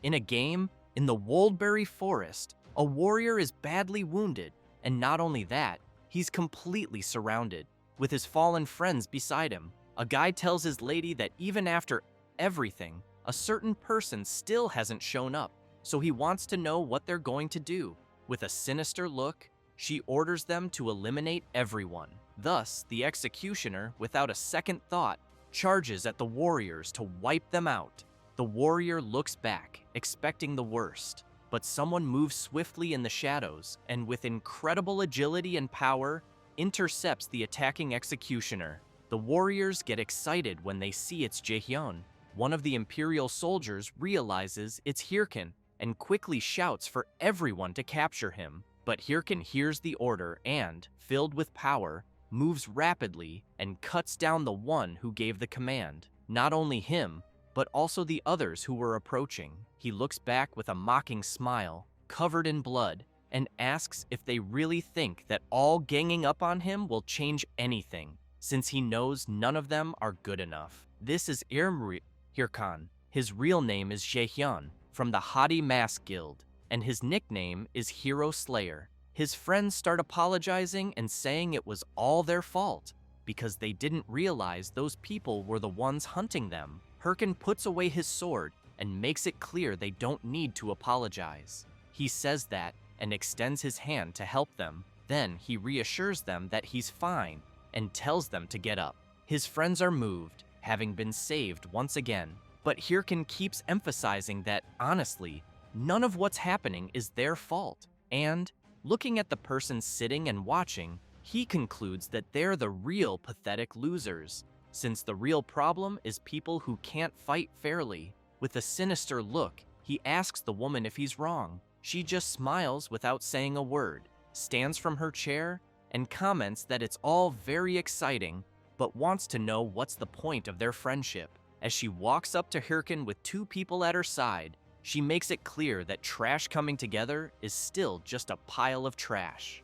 In a game, in the Woldberry Forest, a warrior is badly wounded, and not only that, he's completely surrounded, with his fallen friends beside him. A guy tells his lady that even after everything, a certain person still hasn't shown up, so he wants to know what they're going to do. With a sinister look, she orders them to eliminate everyone. Thus, the executioner, without a second thought, charges at the warriors to wipe them out. The warrior looks back, expecting the worst, but someone moves swiftly in the shadows and with incredible agility and power, intercepts the attacking executioner. The warriors get excited when they see it's Jaehyun. One of the Imperial soldiers realizes it's Herkin and quickly shouts for everyone to capture him. But Herkin hears the order and, filled with power, moves rapidly and cuts down the one who gave the command. Not only him, but also the others who were approaching. He looks back with a mocking smile, covered in blood, and asks if they really think that all ganging up on him will change anything, since he knows none of them are good enough. This is Ahimri Herkin. His real name is Jaehyun, from the Haughty Mask Guild, and his nickname is Hero Slayer. His friends start apologizing and saying it was all their fault, because they didn't realize those people were the ones hunting them. Herkin puts away his sword and makes it clear they don't need to apologize. He says that and extends his hand to help them. Then he reassures them that he's fine and tells them to get up. His friends are moved, having been saved once again, but Herkin keeps emphasizing that, honestly, none of what's happening is their fault. And, looking at the person sitting and watching, he concludes that they're the real pathetic losers, since the real problem is people who can't fight fairly. With a sinister look, he asks the woman if he's wrong. She just smiles without saying a word, stands from her chair, and comments that it's all very exciting, but wants to know what's the point of their friendship. As she walks up to Herkin with two people at her side, she makes it clear that trash coming together is still just a pile of trash.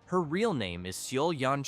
Her real name is Sio Yon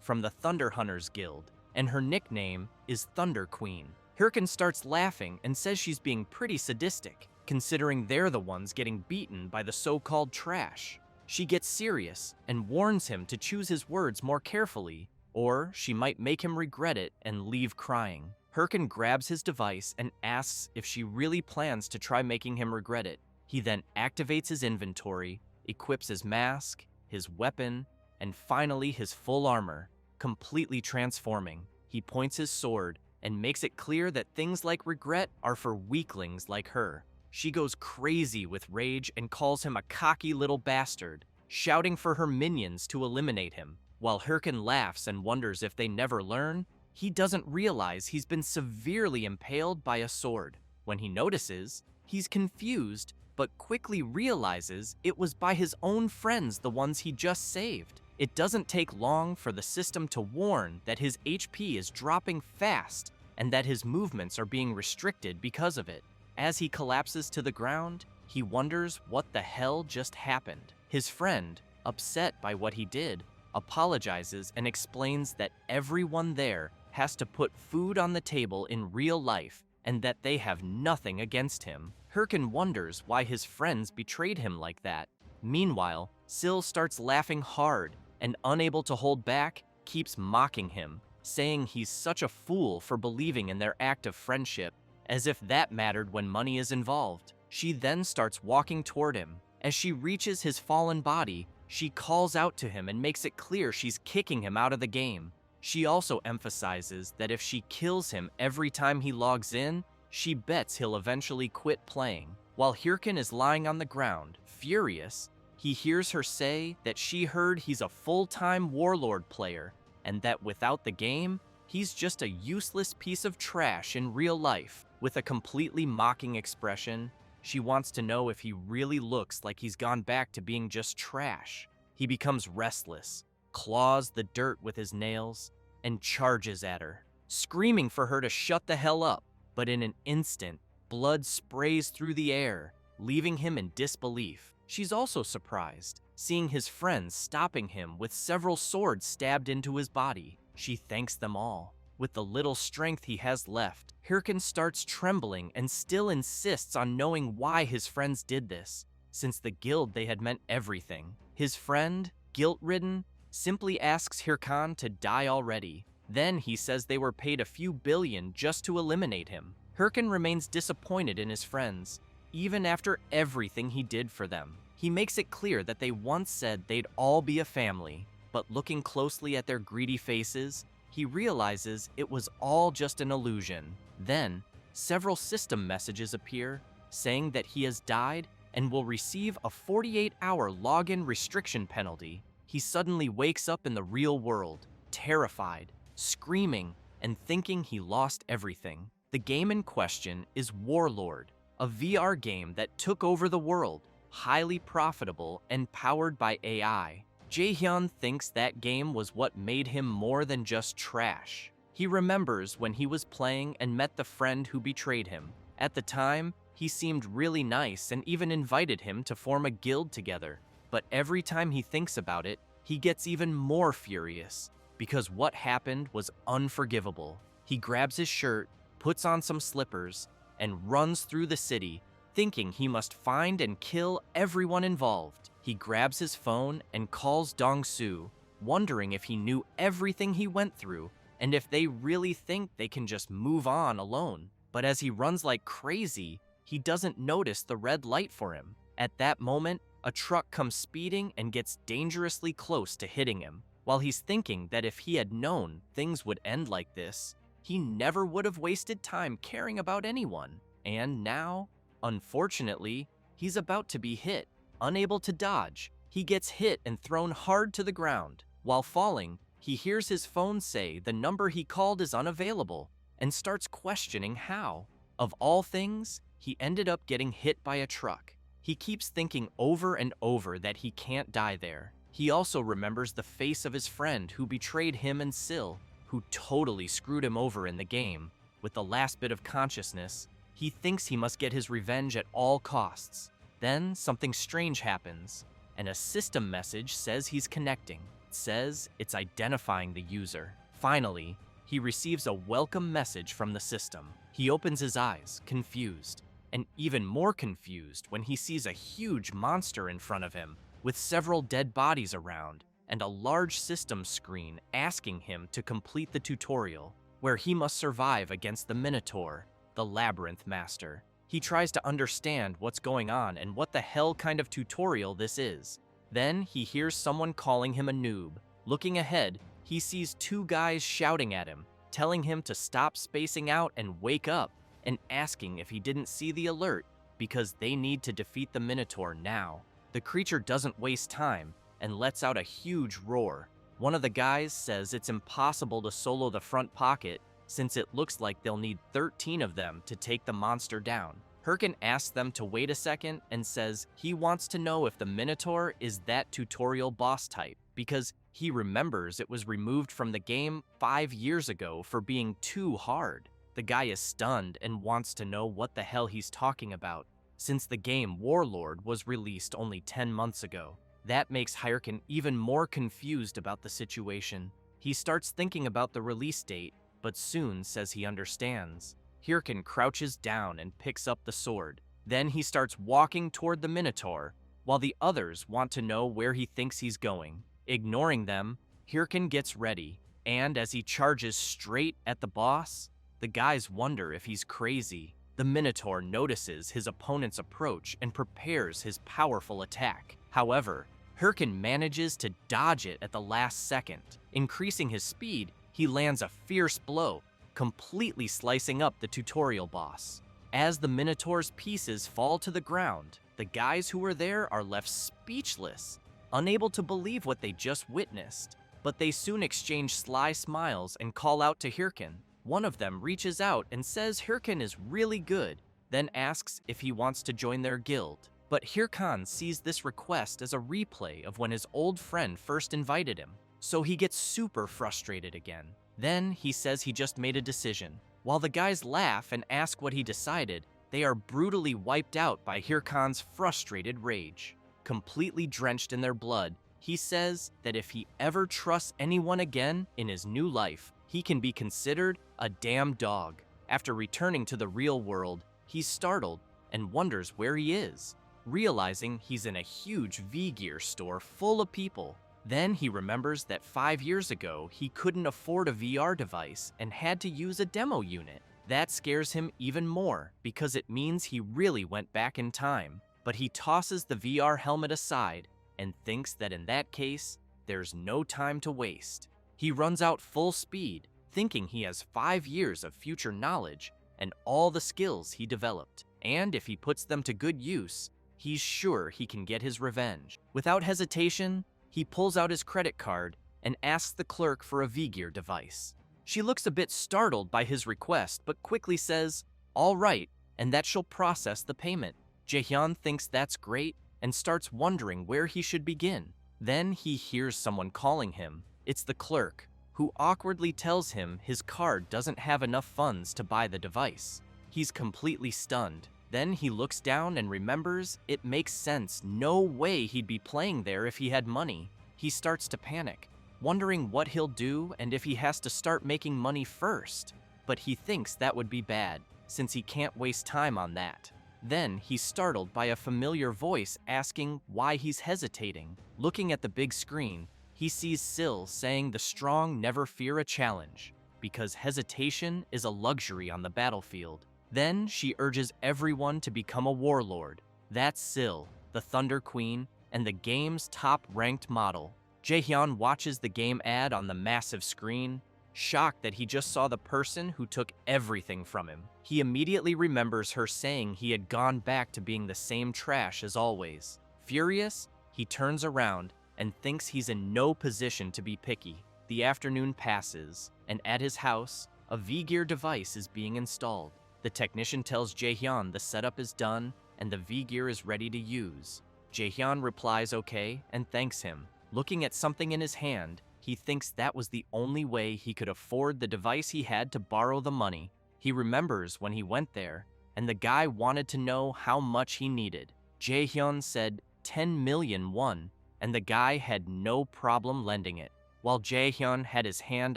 from the Thunder Hunters Guild, and her nickname is Thunder Queen. Herkin starts laughing and says she's being pretty sadistic, considering they're the ones getting beaten by the so-called trash. She gets serious and warns him to choose his words more carefully, or she might make him regret it and leave crying. Herkin grabs his device and asks if she really plans to try making him regret it. He then activates his inventory, equips his mask, his weapon, and finally his full armor, completely transforming. He points his sword and makes it clear that things like regret are for weaklings like her. She goes crazy with rage and calls him a cocky little bastard, shouting for her minions to eliminate him. While Herkin laughs and wonders if they never learn, he doesn't realize he's been severely impaled by a sword. When he notices, he's confused, but quickly realizes it was by his own friends, the ones he just saved. It doesn't take long for the system to warn that his HP is dropping fast and that his movements are being restricted because of it. As he collapses to the ground, he wonders what the hell just happened. His friend, upset by what he did, apologizes and explains that everyone there has to put food on the table in real life and that they have nothing against him. Herkin wonders why his friends betrayed him like that. Meanwhile, Sil starts laughing hard and, unable to hold back, keeps mocking him, saying he's such a fool for believing in their act of friendship, as if that mattered when money is involved. She then starts walking toward him. As she reaches his fallen body, she calls out to him and makes it clear she's kicking him out of the game. She also emphasizes that if she kills him every time he logs in, she bets he'll eventually quit playing. While Herkin is lying on the ground, furious, he hears her say that she heard he's a full-time warlord player and that without the game, he's just a useless piece of trash in real life. With a completely mocking expression, she wants to know if he really looks like he's gone back to being just trash. He becomes restless, claws the dirt with his nails, and charges at her, screaming for her to shut the hell up. But in an instant, blood sprays through the air, leaving him in disbelief. She's also surprised, seeing his friends stopping him with several swords stabbed into his body. She thanks them all, With the little strength he has left, Herkin starts trembling and still insists on knowing why his friends did this, since the guild they had meant everything. His friend, guilt-ridden, simply asks Herkin to die already. Then he says they were paid a few billion just to eliminate him. Herkin remains disappointed in his friends, even after everything he did for them. He makes it clear that they once said they'd all be a family, but looking closely at their greedy faces, he realizes it was all just an illusion. Then, several system messages appear, saying that he has died and will receive a 48-hour login restriction penalty. He suddenly wakes up in the real world, terrified, screaming, and thinking he lost everything. The game in question is Warlord, a VR game that took over the world, highly profitable and powered by AI. Jae-hyun thinks that game was what made him more than just trash. He remembers when he was playing and met the friend who betrayed him. At the time, he seemed really nice and even invited him to form a guild together. But every time he thinks about it, he gets even more furious, because what happened was unforgivable. He grabs his shirt, puts on some slippers, and runs through the city, thinking he must find and kill everyone involved. He grabs his phone and calls Dong-soo, wondering if he knew everything he went through and if they really think they can just move on alone. But as he runs like crazy, he doesn't notice the red light for him. At that moment, a truck comes speeding and gets dangerously close to hitting him. While he's thinking that if he had known things would end like this, he never would have wasted time caring about anyone. And now, unfortunately, he's about to be hit. Unable to dodge, he gets hit and thrown hard to the ground. While falling, he hears his phone say the number he called is unavailable and starts questioning how. Of all things, he ended up getting hit by a truck. He keeps thinking over and over that he can't die there. He also remembers the face of his friend who betrayed him and Sil, who totally screwed him over in the game. With the last bit of consciousness, he thinks he must get his revenge at all costs. Then something strange happens, and a system message says he's connecting. It says it's identifying the user. Finally, he receives a welcome message from the system. He opens his eyes, confused, and even more confused when he sees a huge monster in front of him, with several dead bodies around, and a large system screen asking him to complete the tutorial, where he must survive against the Minotaur, the Labyrinth Master. He tries to understand what's going on and what the hell kind of tutorial this is. Then he hears someone calling him a noob. Looking ahead, he sees two guys shouting at him, telling him to stop spacing out and wake up, and asking if he didn't see the alert because they need to defeat the Minotaur now. The creature doesn't waste time and lets out a huge roar. One of the guys says it's impossible to solo the front pocket since it looks like they'll need 13 of them to take the monster down. Herkin asks them to wait a second and says he wants to know if the Minotaur is that tutorial boss type, because he remembers it was removed from the game 5 years ago for being too hard. The guy is stunned and wants to know what the hell he's talking about, since the game Warlord was released only 10 months ago. That makes Herkin even more confused about the situation. He starts thinking about the release date, but soon says he understands. Herkin crouches down and picks up the sword. Then he starts walking toward the Minotaur, while the others want to know where he thinks he's going. Ignoring them, Herkin gets ready, and as he charges straight at the boss, the guys wonder if he's crazy. The Minotaur notices his opponent's approach and prepares his powerful attack. However, Herkin manages to dodge it at the last second. Increasing his speed, he lands a fierce blow, completely slicing up the tutorial boss. As the Minotaur's pieces fall to the ground, the guys who were there are left speechless, unable to believe what they just witnessed. But they soon exchange sly smiles and call out to Herkin. One of them reaches out and says Herkin is really good, then asks if he wants to join their guild. But Herkin sees this request as a replay of when his old friend first invited him, so he gets super frustrated again. Then he says he just made a decision. While the guys laugh and ask what he decided, they are brutally wiped out by Herkin's frustrated rage. Completely drenched in their blood, he says that if he ever trusts anyone again in his new life, he can be considered a damn dog. After returning to the real world, he's startled and wonders where he is, realizing he's in a huge V-Gear store full of people. Then he remembers that 5 years ago, he couldn't afford a VR device and had to use a demo unit. That scares him even more because it means he really went back in time. But he tosses the VR helmet aside and thinks that in that case, there's no time to waste. He runs out full speed, thinking he has 5 years of future knowledge and all the skills he developed. And if he puts them to good use, he's sure he can get his revenge. Without hesitation, he pulls out his credit card and asks the clerk for a V-Gear device. She looks a bit startled by his request, but quickly says, "All right," and that she'll process the payment. Jae-hyun thinks that's great and starts wondering where he should begin. Then he hears someone calling him. It's the clerk, who awkwardly tells him his card doesn't have enough funds to buy the device. He's completely stunned. Then he looks down and remembers it makes sense. No way he'd be playing there if he had money. He starts to panic, wondering what he'll do and if he has to start making money first. But he thinks that would be bad, since he can't waste time on that. Then he's startled by a familiar voice asking why he's hesitating. Looking at the big screen, he sees Sil saying the strong never fear a challenge, because hesitation is a luxury on the battlefield. Then she urges everyone to become a warlord. That's Sil, the Thunder Queen, and the game's top-ranked model. Jae-hyun watches the game ad on the massive screen, shocked that he just saw the person who took everything from him. He immediately remembers her saying he had gone back to being the same trash as always. Furious, he turns around and thinks he's in no position to be picky. The afternoon passes, and at his house, a V-Gear device is being installed. The technician tells Jae-hyun the setup is done and the V-Gear is ready to use. Jae-hyun replies okay and thanks him. Looking at something in his hand, he thinks that was the only way he could afford the device he had to borrow the money. He remembers when he went there, and the guy wanted to know how much he needed. Jae-hyun said 10 million won, and the guy had no problem lending it. While Jae-hyun had his hand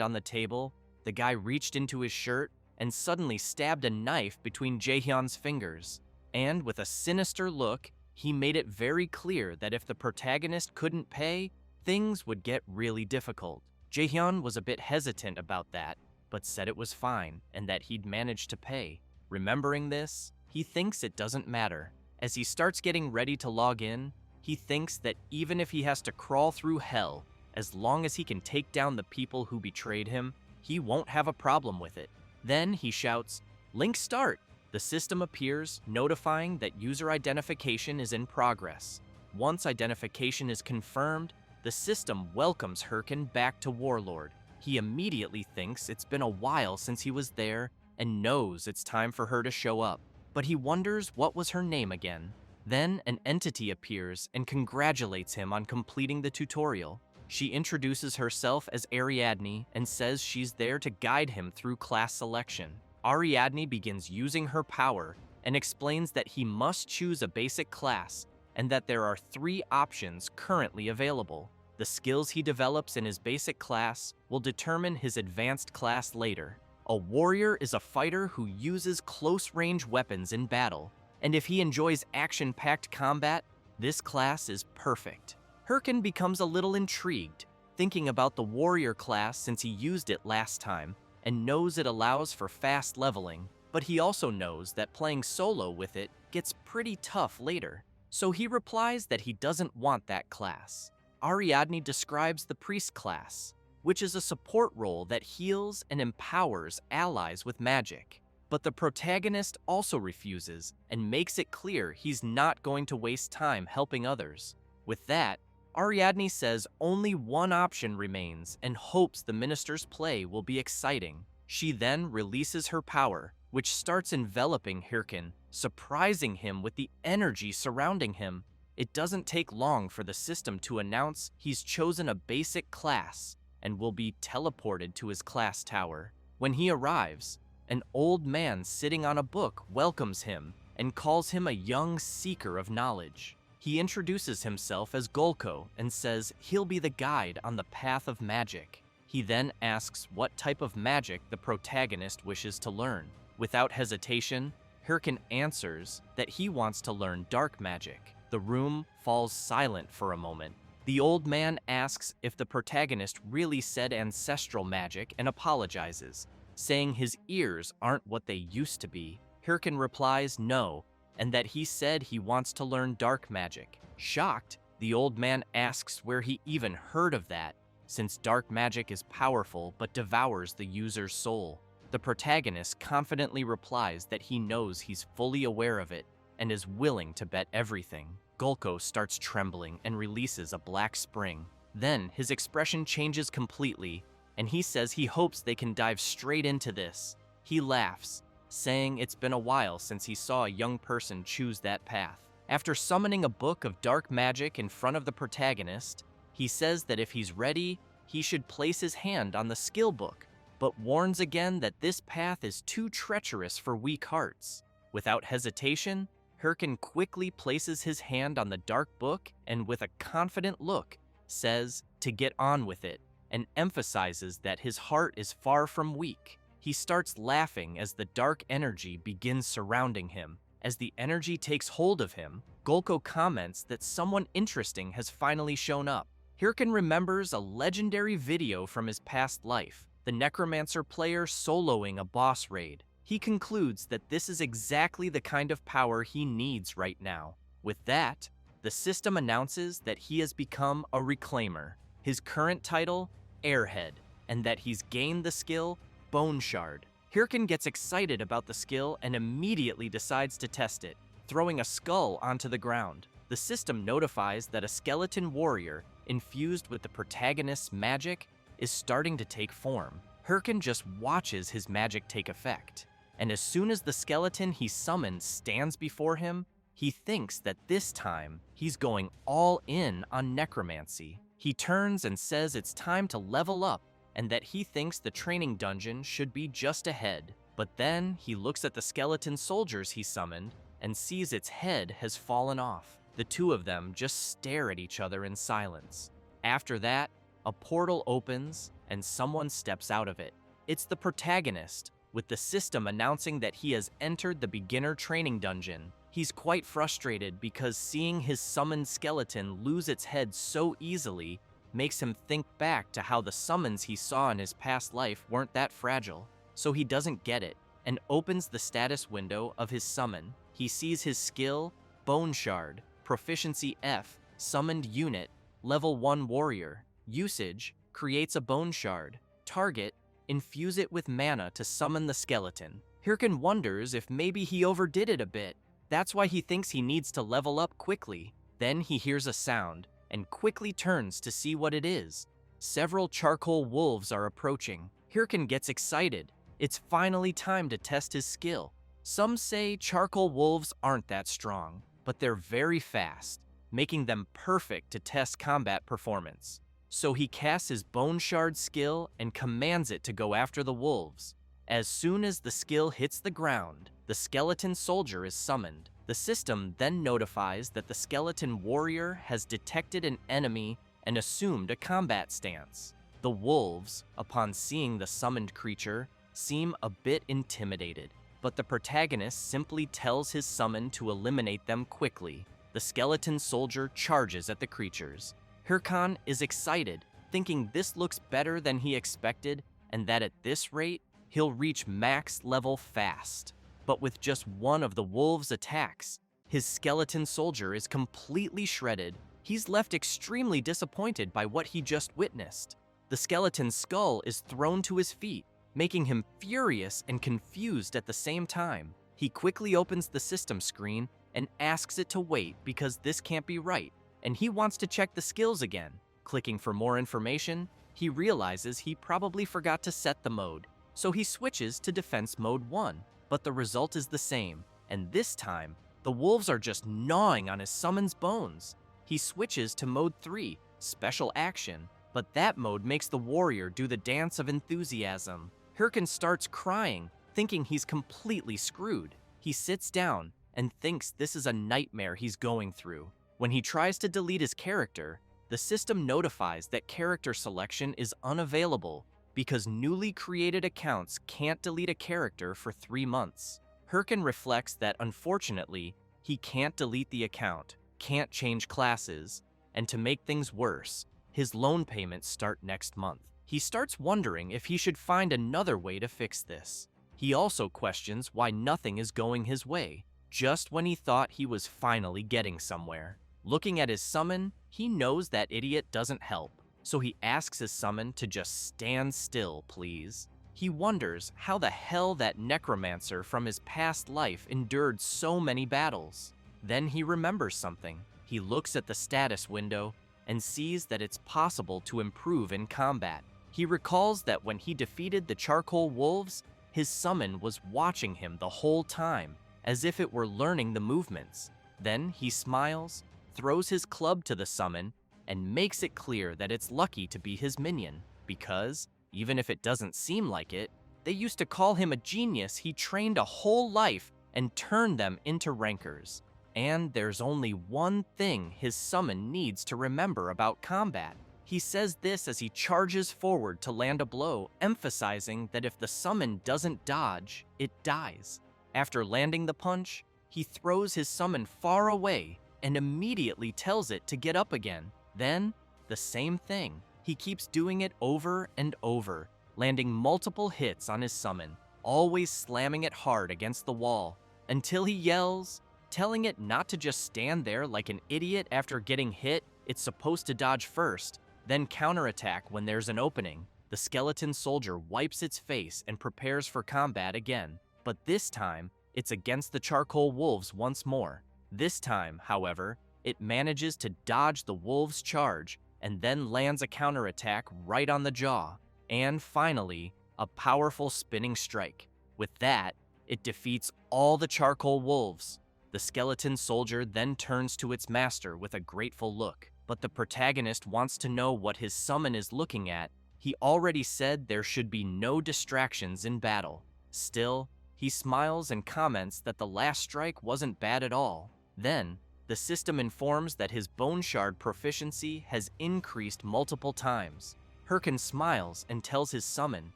on the table, the guy reached into his shirt and suddenly stabbed a knife between Jae-hyun's fingers. And with a sinister look, he made it very clear that if the protagonist couldn't pay, things would get really difficult. Jae-hyun was a bit hesitant about that, but said it was fine and that he'd manage to pay. Remembering this, he thinks it doesn't matter. As he starts getting ready to log in, he thinks that even if he has to crawl through hell, as long as he can take down the people who betrayed him, he won't have a problem with it. Then he shouts, "Link start!" The system appears, notifying that user identification is in progress. Once identification is confirmed, the system welcomes Herkin back to Warlord. He immediately thinks it's been a while since he was there and knows it's time for her to show up. But he wonders what was her name again. Then an entity appears and congratulates him on completing the tutorial. She introduces herself as Ariadne and says she's there to guide him through class selection. Ariadne begins using her power and explains that he must choose a basic class and that there are 3 options currently available. The skills he develops in his basic class will determine his advanced class later. A warrior is a fighter who uses close-range weapons in battle, and if he enjoys action-packed combat, this class is perfect. Herkin becomes a little intrigued, thinking about the warrior class since he used it last time, and knows it allows for fast leveling, but he also knows that playing solo with it gets pretty tough later, so he replies that he doesn't want that class. Ariadne describes the priest class, which is a support role that heals and empowers allies with magic. But the protagonist also refuses and makes it clear he's not going to waste time helping others. With that, Ariadne says only one option remains and hopes the minister's play will be exciting. She then releases her power, which starts enveloping Herkin, surprising him with the energy surrounding him. It doesn't take long for the system to announce he's chosen a basic class and will be teleported to his class tower. When he arrives, an old man sitting on a book welcomes him and calls him a young seeker of knowledge. He introduces himself as Golko and says he'll be the guide on the path of magic. He then asks what type of magic the protagonist wishes to learn. Without hesitation, Herkin answers that he wants to learn dark magic. The room falls silent for a moment. The old man asks if the protagonist really said ancestral magic and apologizes, saying his ears aren't what they used to be. Herkin replies no, and that he said he wants to learn dark magic. Shocked, the old man asks where he even heard of that, since dark magic is powerful but devours the user's soul. The protagonist confidently replies that he knows he's fully aware of it and is willing to bet everything. Gulko starts trembling and releases a black spring. Then his expression changes completely, and he says he hopes they can dive straight into this. He laughs, saying it's been a while since he saw a young person choose that path. After summoning a book of dark magic in front of the protagonist, he says that if he's ready, he should place his hand on the skill book, but warns again that this path is too treacherous for weak hearts. Without hesitation, Herkin quickly places his hand on the dark book and with a confident look, says to get on with it, and emphasizes that his heart is far from weak. He starts laughing as the dark energy begins surrounding him. As the energy takes hold of him, Gulko comments that someone interesting has finally shown up. Herkin remembers a legendary video from his past life, the Necromancer player soloing a boss raid. He concludes that this is exactly the kind of power he needs right now. With that, the system announces that he has become a Reclaimer, his current title, Airhead, and that he's gained the skill, Bone Shard. Herkin gets excited about the skill and immediately decides to test it, throwing a skull onto the ground. The system notifies that a skeleton warrior, infused with the protagonist's magic, is starting to take form. Herkin just watches his magic take effect, and as soon as the skeleton he summoned stands before him, he thinks that this time he's going all in on necromancy. He turns and says it's time to level up and that he thinks the training dungeon should be just ahead. But then he looks at the skeleton soldiers he summoned and sees its head has fallen off. The two of them just stare at each other in silence. After that, a portal opens and someone steps out of it. It's the protagonist, with the system announcing that he has entered the beginner training dungeon. He's quite frustrated because seeing his summoned skeleton lose its head so easily makes him think back to how the summons he saw in his past life weren't that fragile. So he doesn't get it and opens the status window of his summon. He sees his skill, Bone Shard, Proficiency F, Summoned Unit, Level 1 Warrior. Usage, creates a Bone Shard. Target, infuse it with mana to summon the skeleton. Herkin wonders if maybe he overdid it a bit. That's why he thinks he needs to level up quickly. Then he hears a sound and quickly turns to see what it is. Several charcoal wolves are approaching. Herkin gets excited. It's finally time to test his skill. Some say charcoal wolves aren't that strong, but they're very fast, making them perfect to test combat performance. So he casts his Bone Shard skill and commands it to go after the wolves. As soon as the skill hits the ground, the skeleton soldier is summoned. The system then notifies that the skeleton warrior has detected an enemy and assumed a combat stance. The wolves, upon seeing the summoned creature, seem a bit intimidated, but the protagonist simply tells his summon to eliminate them quickly. The skeleton soldier charges at the creatures. Herkin is excited, thinking this looks better than he expected and that at this rate, he'll reach max level fast. But with just one of the wolves' attacks, his skeleton soldier is completely shredded. He's left extremely disappointed by what he just witnessed. The skeleton's skull is thrown to his feet, making him furious and confused at the same time. He quickly opens the system screen and asks it to wait because this can't be right, and he wants to check the skills again. Clicking for more information, he realizes he probably forgot to set the mode, so he switches to Defense Mode 1. But the result is the same, and this time, the wolves are just gnawing on his summon's bones. He switches to Mode 3, Special Action, but that mode makes the warrior do the dance of enthusiasm. Herkin starts crying, thinking he's completely screwed. He sits down and thinks this is a nightmare he's going through. When he tries to delete his character, the system notifies that character selection is unavailable because newly created accounts can't delete a character for 3 months. Herkin reflects that unfortunately, he can't delete the account, can't change classes, and to make things worse, his loan payments start next month. He starts wondering if he should find another way to fix this. He also questions why nothing is going his way, just when he thought he was finally getting somewhere. Looking at his summon, he knows that idiot doesn't help, so he asks his summon to just stand still, please. He wonders how the hell that necromancer from his past life endured so many battles. Then he remembers something. He looks at the status window and sees that it's possible to improve in combat. He recalls that when he defeated the charcoal wolves, his summon was watching him the whole time, as if it were learning the movements. Then he smiles, throws his club to the summon, and makes it clear that it's lucky to be his minion, because, even if it doesn't seem like it, they used to call him a genius he trained a whole life and turned them into rankers. And there's only one thing his summon needs to remember about combat. He says this as he charges forward to land a blow, emphasizing that if the summon doesn't dodge, it dies. After landing the punch, he throws his summon far away and immediately tells it to get up again. Then, the same thing. He keeps doing it over and over, landing multiple hits on his summon, always slamming it hard against the wall, until he yells, telling it not to just stand there like an idiot after getting hit. It's supposed to dodge first, then counterattack when there's an opening. The skeleton soldier wipes its face and prepares for combat again, but this time, it's against the charcoal wolves once more. This time, however, it manages to dodge the wolves' charge and then lands a counterattack right on the jaw, and finally, a powerful spinning strike. With that, it defeats all the charcoal wolves. The skeleton soldier then turns to its master with a grateful look, but the protagonist wants to know what his summon is looking at. He already said there should be no distractions in battle. Still, he smiles and comments that the last strike wasn't bad at all. Then, the system informs that his bone shard proficiency has increased multiple times. Herkin smiles and tells his summon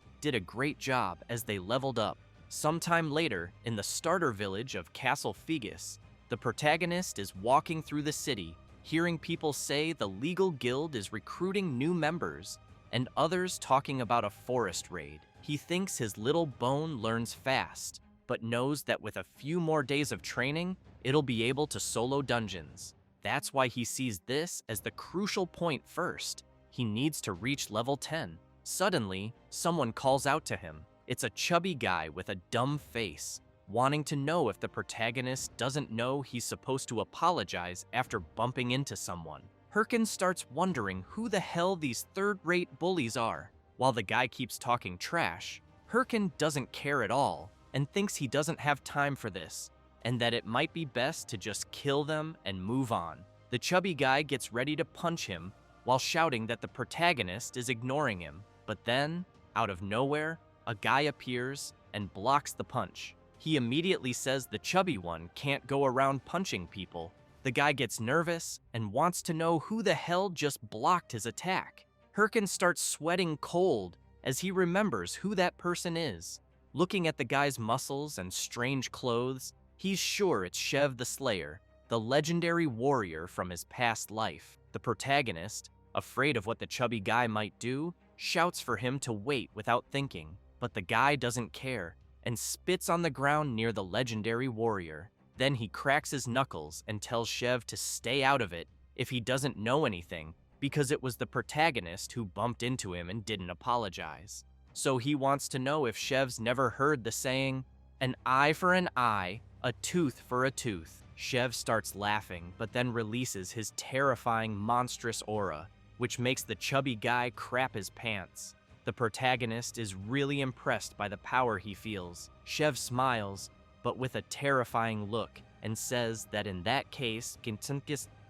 did a great job as they leveled up. Sometime later, in the starter village of Castle Fegus, the protagonist is walking through the city, hearing people say the legal guild is recruiting new members, and others talking about a forest raid. He thinks his little bone learns fast, but knows that with a few more days of training, it'll be able to solo dungeons. That's why he sees this as the crucial point first. He needs to reach level 10. Suddenly, someone calls out to him. It's a chubby guy with a dumb face, wanting to know if the protagonist doesn't know he's supposed to apologize after bumping into someone. Herkin starts wondering who the hell these third-rate bullies are. While the guy keeps talking trash, Herkin doesn't care at all and thinks he doesn't have time for this, and that it might be best to just kill them and move on. The chubby guy gets ready to punch him while shouting that the protagonist is ignoring him. But then, out of nowhere, a guy appears and blocks the punch. He immediately says the chubby one can't go around punching people. The guy gets nervous and wants to know who the hell just blocked his attack. Herkin starts sweating cold as he remembers who that person is. Looking at the guy's muscles and strange clothes, he's sure it's Chev the Slayer, the legendary warrior from his past life. The protagonist, afraid of what the chubby guy might do, shouts for him to wait without thinking, but the guy doesn't care and spits on the ground near the legendary warrior. Then he cracks his knuckles and tells Chev to stay out of it if he doesn't know anything, because it was the protagonist who bumped into him and didn't apologize. So he wants to know if Chev's never heard the saying, "An eye for an eye, a tooth for a tooth." Chev starts laughing, but then releases his terrifying monstrous aura, which makes the chubby guy crap his pants. The protagonist is really impressed by the power he feels. Chev smiles, but with a terrifying look, and says that in that case,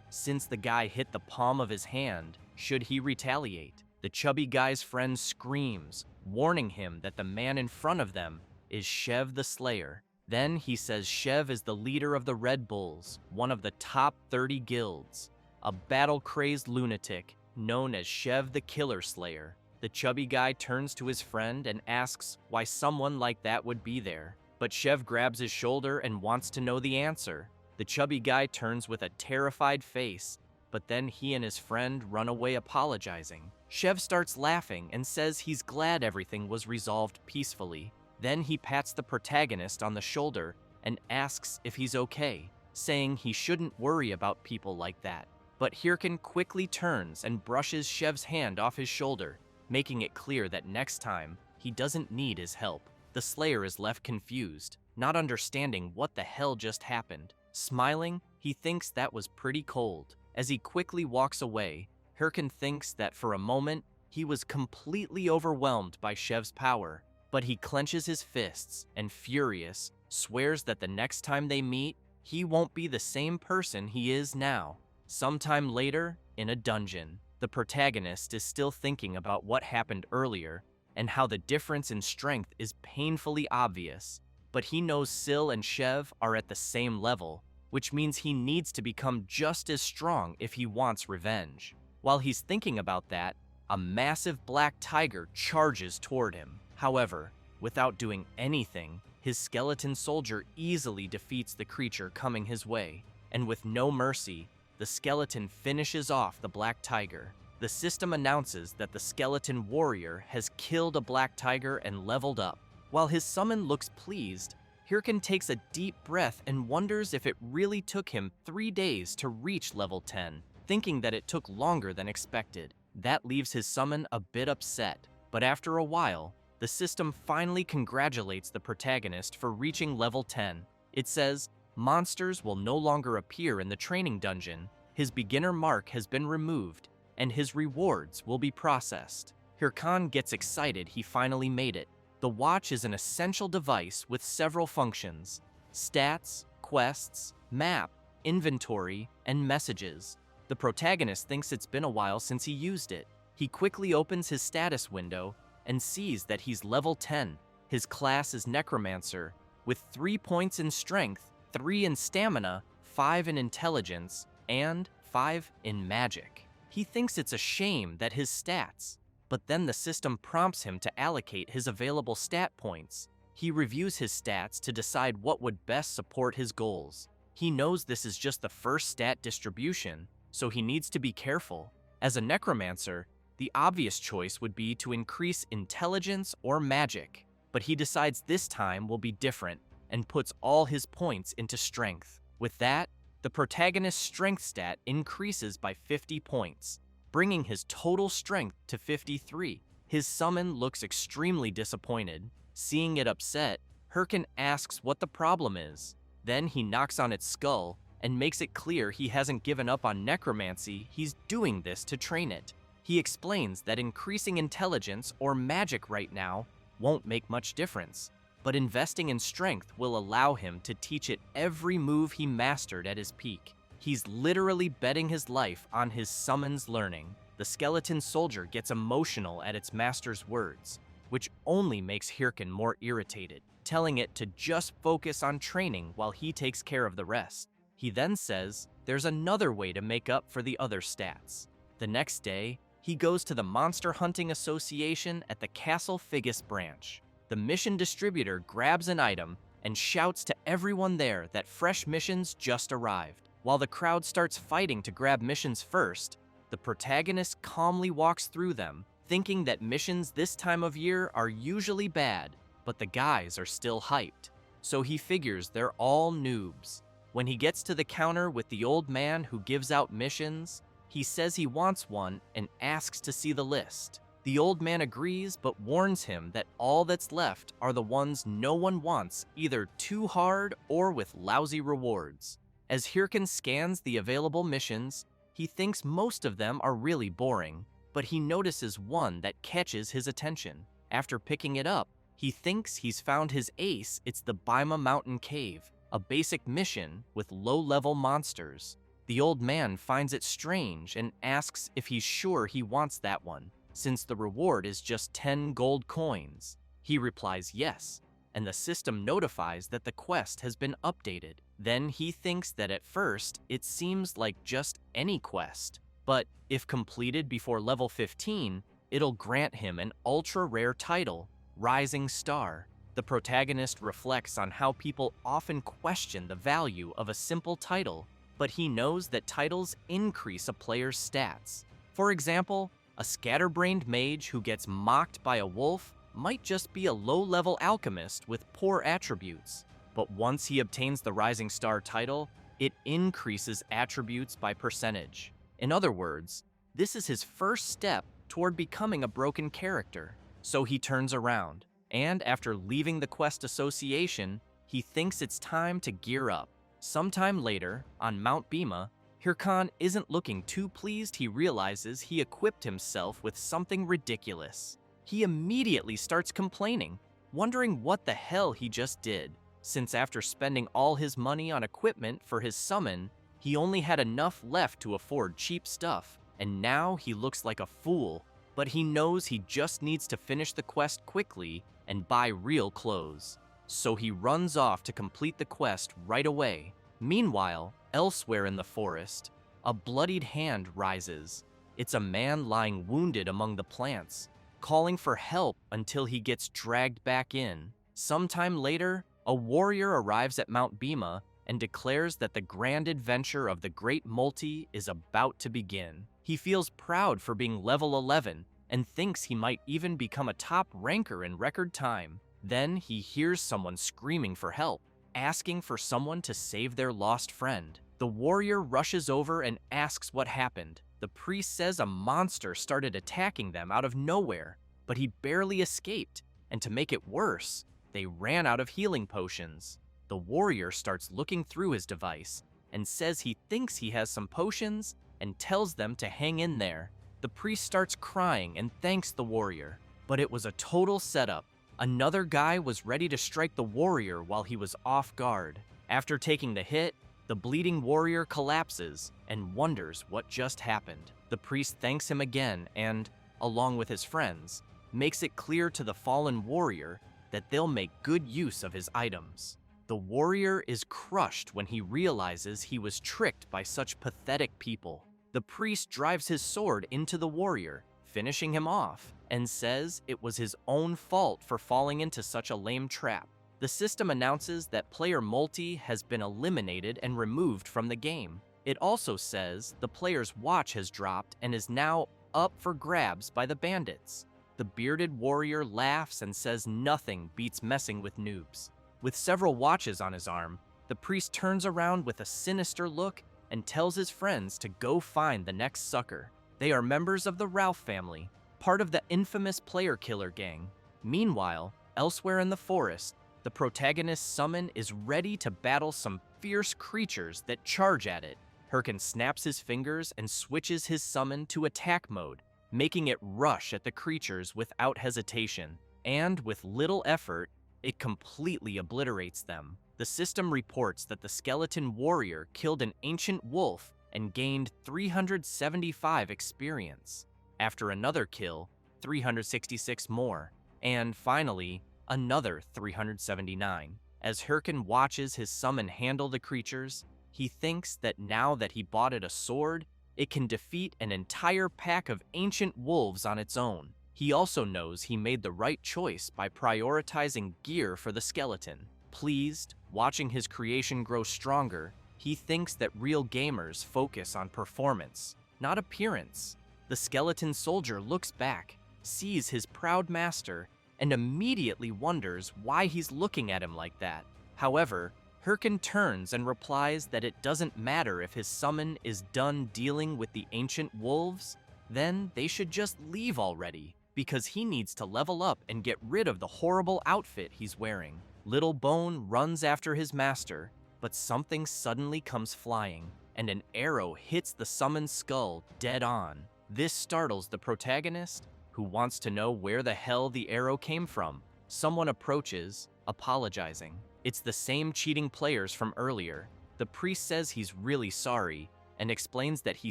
since the guy hit the palm of his hand, should he retaliate? The chubby guy's friend screams, warning him that the man in front of them is Chev the Slayer. Then he says Chev is the leader of the Red Bulls, one of the top 30 guilds. a battle-crazed lunatic known as Chev the Killer Slayer. The chubby guy turns to his friend and asks why someone like that would be there, but Chev grabs his shoulder and wants to know the answer. The chubby guy turns with a terrified face, but then he and his friend run away apologizing. Chev starts laughing and says he's glad everything was resolved peacefully. Then he pats the protagonist on the shoulder and asks if he's okay, saying he shouldn't worry about people like that. But Herkin quickly turns and brushes Chev's hand off his shoulder, making it clear that next time, he doesn't need his help. The Slayer is left confused, not understanding what the hell just happened. Smiling, he thinks that was pretty cold. As he quickly walks away, Herkin thinks that for a moment, he was completely overwhelmed by Chev's power, but he clenches his fists and, furious, swears that the next time they meet, he won't be the same person he is now. Sometime later, in a dungeon, the protagonist is still thinking about what happened earlier and how the difference in strength is painfully obvious, but he knows Sil and Chev are at the same level, which means he needs to become just as strong if he wants revenge. While he's thinking about that, a massive black tiger charges toward him. However, without doing anything, his skeleton soldier easily defeats the creature coming his way, and with no mercy, the skeleton finishes off the black tiger. The system announces that the skeleton warrior has killed a black tiger and leveled up. While his summon looks pleased, Herkin takes a deep breath and wonders if it really took him 3 days to reach level 10, thinking that it took longer than expected. That leaves his summon a bit upset, but after a while, the system finally congratulates the protagonist for reaching level 10. It says, monsters will no longer appear in the training dungeon, his beginner mark has been removed, and his rewards will be processed. Herkin gets excited he finally made it. The watch is an essential device with several functions: stats, quests, map, inventory, and messages. The protagonist thinks it's been a while since he used it. He quickly opens his status window and sees that he's level 10. His class is Necromancer, with 3 points in strength, 3 in stamina, 5 in intelligence, and 5 in magic. He thinks it's a shame that his stats, but then the system prompts him to allocate his available stat points. He reviews his stats to decide what would best support his goals. He knows this is just the first stat distribution, so he needs to be careful. As a necromancer, the obvious choice would be to increase intelligence or magic, but he decides this time will be different and puts all his points into strength. With that, the protagonist's strength stat increases by 50 points, bringing his total strength to 53. His summon looks extremely disappointed. Seeing it upset, Herkin asks what the problem is. Then he knocks on its skull and makes it clear he hasn't given up on necromancy, he's doing this to train it. He explains that increasing intelligence or magic right now won't make much difference, but investing in strength will allow him to teach it every move he mastered at his peak. He's literally betting his life on his summon's learning. The skeleton soldier gets emotional at its master's words, which only makes Herkin more irritated, telling it to just focus on training while he takes care of the rest. He then says there's another way to make up for the other stats. The next day, he goes to the Monster Hunting Association at the Castle Figus branch. The mission distributor grabs an item and shouts to everyone there that fresh missions just arrived. While the crowd starts fighting to grab missions first, the protagonist calmly walks through them, thinking that missions this time of year are usually bad, but the guys are still hyped, so he figures they're all noobs. When he gets to the counter with the old man who gives out missions, he says he wants one and asks to see the list. The old man agrees but warns him that all that's left are the ones no one wants, either too hard or with lousy rewards. As Herkin scans the available missions, he thinks most of them are really boring, but he notices one that catches his attention. After picking it up, he thinks he's found his ace. It's the Baima Mountain Cave, a basic mission with low-level monsters. The old man finds it strange and asks if he's sure he wants that one, since the reward is just 10 gold coins. He replies yes, and the system notifies that the quest has been updated. Then he thinks that at first, it seems like just any quest. But if completed before level 15, it'll grant him an ultra-rare title, Rising Star. The protagonist reflects on how people often question the value of a simple title, but he knows that titles increase a player's stats. For example, a scatterbrained mage who gets mocked by a wolf might just be a low-level alchemist with poor attributes. But once he obtains the Rising Star title, it increases attributes by percentage. In other words, this is his first step toward becoming a broken character. So he turns around, and after leaving the quest association, he thinks it's time to gear up. Sometime later, on Mount Bima, Herkin isn't looking too pleased. He realizes he equipped himself with something ridiculous. He immediately starts complaining, wondering what the hell he just did, since after spending all his money on equipment for his summon, he only had enough left to afford cheap stuff, and now he looks like a fool. But he knows he just needs to finish the quest quickly and buy real clothes. So he runs off to complete the quest right away. Meanwhile, elsewhere in the forest, a bloodied hand rises. It's a man lying wounded among the plants, calling for help until he gets dragged back in. Sometime later, a warrior arrives at Mount Bima and declares that the grand adventure of the Great Multi is about to begin. He feels proud for being level 11 and thinks he might even become a top ranker in record time. Then he hears someone screaming for help, asking for someone to save their lost friend. The warrior rushes over and asks what happened. The priest says a monster started attacking them out of nowhere, but he barely escaped, and to make it worse, they ran out of healing potions. The warrior starts looking through his device and says he thinks he has some potions and tells them to hang in there. The priest starts crying and thanks the warrior, but it was a total setup. Another guy was ready to strike the warrior while he was off guard. After taking the hit, the bleeding warrior collapses and wonders what just happened. The priest thanks him again and, along with his friends, makes it clear to the fallen warrior that they'll make good use of his items. The warrior is crushed when he realizes he was tricked by such pathetic people. The priest drives his sword into the warrior, finishing him off, and says it was his own fault for falling into such a lame trap. The system announces that player multi has been eliminated and removed from the game. It also says the player's watch has dropped and is now up for grabs by the bandits. The bearded warrior laughs and says nothing beats messing with noobs. With several watches on his arm, the priest turns around with a sinister look and tells his friends to go find the next sucker. They are members of the Ralph family, part of the infamous player killer gang. Meanwhile, elsewhere in the forest, the protagonist's summon is ready to battle some fierce creatures that charge at it. Herkin snaps his fingers and switches his summon to attack mode, making it rush at the creatures without hesitation, and with little effort, it completely obliterates them. The system reports that the skeleton warrior killed an ancient wolf and gained 375 experience. After another kill, 366 more, and finally, another 379. As Herkin watches his summon handle the creatures, he thinks that now that he bought it a sword, it can defeat an entire pack of ancient wolves on its own. He also knows he made the right choice by prioritizing gear for the skeleton. Pleased, watching his creation grow stronger, he thinks that real gamers focus on performance, not appearance. The skeleton soldier looks back, sees his proud master, and immediately wonders why he's looking at him like that. However, Herkin turns and replies that it doesn't matter if his summon is done dealing with the ancient wolves, then they should just leave already, because he needs to level up and get rid of the horrible outfit he's wearing. Little Bone runs after his master, but something suddenly comes flying, and an arrow hits the summoned skull dead on. This startles the protagonist, who wants to know where the hell the arrow came from. Someone approaches, apologizing. It's the same cheating players from earlier. The priest says he's really sorry, and explains that he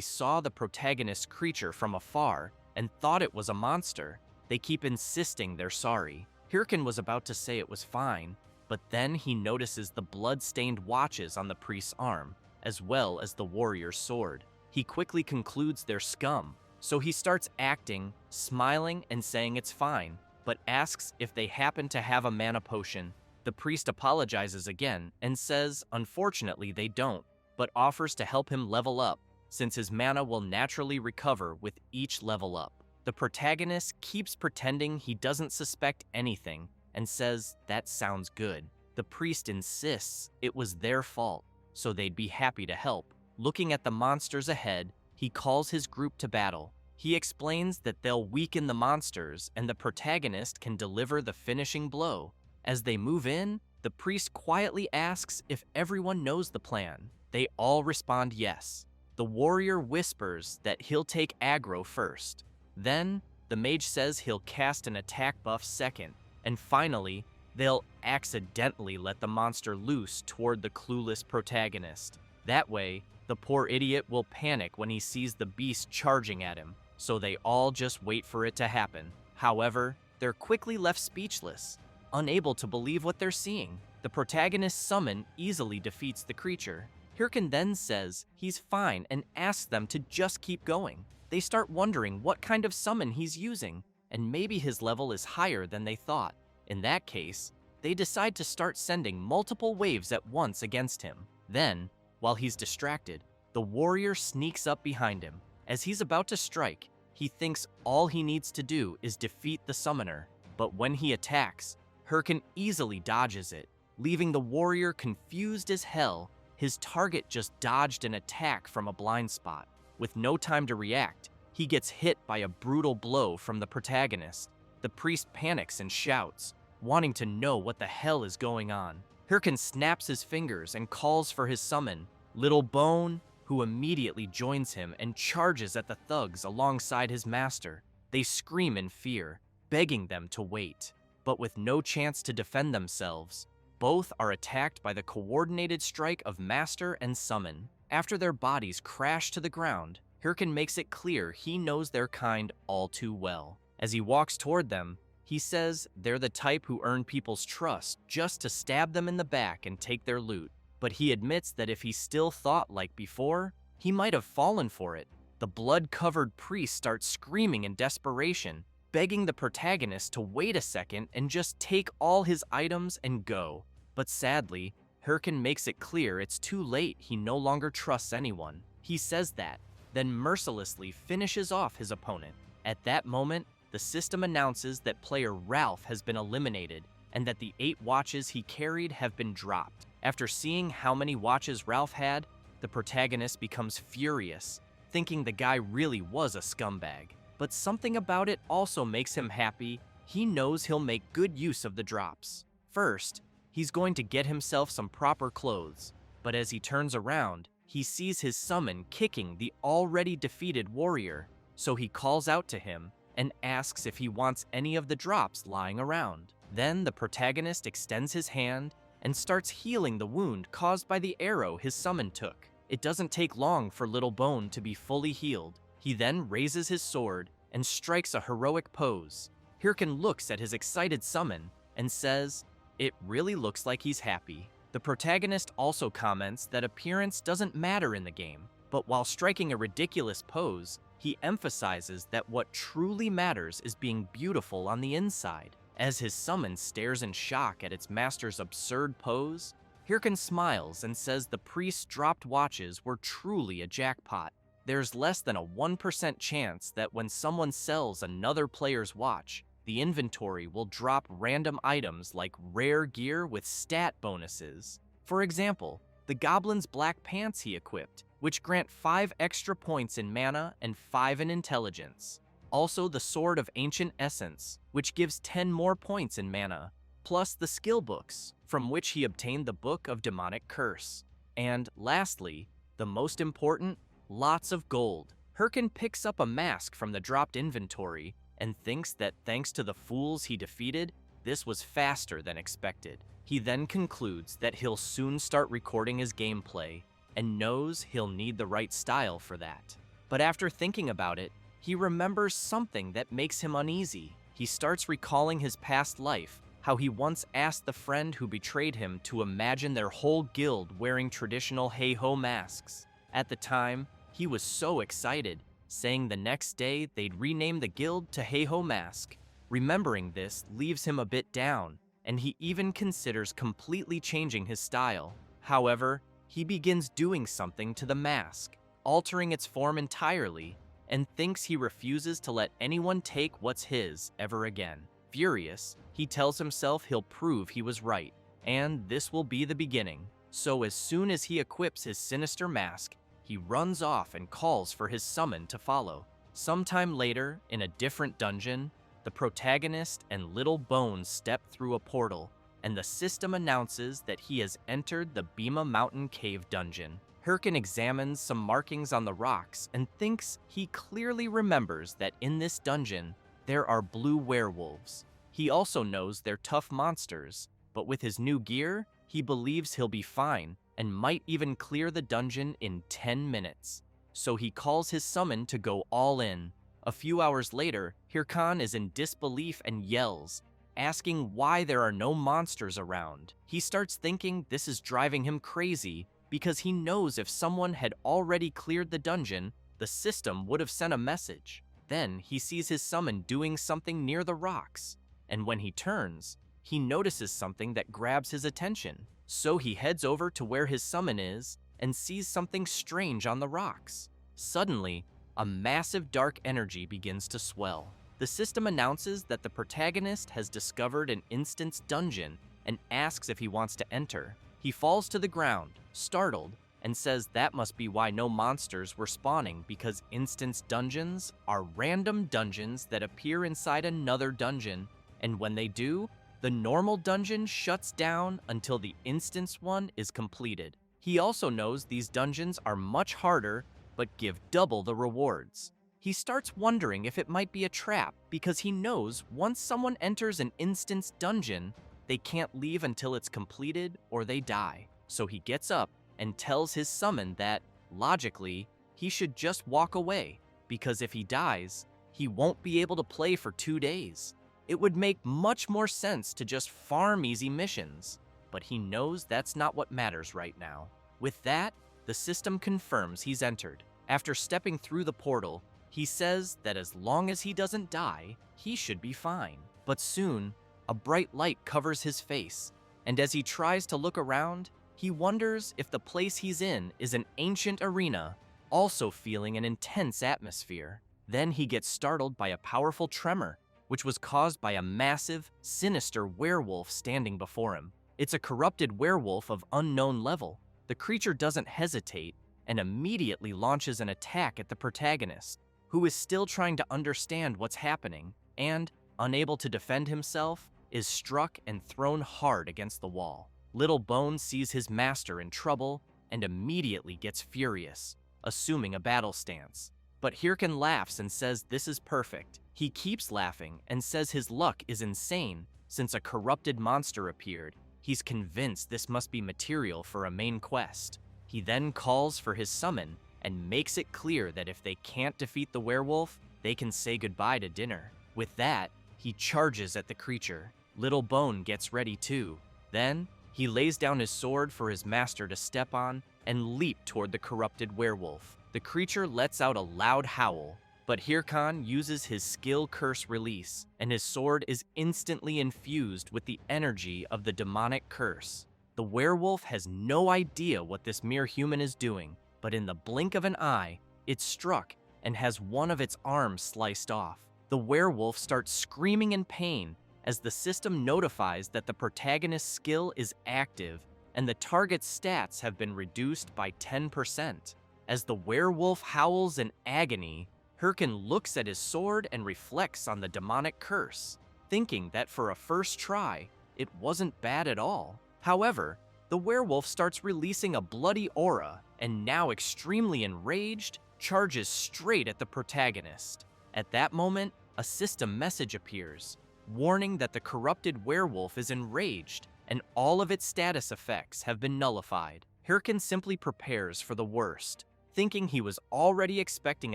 saw the protagonist's creature from afar and thought it was a monster. They keep insisting they're sorry. Herkin was about to say it was fine, But then he notices the blood-stained watches on the priest's arm, as well as the warrior's sword. He quickly concludes they're scum, so he starts acting, smiling and saying it's fine, but asks if they happen to have a mana potion. The priest apologizes again and says unfortunately they don't, but offers to help him level up, since his mana will naturally recover with each level up. The protagonist keeps pretending he doesn't suspect anything and says that sounds good. The priest insists it was their fault, so they'd be happy to help. Looking at the monsters ahead, he calls his group to battle. He explains that they'll weaken the monsters and the protagonist can deliver the finishing blow. As they move in, the priest quietly asks if everyone knows the plan. They all respond yes. The warrior whispers that he'll take aggro first. Then, the mage says he'll cast an attack buff second. And finally, they'll accidentally let the monster loose toward the clueless protagonist. That way, the poor idiot will panic when he sees the beast charging at him, so they all just wait for it to happen. However, they're quickly left speechless, unable to believe what they're seeing. The protagonist's summon easily defeats the creature. Herkin then says he's fine and asks them to just keep going. They start wondering what kind of summon he's using, and maybe his level is higher than they thought. In that case, they decide to start sending multiple waves at once against him. Then, while he's distracted, the warrior sneaks up behind him. As he's about to strike, he thinks all he needs to do is defeat the summoner. But when he attacks, Herkin easily dodges it, leaving the warrior confused as hell. His target just dodged an attack from a blind spot. With no time to react, he gets hit by a brutal blow from the protagonist. The priest panics and shouts, wanting to know what the hell is going on. Herkin snaps his fingers and calls for his summon, Little Bone, who immediately joins him and charges at the thugs alongside his master. They scream in fear, begging them to wait. But with no chance to defend themselves, both are attacked by the coordinated strike of master and summon. After their bodies crash to the ground, Herkin makes it clear he knows their kind all too well. As he walks toward them, he says they're the type who earn people's trust just to stab them in the back and take their loot. But he admits that if he still thought like before, he might have fallen for it. The blood-covered priest starts screaming in desperation, begging the protagonist to wait a second and just take all his items and go. But sadly, Herkin makes it clear it's too late. He no longer trusts anyone. He says that, then mercilessly finishes off his opponent. At that moment, the system announces that player Ralph has been eliminated and that the 8 watches he carried have been dropped. After seeing how many watches Ralph had, the protagonist becomes furious, thinking the guy really was a scumbag. But something about it also makes him happy. He knows he'll make good use of the drops. First, he's going to get himself some proper clothes, but as he turns around, he sees his summon kicking the already defeated warrior, so he calls out to him and asks if he wants any of the drops lying around. Then the protagonist extends his hand and starts healing the wound caused by the arrow his summon took. It doesn't take long for Little Bone to be fully healed. He then raises his sword and strikes a heroic pose. Herkin looks at his excited summon and says, "It really looks like he's happy." The protagonist also comments that appearance doesn't matter in the game, but while striking a ridiculous pose, he emphasizes that what truly matters is being beautiful on the inside. As his summon stares in shock at its master's absurd pose, Herkin smiles and says the priest's dropped watches were truly a jackpot. There's less than a 1% chance that when someone sells another player's watch, the inventory will drop random items like rare gear with stat bonuses. For example, the goblin's black pants he equipped, which grant 5 extra points in mana and 5 in intelligence. Also the Sword of Ancient Essence, which gives 10 more points in mana, plus the skill books, from which he obtained the Book of Demonic Curse. And lastly, the most important, lots of gold. Herkin picks up a mask from the dropped inventory and thinks that thanks to the fools he defeated, this was faster than expected. He then concludes that he'll soon start recording his gameplay and knows he'll need the right style for that. But after thinking about it, he remembers something that makes him uneasy. He starts recalling his past life, how he once asked the friend who betrayed him to imagine their whole guild wearing traditional hey-ho masks. At the time, he was so excited, saying the next day they'd rename the guild to Hey-Ho Mask. Remembering this leaves him a bit down, and he even considers completely changing his style. However, he begins doing something to the mask, altering its form entirely, and thinks he refuses to let anyone take what's his ever again. Furious, he tells himself he'll prove he was right, and this will be the beginning. So as soon as he equips his sinister mask, he runs off and calls for his summon to follow. Sometime later, in a different dungeon, the protagonist and Little Bones step through a portal, and the system announces that he has entered the Bima Mountain Cave dungeon. Herkin examines some markings on the rocks and thinks he clearly remembers that in this dungeon, there are blue werewolves. He also knows they're tough monsters, but with his new gear, he believes he'll be fine and might even clear the dungeon in 10 minutes. So he calls his summon to go all in. A few hours later, Herkin is in disbelief and yells, asking why there are no monsters around. He starts thinking this is driving him crazy because he knows if someone had already cleared the dungeon, the system would have sent a message. Then he sees his summon doing something near the rocks, and when he turns, he notices something that grabs his attention. So he heads over to where his summon is and sees something strange on the rocks. Suddenly, a massive dark energy begins to swell. The system announces that the protagonist has discovered an instance dungeon and asks if he wants to enter. He falls to the ground, startled, and says that must be why no monsters were spawning, because instance dungeons are random dungeons that appear inside another dungeon, and when they do, the normal dungeon shuts down until the instance one is completed. He also knows these dungeons are much harder, but give double the rewards. He starts wondering if it might be a trap because he knows once someone enters an instance dungeon, they can't leave until it's completed or they die. So he gets up and tells his summon that, logically, he should just walk away because if he dies, he won't be able to play for 2 days. It would make much more sense to just farm easy missions, but he knows that's not what matters right now. With that, the system confirms he's entered. After stepping through the portal, he says that as long as he doesn't die, he should be fine. But soon, a bright light covers his face, and as he tries to look around, he wonders if the place he's in is an ancient arena, also feeling an intense atmosphere. Then he gets startled by a powerful tremor, which was caused by a massive, sinister werewolf standing before him. It's a corrupted werewolf of unknown level. The creature doesn't hesitate and immediately launches an attack at the protagonist, who is still trying to understand what's happening and, unable to defend himself, is struck and thrown hard against the wall. Little Bones sees his master in trouble and immediately gets furious, assuming a battle stance. But Herkin laughs and says this is perfect. He keeps laughing and says his luck is insane since a corrupted monster appeared. He's convinced this must be material for a main quest. He then calls for his summon and makes it clear that if they can't defeat the werewolf, they can say goodbye to dinner. With that, he charges at the creature. Little Bone gets ready too. Then, he lays down his sword for his master to step on and leap toward the corrupted werewolf. The creature lets out a loud howl, but Herkin uses his skill curse release, and his sword is instantly infused with the energy of the demonic curse. The werewolf has no idea what this mere human is doing, but in the blink of an eye, it's struck and has one of its arms sliced off. The werewolf starts screaming in pain as the system notifies that the protagonist's skill is active and the target's stats have been reduced by 10%. As the werewolf howls in agony, Herkin looks at his sword and reflects on the demonic curse, thinking that for a first try, it wasn't bad at all. However, the werewolf starts releasing a bloody aura and, now extremely enraged, charges straight at the protagonist. At that moment, a system message appears, warning that the corrupted werewolf is enraged and all of its status effects have been nullified. Herkin simply prepares for the worst, thinking he was already expecting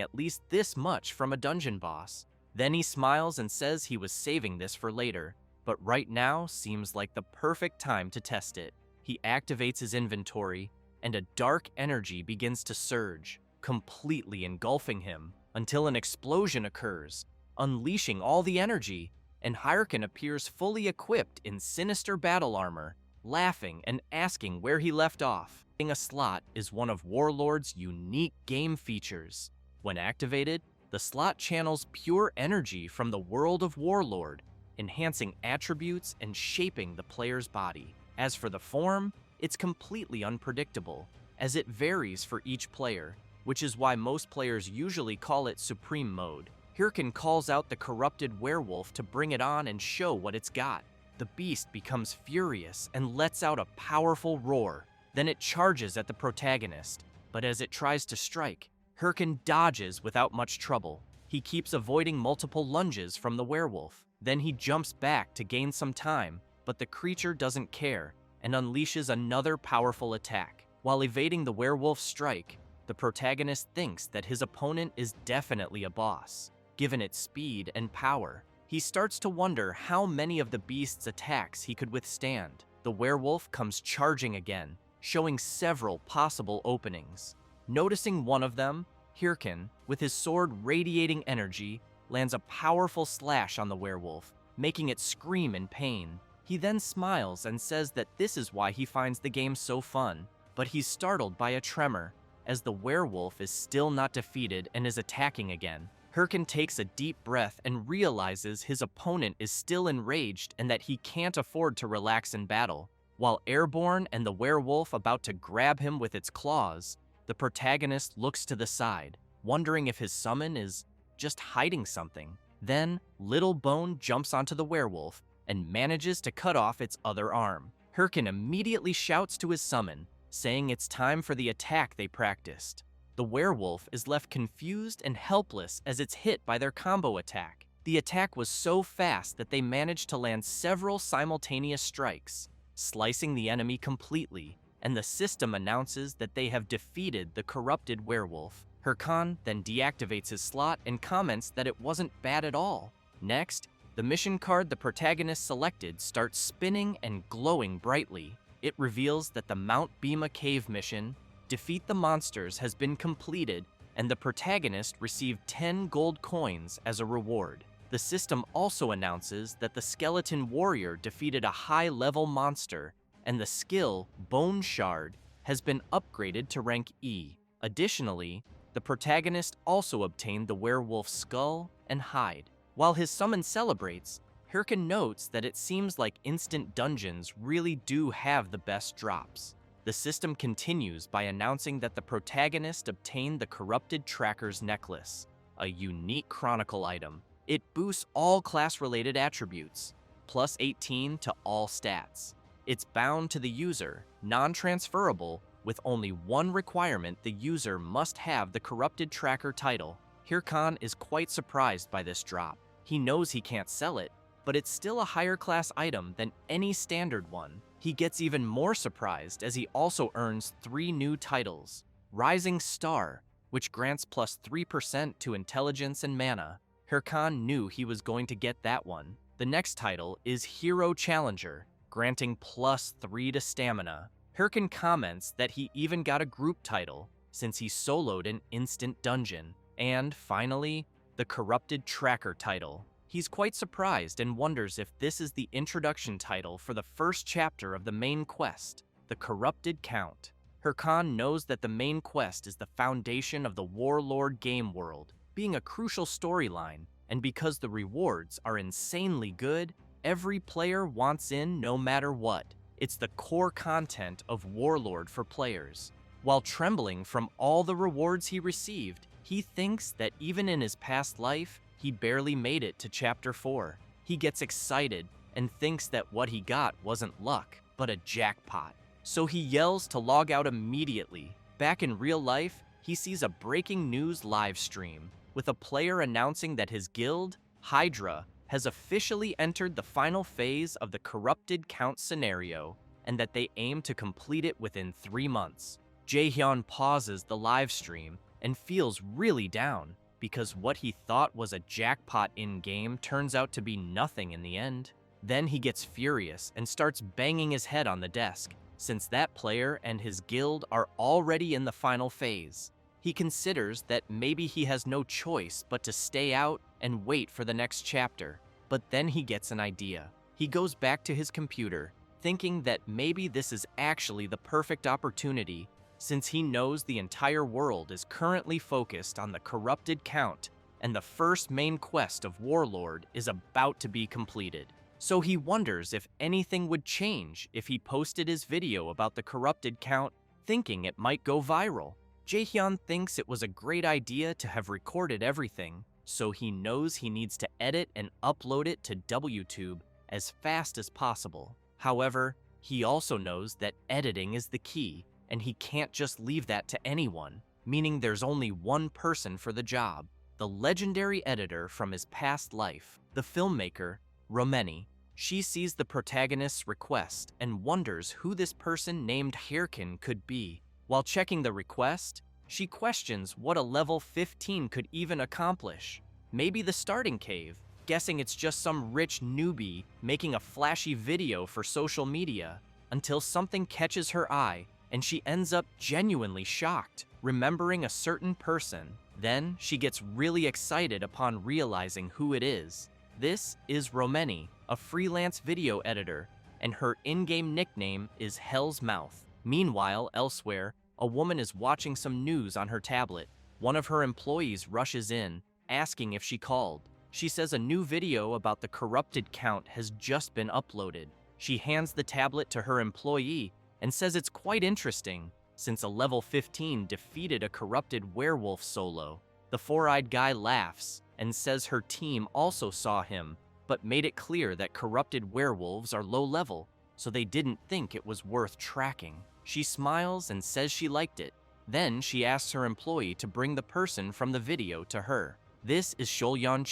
at least this much from a dungeon boss. Then he smiles and says he was saving this for later, but right now seems like the perfect time to test it. He activates his inventory, and a dark energy begins to surge, completely engulfing him, until an explosion occurs, unleashing all the energy, and Herkin appears fully equipped in sinister battle armor, laughing and asking where he left off. A slot is one of Warlord's unique game features. When activated, the slot channels pure energy from the world of Warlord, enhancing attributes and shaping the player's body. As for the form, it's completely unpredictable, as it varies for each player, which is why most players usually call it Supreme Mode. Herkin calls out the corrupted werewolf to bring it on and show what it's got. The beast becomes furious and lets out a powerful roar. Then it charges at the protagonist, but as it tries to strike, Herkin dodges without much trouble. He keeps avoiding multiple lunges from the werewolf. Then he jumps back to gain some time, but the creature doesn't care and unleashes another powerful attack. While evading the werewolf's strike, the protagonist thinks that his opponent is definitely a boss. Given its speed and power, he starts to wonder how many of the beast's attacks he could withstand. The werewolf comes charging again, showing several possible openings. Noticing one of them, Herkin, with his sword radiating energy, lands a powerful slash on the werewolf, making it scream in pain. He then smiles and says that this is why he finds the game so fun, but he's startled by a tremor, as the werewolf is still not defeated and is attacking again. Herkin takes a deep breath and realizes his opponent is still enraged and that he can't afford to relax in battle. While airborne and the werewolf about to grab him with its claws, the protagonist looks to the side, wondering if his summon is just hiding something. Then, Little Bone jumps onto the werewolf and manages to cut off its other arm. Herkin immediately shouts to his summon, saying it's time for the attack they practiced. The werewolf is left confused and helpless as it's hit by their combo attack. The attack was so fast that they managed to land several simultaneous strikes, slicing the enemy completely, and the system announces that they have defeated the corrupted werewolf. Herkin then deactivates his slot and comments that it wasn't bad at all. Next, the mission card the protagonist selected starts spinning and glowing brightly. It reveals that the Mount Bima Cave mission, Defeat the Monsters, has been completed, and the protagonist received 10 gold coins as a reward. The system also announces that the skeleton warrior defeated a high-level monster, and the skill, Bone Shard, has been upgraded to rank E. Additionally, the protagonist also obtained the werewolf's skull and hide. While his summon celebrates, Herkin notes that it seems like instant dungeons really do have the best drops. The system continues by announcing that the protagonist obtained the Corrupted Tracker's Necklace, a unique chronicle item. It boosts all class-related attributes, plus 18 to all stats. It's bound to the user, non-transferable, with only one requirement: the user must have the Corrupted Tracker title. Herkin is quite surprised by this drop. He knows he can't sell it, but it's still a higher class item than any standard one. He gets even more surprised as he also earns 3 new titles. Rising Star, which grants plus 3% to intelligence and mana. Herkin knew he was going to get that one. The next title is Hero Challenger, granting plus 3 to stamina. Herkin comments that he even got a group title, since he soloed an instant dungeon. And finally, the Corrupted Tracker title. He's quite surprised and wonders if this is the introduction title for the first chapter of the main quest, the Corrupted Count. Herkin knows that the main quest is the foundation of the Warlord game world, being a crucial storyline, and because the rewards are insanely good, every player wants in no matter what. It's the core content of Warlord for players. While trembling from all the rewards he received, he thinks that even in his past life, he barely made it to Chapter 4. He gets excited and thinks that what he got wasn't luck, but a jackpot. So he yells to log out immediately. Back in real life, he sees a breaking news live stream, with a player announcing that his guild, Hydra, has officially entered the final phase of the Corrupted Count scenario, and that they aim to complete it within 3 months. Jae-hyun pauses the live stream and feels really down, because what he thought was a jackpot in-game turns out to be nothing in the end. Then he gets furious and starts banging his head on the desk, since that player and his guild are already in the final phase. He considers that maybe he has no choice but to stay out and wait for the next chapter. But then he gets an idea. He goes back to his computer, thinking that maybe this is actually the perfect opportunity, since he knows the entire world is currently focused on the corrupted count, and the first main quest of Warlord is about to be completed. So he wonders if anything would change if he posted his video about the corrupted count, thinking it might go viral. Jaehyun thinks it was a great idea to have recorded everything, so he knows he needs to edit and upload it to WTube as fast as possible. However, he also knows that editing is the key, and he can't just leave that to anyone, meaning there's only one person for the job: the legendary editor from his past life, the filmmaker, Romeni. She sees the protagonist's request and wonders who this person named Herkin could be. While checking the request, she questions what a level 15 could even accomplish. Maybe the starting cave, guessing it's just some rich newbie making a flashy video for social media, until something catches her eye and she ends up genuinely shocked, remembering a certain person. Then she gets really excited upon realizing who it is. This is Romeni, a freelance video editor, and her in-game nickname is Hell's Mouth. Meanwhile, elsewhere, a woman is watching some news on her tablet. One of her employees rushes in, asking if she called. She says a new video about the corrupted count has just been uploaded. She hands the tablet to her employee and says it's quite interesting, since a level 15 defeated a corrupted werewolf solo. The four-eyed guy laughs and says her team also saw him, but made it clear that corrupted werewolves are low level, so they didn't think it was worth tracking. She smiles and says she liked it. Then she asks her employee to bring the person from the video to her. This is Sio Yon,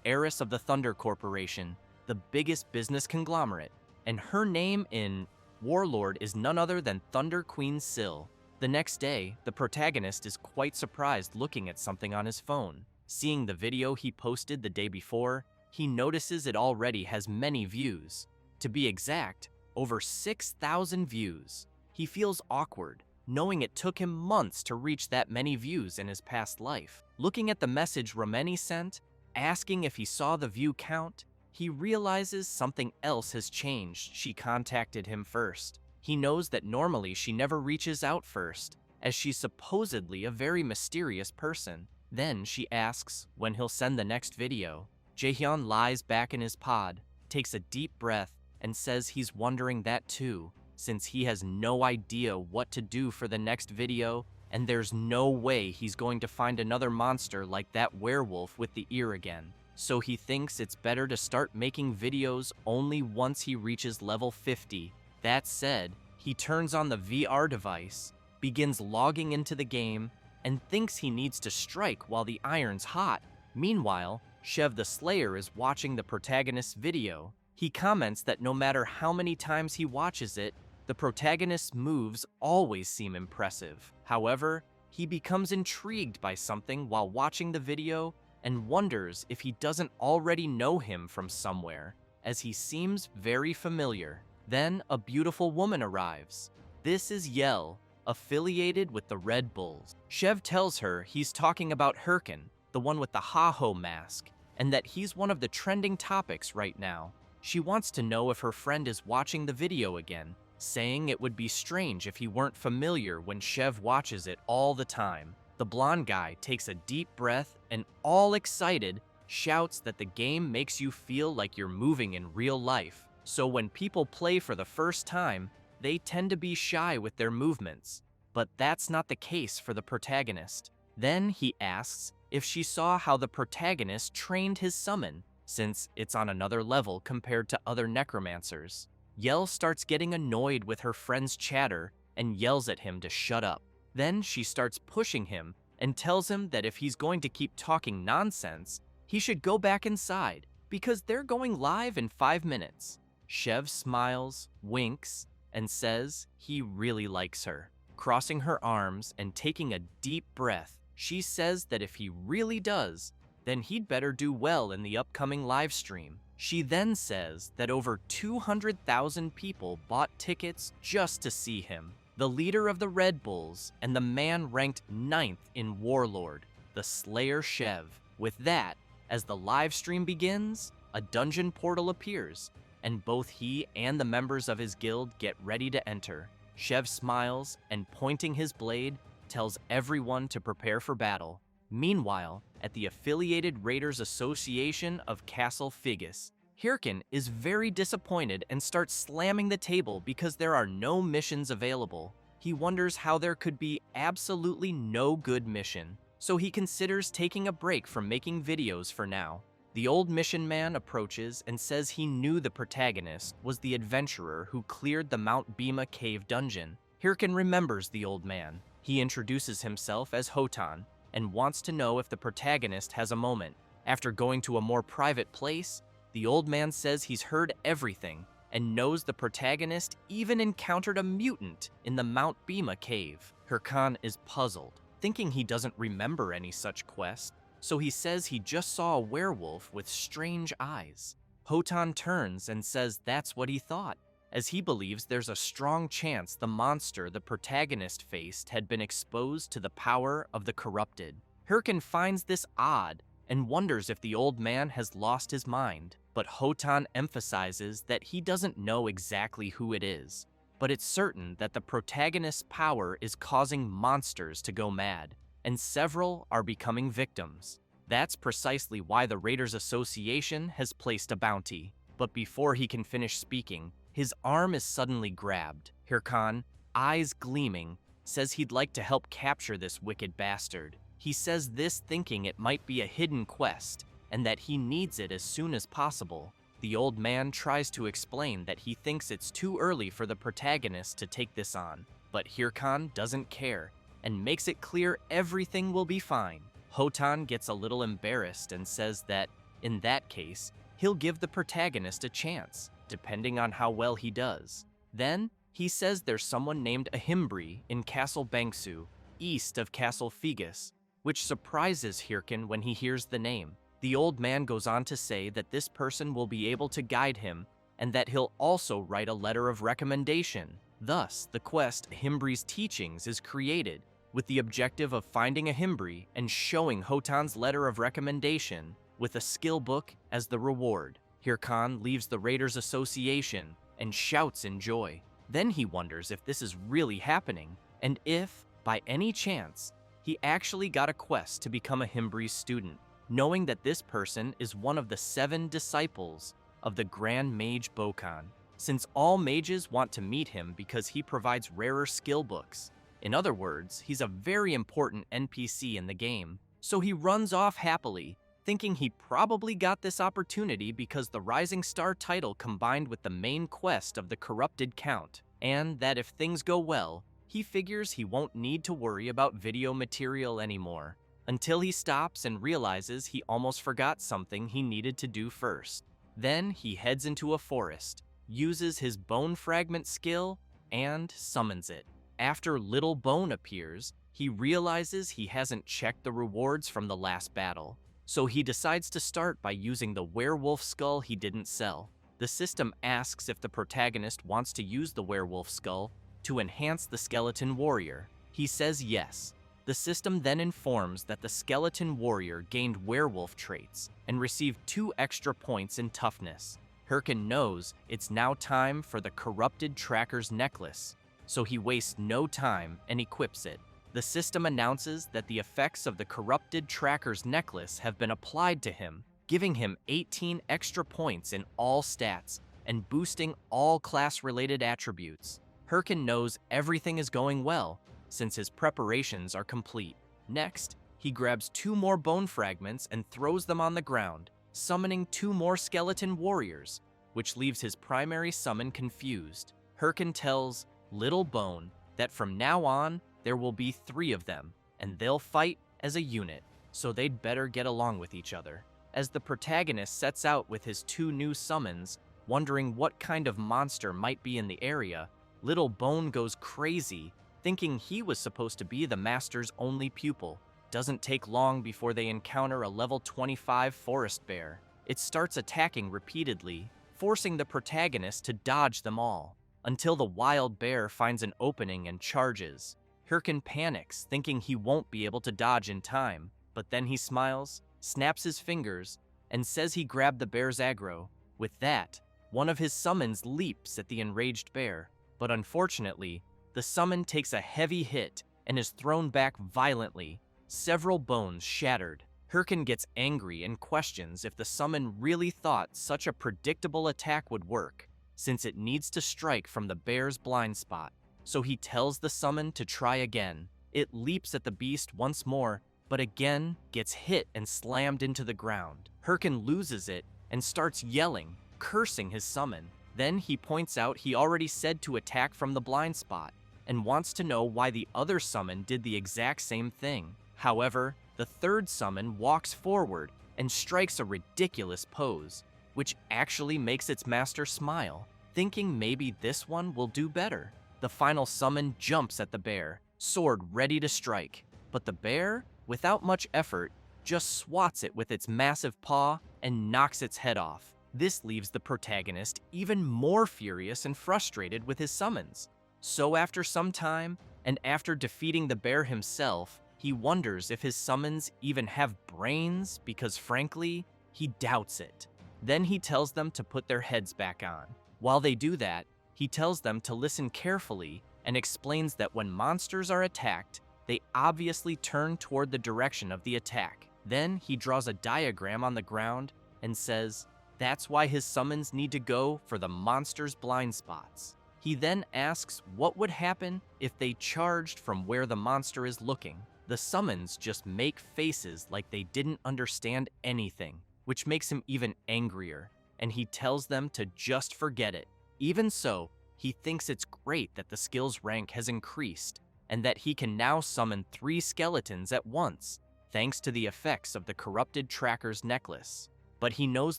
heiress of the Thunder Corporation, the biggest business conglomerate, and her name in Warlord is none other than Thunder Queen Sil. The next day, the protagonist is quite surprised looking at something on his phone. Seeing the video he posted the day before, he notices it already has many views. To be exact, over 6,000 views. He feels awkward, knowing it took him months to reach that many views in his past life. Looking at the message Romeni sent, asking if he saw the view count, he realizes something else has changed. She contacted him first. He knows that normally she never reaches out first, as she's supposedly a very mysterious person. Then she asks when he'll send the next video. Jaehyun lies back in his pod, takes a deep breath, and says he's wondering that too, since he has no idea what to do for the next video, and there's no way he's going to find another monster like that werewolf with the ear again. So he thinks it's better to start making videos only once he reaches level 50. That said, he turns on the VR device, begins logging into the game, and thinks he needs to strike while the iron's hot. Meanwhile, Chev the Slayer is watching the protagonist's video. He comments that no matter how many times he watches it, the protagonist's moves always seem impressive. However, he becomes intrigued by something while watching the video and wonders if he doesn't already know him from somewhere, as he seems very familiar. Then a beautiful woman arrives. This is Yahello, affiliated with the Red Bulls. Chev tells her he's talking about Herkin, the one with the ha-ho mask, and that he's one of the trending topics right now. She wants to know if her friend is watching the video again, saying it would be strange if he weren't familiar when Chev watches it all the time. The blonde guy takes a deep breath and, all excited, shouts that the game makes you feel like you're moving in real life. So when people play for the first time, they tend to be shy with their movements. But that's not the case for the protagonist. Then he asks if she saw how the protagonist trained his summon, since it's on another level compared to other necromancers. Yahello starts getting annoyed with her friend's chatter and yells at him to shut up. Then she starts pushing him and tells him that if he's going to keep talking nonsense, he should go back inside because they're going live in 5 minutes. Chev smiles, winks, and says he really likes her. Crossing her arms and taking a deep breath, she says that if he really does, then he'd better do well in the upcoming live stream. She then says that over 200,000 people bought tickets just to see him, the leader of the Red Bulls and the man ranked 9th in Warlord, the Slayer Chev. With that, as the live stream begins, a dungeon portal appears, and both he and the members of his guild get ready to enter. Chev smiles and, pointing his blade, tells everyone to prepare for battle. Meanwhile, at the affiliated Raiders Association of Castle Figus, Herkin is very disappointed and starts slamming the table because there are no missions available. He wonders how there could be absolutely no good mission, so he considers taking a break from making videos for now. The old mission man approaches and says he knew the protagonist was the adventurer who cleared the Mount Bima cave dungeon. Herkin remembers the old man. He introduces himself as Hotan and wants to know if the protagonist has a moment. After going to a more private place, the old man says he's heard everything and knows the protagonist even encountered a mutant in the Mount Bima cave. Herkin is puzzled, thinking he doesn't remember any such quest, so he says he just saw a werewolf with strange eyes. Hotan turns and says that's what he thought, as he believes there's a strong chance the monster the protagonist faced had been exposed to the power of the corrupted. Herkin finds this odd and wonders if the old man has lost his mind, but Hotan emphasizes that he doesn't know exactly who it is, but it's certain that the protagonist's power is causing monsters to go mad, and several are becoming victims. That's precisely why the Raiders Association has placed a bounty. But before he can finish speaking, his arm is suddenly grabbed. Herkin, eyes gleaming, says he'd like to help capture this wicked bastard. He says this thinking it might be a hidden quest, and that he needs it as soon as possible. The old man tries to explain that he thinks it's too early for the protagonist to take this on, but Herkin doesn't care and makes it clear everything will be fine. Hotan gets a little embarrassed and says that, in that case, he'll give the protagonist a chance, depending on how well he does. Then, he says there's someone named Ahimri in Castle Bangsu, east of Castle Figus, which surprises Herkin when he hears the name. The old man goes on to say that this person will be able to guide him, and that he'll also write a letter of recommendation. Thus, the quest Ahimbri's Teachings is created, with the objective of finding Ahimri and showing Hotan's letter of recommendation, with a skill book as the reward. Herkin leaves the Raiders Association and shouts in joy. Then he wonders if this is really happening, and if, by any chance, he actually got a quest to become Ahimbri's student, knowing that this person is one of the 7 disciples of the Grand Mage Bokan, since all mages want to meet him because he provides rarer skill books. In other words, he's a very important NPC in the game, so he runs off happily, thinking he probably got this opportunity because the Rising Star title combined with the main quest of the Corrupted Count, and that if things go well, he figures he won't need to worry about video material anymore, until he stops and realizes he almost forgot something he needed to do first. Then he heads into a forest, uses his bone fragment skill, and summons it. After Little Bone appears, he realizes he hasn't checked the rewards from the last battle, so he decides to start by using the werewolf skull he didn't sell. The system asks if the protagonist wants to use the werewolf skull to enhance the skeleton warrior. He says yes. The system then informs that the skeleton warrior gained werewolf traits and received 2 extra points in toughness. Herkin knows it's now time for the Corrupted Tracker's necklace, so he wastes no time and equips it. The system announces that the effects of the Corrupted Tracker's necklace have been applied to him, giving him 18 extra points in all stats and boosting all class-related attributes. Herkin knows everything is going well, since his preparations are complete. Next, he grabs 2 more bone fragments and throws them on the ground, summoning 2 more skeleton warriors, which leaves his primary summon confused. Herkin tells Little Bone that from now on, there will be 3 of them, and they'll fight as a unit, so they'd better get along with each other. As the protagonist sets out with his 2 new summons, wondering what kind of monster might be in the area, Little Bone goes crazy, thinking he was supposed to be the master's only pupil. Doesn't take long before they encounter a level 25 forest bear. it starts attacking repeatedly, forcing the protagonist to dodge them all, until the wild bear finds an opening and charges. Herkin panics, thinking he won't be able to dodge in time, but then he smiles, snaps his fingers, and says he grabbed the bear's aggro. With that, one of his summons leaps at the enraged bear, but unfortunately, the summon takes a heavy hit and is thrown back violently, several bones shattered. Herkin gets angry and questions if the summon really thought such a predictable attack would work, since it needs to strike from the bear's blind spot. So he tells the summon to try again. It leaps at the beast once more, but again gets hit and slammed into the ground. Herkin loses it and starts yelling, cursing his summon. Then he points out he already said to attack from the blind spot, and wants to know why the other summon did the exact same thing. However, the third summon walks forward and strikes a ridiculous pose, which actually makes its master smile, thinking maybe this one will do better. The final summon jumps at the bear, sword ready to strike, but the bear, without much effort, just swats it with its massive paw and knocks its head off. This leaves the protagonist even more furious and frustrated with his summons. So after some time, and after defeating the bear himself, he wonders if his summons even have brains because frankly, he doubts it. Then he tells them to put their heads back on. While they do that, he tells them to listen carefully and explains that when monsters are attacked, they obviously turn toward the direction of the attack. Then he draws a diagram on the ground and says that's why his summons need to go for the monster's blind spots. He then asks what would happen if they charged from where the monster is looking. The summons just make faces like they didn't understand anything, which makes him even angrier, and he tells them to just forget it. Even so, he thinks it's great that the skills rank has increased, and that he can now summon 3 skeletons at once, thanks to the effects of the corrupted tracker's necklace. But he knows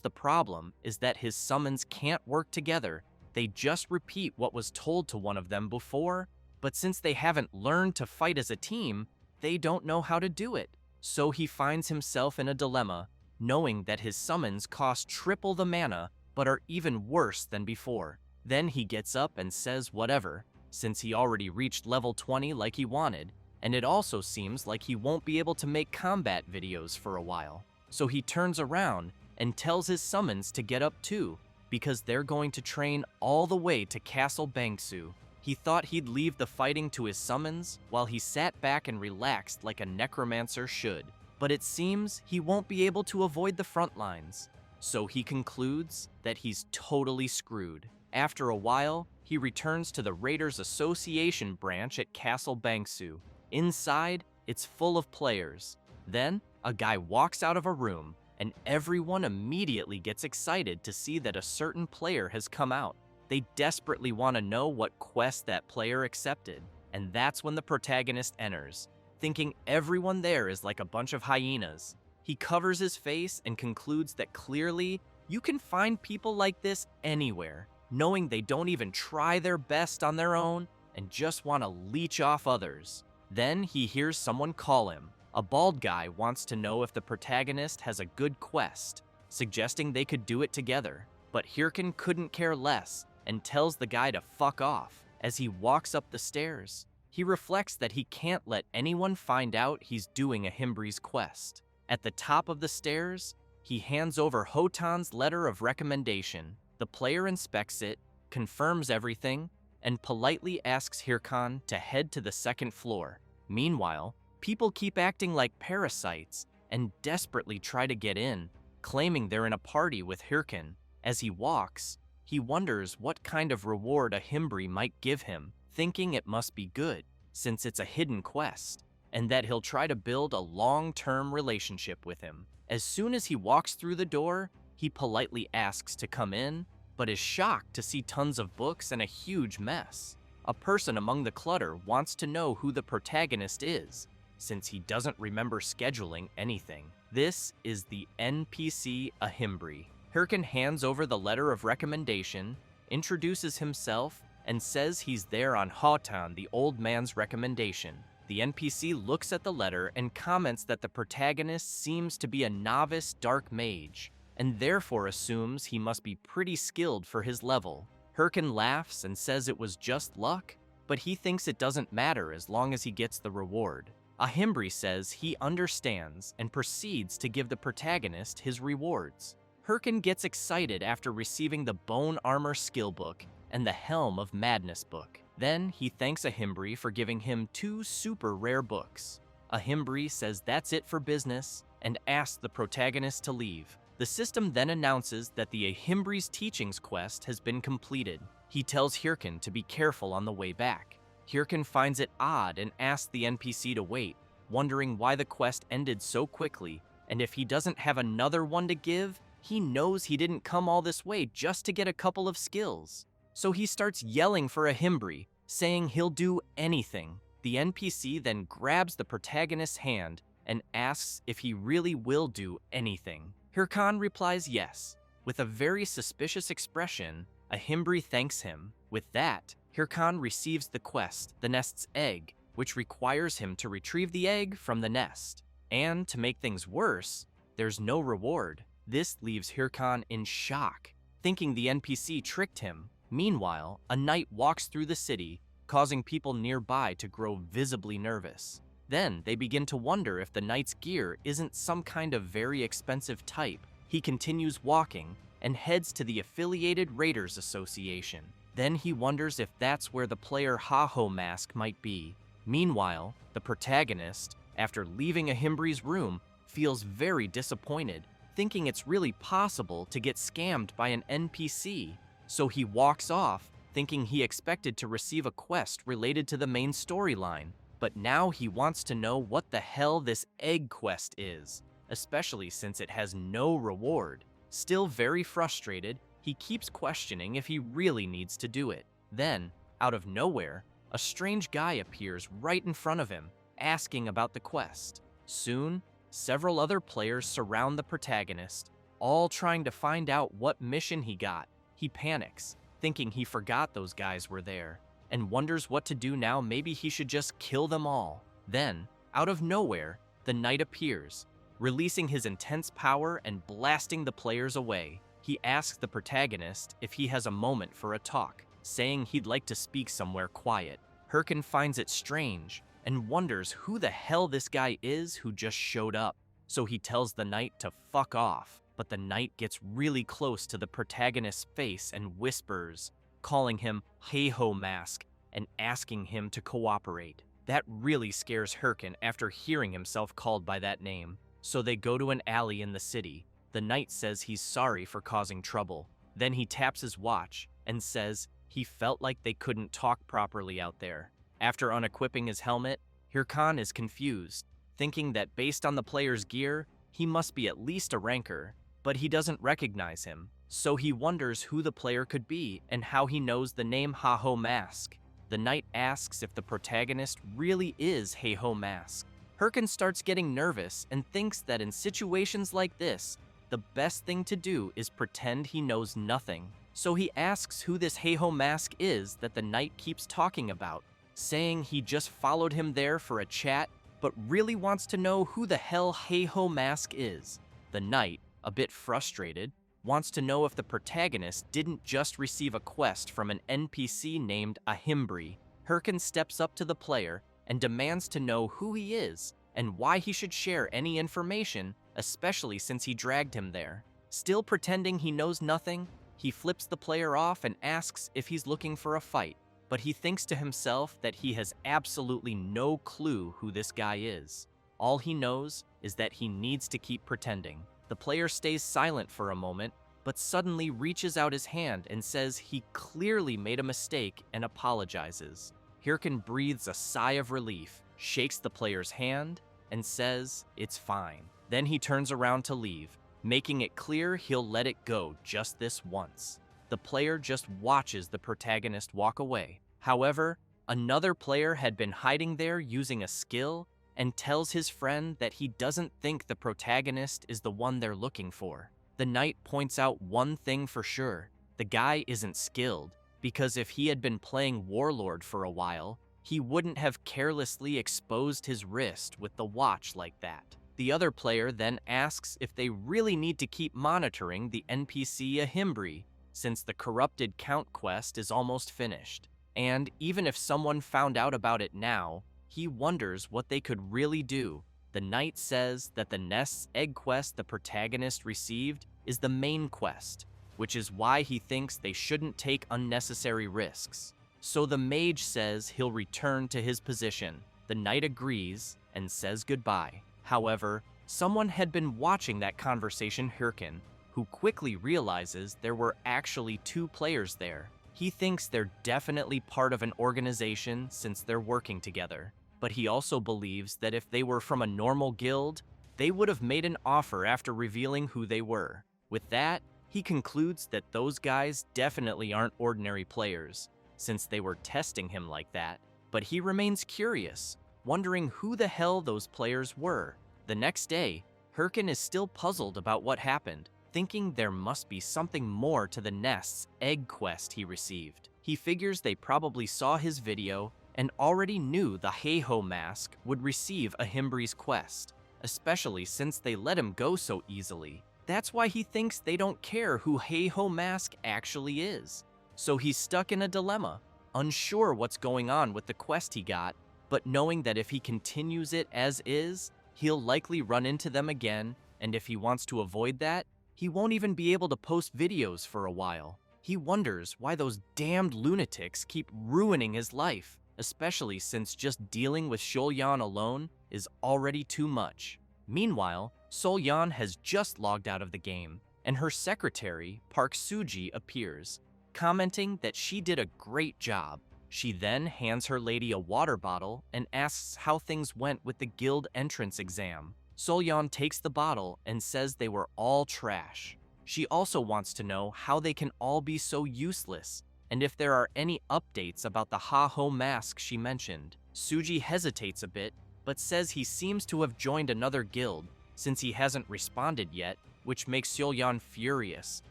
the problem is that his summons can't work together. They just repeat what was told to one of them before, but since they haven't learned to fight as a team, they don't know how to do it. So he finds himself in a dilemma, knowing that his summons cost triple the mana, but are even worse than before. Then he gets up and says whatever, since he already reached level 20 like he wanted, and it also seems like he won't be able to make combat videos for a while. So he turns around and tells his summons to get up too, because they're going to train all the way to Castle Bangsu. He thought he'd leave the fighting to his summons while he sat back and relaxed like a necromancer should, but it seems he won't be able to avoid the front lines. So he concludes that he's totally screwed. After a while, he returns to the Raiders Association branch at Castle Bangsu. Inside, it's full of players. Then, a guy walks out of a room, and everyone immediately gets excited to see that a certain player has come out. They desperately want to know what quest that player accepted, and that's when the protagonist enters, thinking everyone there is like a bunch of hyenas. He covers his face and concludes that clearly, you can find people like this anywhere, knowing they don't even try their best on their own and just want to leech off others. Then he hears someone call him. A bald guy wants to know if the protagonist has a good quest, suggesting they could do it together. But Herkin couldn't care less and tells the guy to fuck off. As he walks up the stairs, he reflects that he can't let anyone find out he's doing Ahimri's quest. At the top of the stairs, he hands over Hotan's letter of recommendation. The player inspects it, confirms everything, and politely asks Herkin to head to the second floor. Meanwhile, people keep acting like parasites and desperately try to get in, claiming they're in a party with Herkin. As he walks, he wonders what kind of reward Ahimri might give him, thinking it must be good, since it's a hidden quest, and that he'll try to build a long-term relationship with him. As soon as he walks through the door, he politely asks to come in, but is shocked to see tons of books and a huge mess. A person among the clutter wants to know who the protagonist is, since he doesn't remember scheduling anything. This is the NPC Ahimri. Herkin hands over the letter of recommendation, introduces himself, and says he's there on Hotan, the old man's recommendation. The NPC looks at the letter and comments that the protagonist seems to be a novice dark mage, and therefore assumes he must be pretty skilled for his level. Herkin laughs and says it was just luck, but he thinks it doesn't matter as long as he gets the reward. Ahimri says he understands and proceeds to give the protagonist his rewards. Herkin gets excited after receiving the Bone Armor Skill Book and the Helm of Madness book. Then he thanks Ahimri for giving him 2 super rare books. Ahimri says that's it for business and asks the protagonist to leave. The system then announces that the Ahimri's Teachings quest has been completed. He tells Herkin to be careful on the way back. Herkin finds it odd and asks the NPC to wait, wondering why the quest ended so quickly, and if he doesn't have another one to give, he knows he didn't come all this way just to get a couple of skills. So he starts yelling for Ahimri, saying he'll do anything. The NPC then grabs the protagonist's hand and asks if he really will do anything. Herkin replies yes. With a very suspicious expression, Ahimri thanks him. With that, Herkin receives the quest, the nest's egg, which requires him to retrieve the egg from the nest. And to make things worse, there's no reward. This leaves Herkin in shock, thinking the NPC tricked him. Meanwhile, a knight walks through the city, causing people nearby to grow visibly nervous. Then they begin to wonder if the knight's gear isn't some kind of very expensive type. He continues walking and heads to the Affiliated Raiders Association. Then he wonders if that's where the player Ha-Ho Mask might be. Meanwhile, the protagonist, after leaving Ahimri's room, feels very disappointed, thinking it's really possible to get scammed by an NPC. So he walks off, thinking he expected to receive a quest related to the main storyline. But now he wants to know what the hell this egg quest is, especially since it has no reward. Still very frustrated, he keeps questioning if he really needs to do it. Then, out of nowhere, a strange guy appears right in front of him, asking about the quest. Soon, several other players surround the protagonist, all trying to find out what mission he got. He panics, thinking he forgot those guys were there, and wonders what to do now. Maybe he should just kill them all. Then, out of nowhere, the knight appears, releasing his intense power and blasting the players away. He asks the protagonist if he has a moment for a talk, saying he'd like to speak somewhere quiet. Herkin finds it strange and wonders who the hell this guy is who just showed up. So he tells the knight to fuck off, but the knight gets really close to the protagonist's face and whispers, calling him Ha-Ho Mask and asking him to cooperate. That really scares Herkin after hearing himself called by that name. So they go to an alley in the city. The knight says he's sorry for causing trouble. Then he taps his watch and says he felt like they couldn't talk properly out there. After unequipping his helmet, Herkin is confused, thinking that based on the player's gear, he must be at least a ranker, but he doesn't recognize him. So he wonders who the player could be and how he knows the name Ha-Ho Mask. The knight asks if the protagonist really is Ha-Ho Mask. Herkin starts getting nervous and thinks that in situations like this, the best thing to do is pretend he knows nothing. So he asks who this Ha-Ho Mask is that the knight keeps talking about, saying he just followed him there for a chat, but really wants to know who the hell Ha-Ho Mask is. The knight, a bit frustrated, wants to know if the protagonist didn't just receive a quest from an NPC named Ahimri. Herkin steps up to the player and demands to know who he is and why he should share any information, especially since he dragged him there. Still pretending he knows nothing, he flips the player off and asks if he's looking for a fight, but he thinks to himself that he has absolutely no clue who this guy is. All he knows is that he needs to keep pretending. The player stays silent for a moment, but suddenly reaches out his hand and says he clearly made a mistake and apologizes. Herkin breathes a sigh of relief, shakes the player's hand, and says it's fine. Then he turns around to leave, making it clear he'll let it go just this once. The player just watches the protagonist walk away. However, another player had been hiding there using a skill and tells his friend that he doesn't think the protagonist is the one they're looking for. The knight points out one thing for sure: the guy isn't skilled, because if he had been playing Warlord for a while, he wouldn't have carelessly exposed his wrist with the watch like that. The other player then asks if they really need to keep monitoring the NPC Ahimri, since the corrupted count quest is almost finished. And even if someone found out about it now, he wonders what they could really do. The knight says that the nest's egg quest the protagonist received is the main quest, which is why he thinks they shouldn't take unnecessary risks. So the mage says he'll return to his position. The knight agrees and says goodbye. However, someone had been watching that conversation, Herkin, who quickly realizes there were actually two players there. He thinks they're definitely part of an organization since they're working together, but he also believes that if they were from a normal guild, they would have made an offer after revealing who they were. With that, he concludes that those guys definitely aren't ordinary players, since they were testing him like that, but he remains curious, wondering who the hell those players were. The next day, Herkin is still puzzled about what happened, thinking there must be something more to the nest's egg quest he received. He figures they probably saw his video and already knew the Yahello mask would receive Ahimri's quest, especially since they let him go so easily. That's why he thinks they don't care who Yahello mask actually is. So he's stuck in a dilemma, unsure what's going on with the quest he got, but knowing that if he continues it as is, he'll likely run into them again, and if he wants to avoid that, he won't even be able to post videos for a while. He wonders why those damned lunatics keep ruining his life, especially since just dealing with Sio Yon alone is already too much. Meanwhile, Sio Yon has just logged out of the game, and her secretary, Park Suji, appears, commenting that she did a great job. She then hands her lady a water bottle and asks how things went with the guild entrance exam. Sio Yon takes the bottle and says they were all trash. She also wants to know how they can all be so useless, and if there are any updates about the Yahello mask she mentioned. Suji hesitates a bit, but says he seems to have joined another guild, since he hasn't responded yet, which makes Sio Yon furious,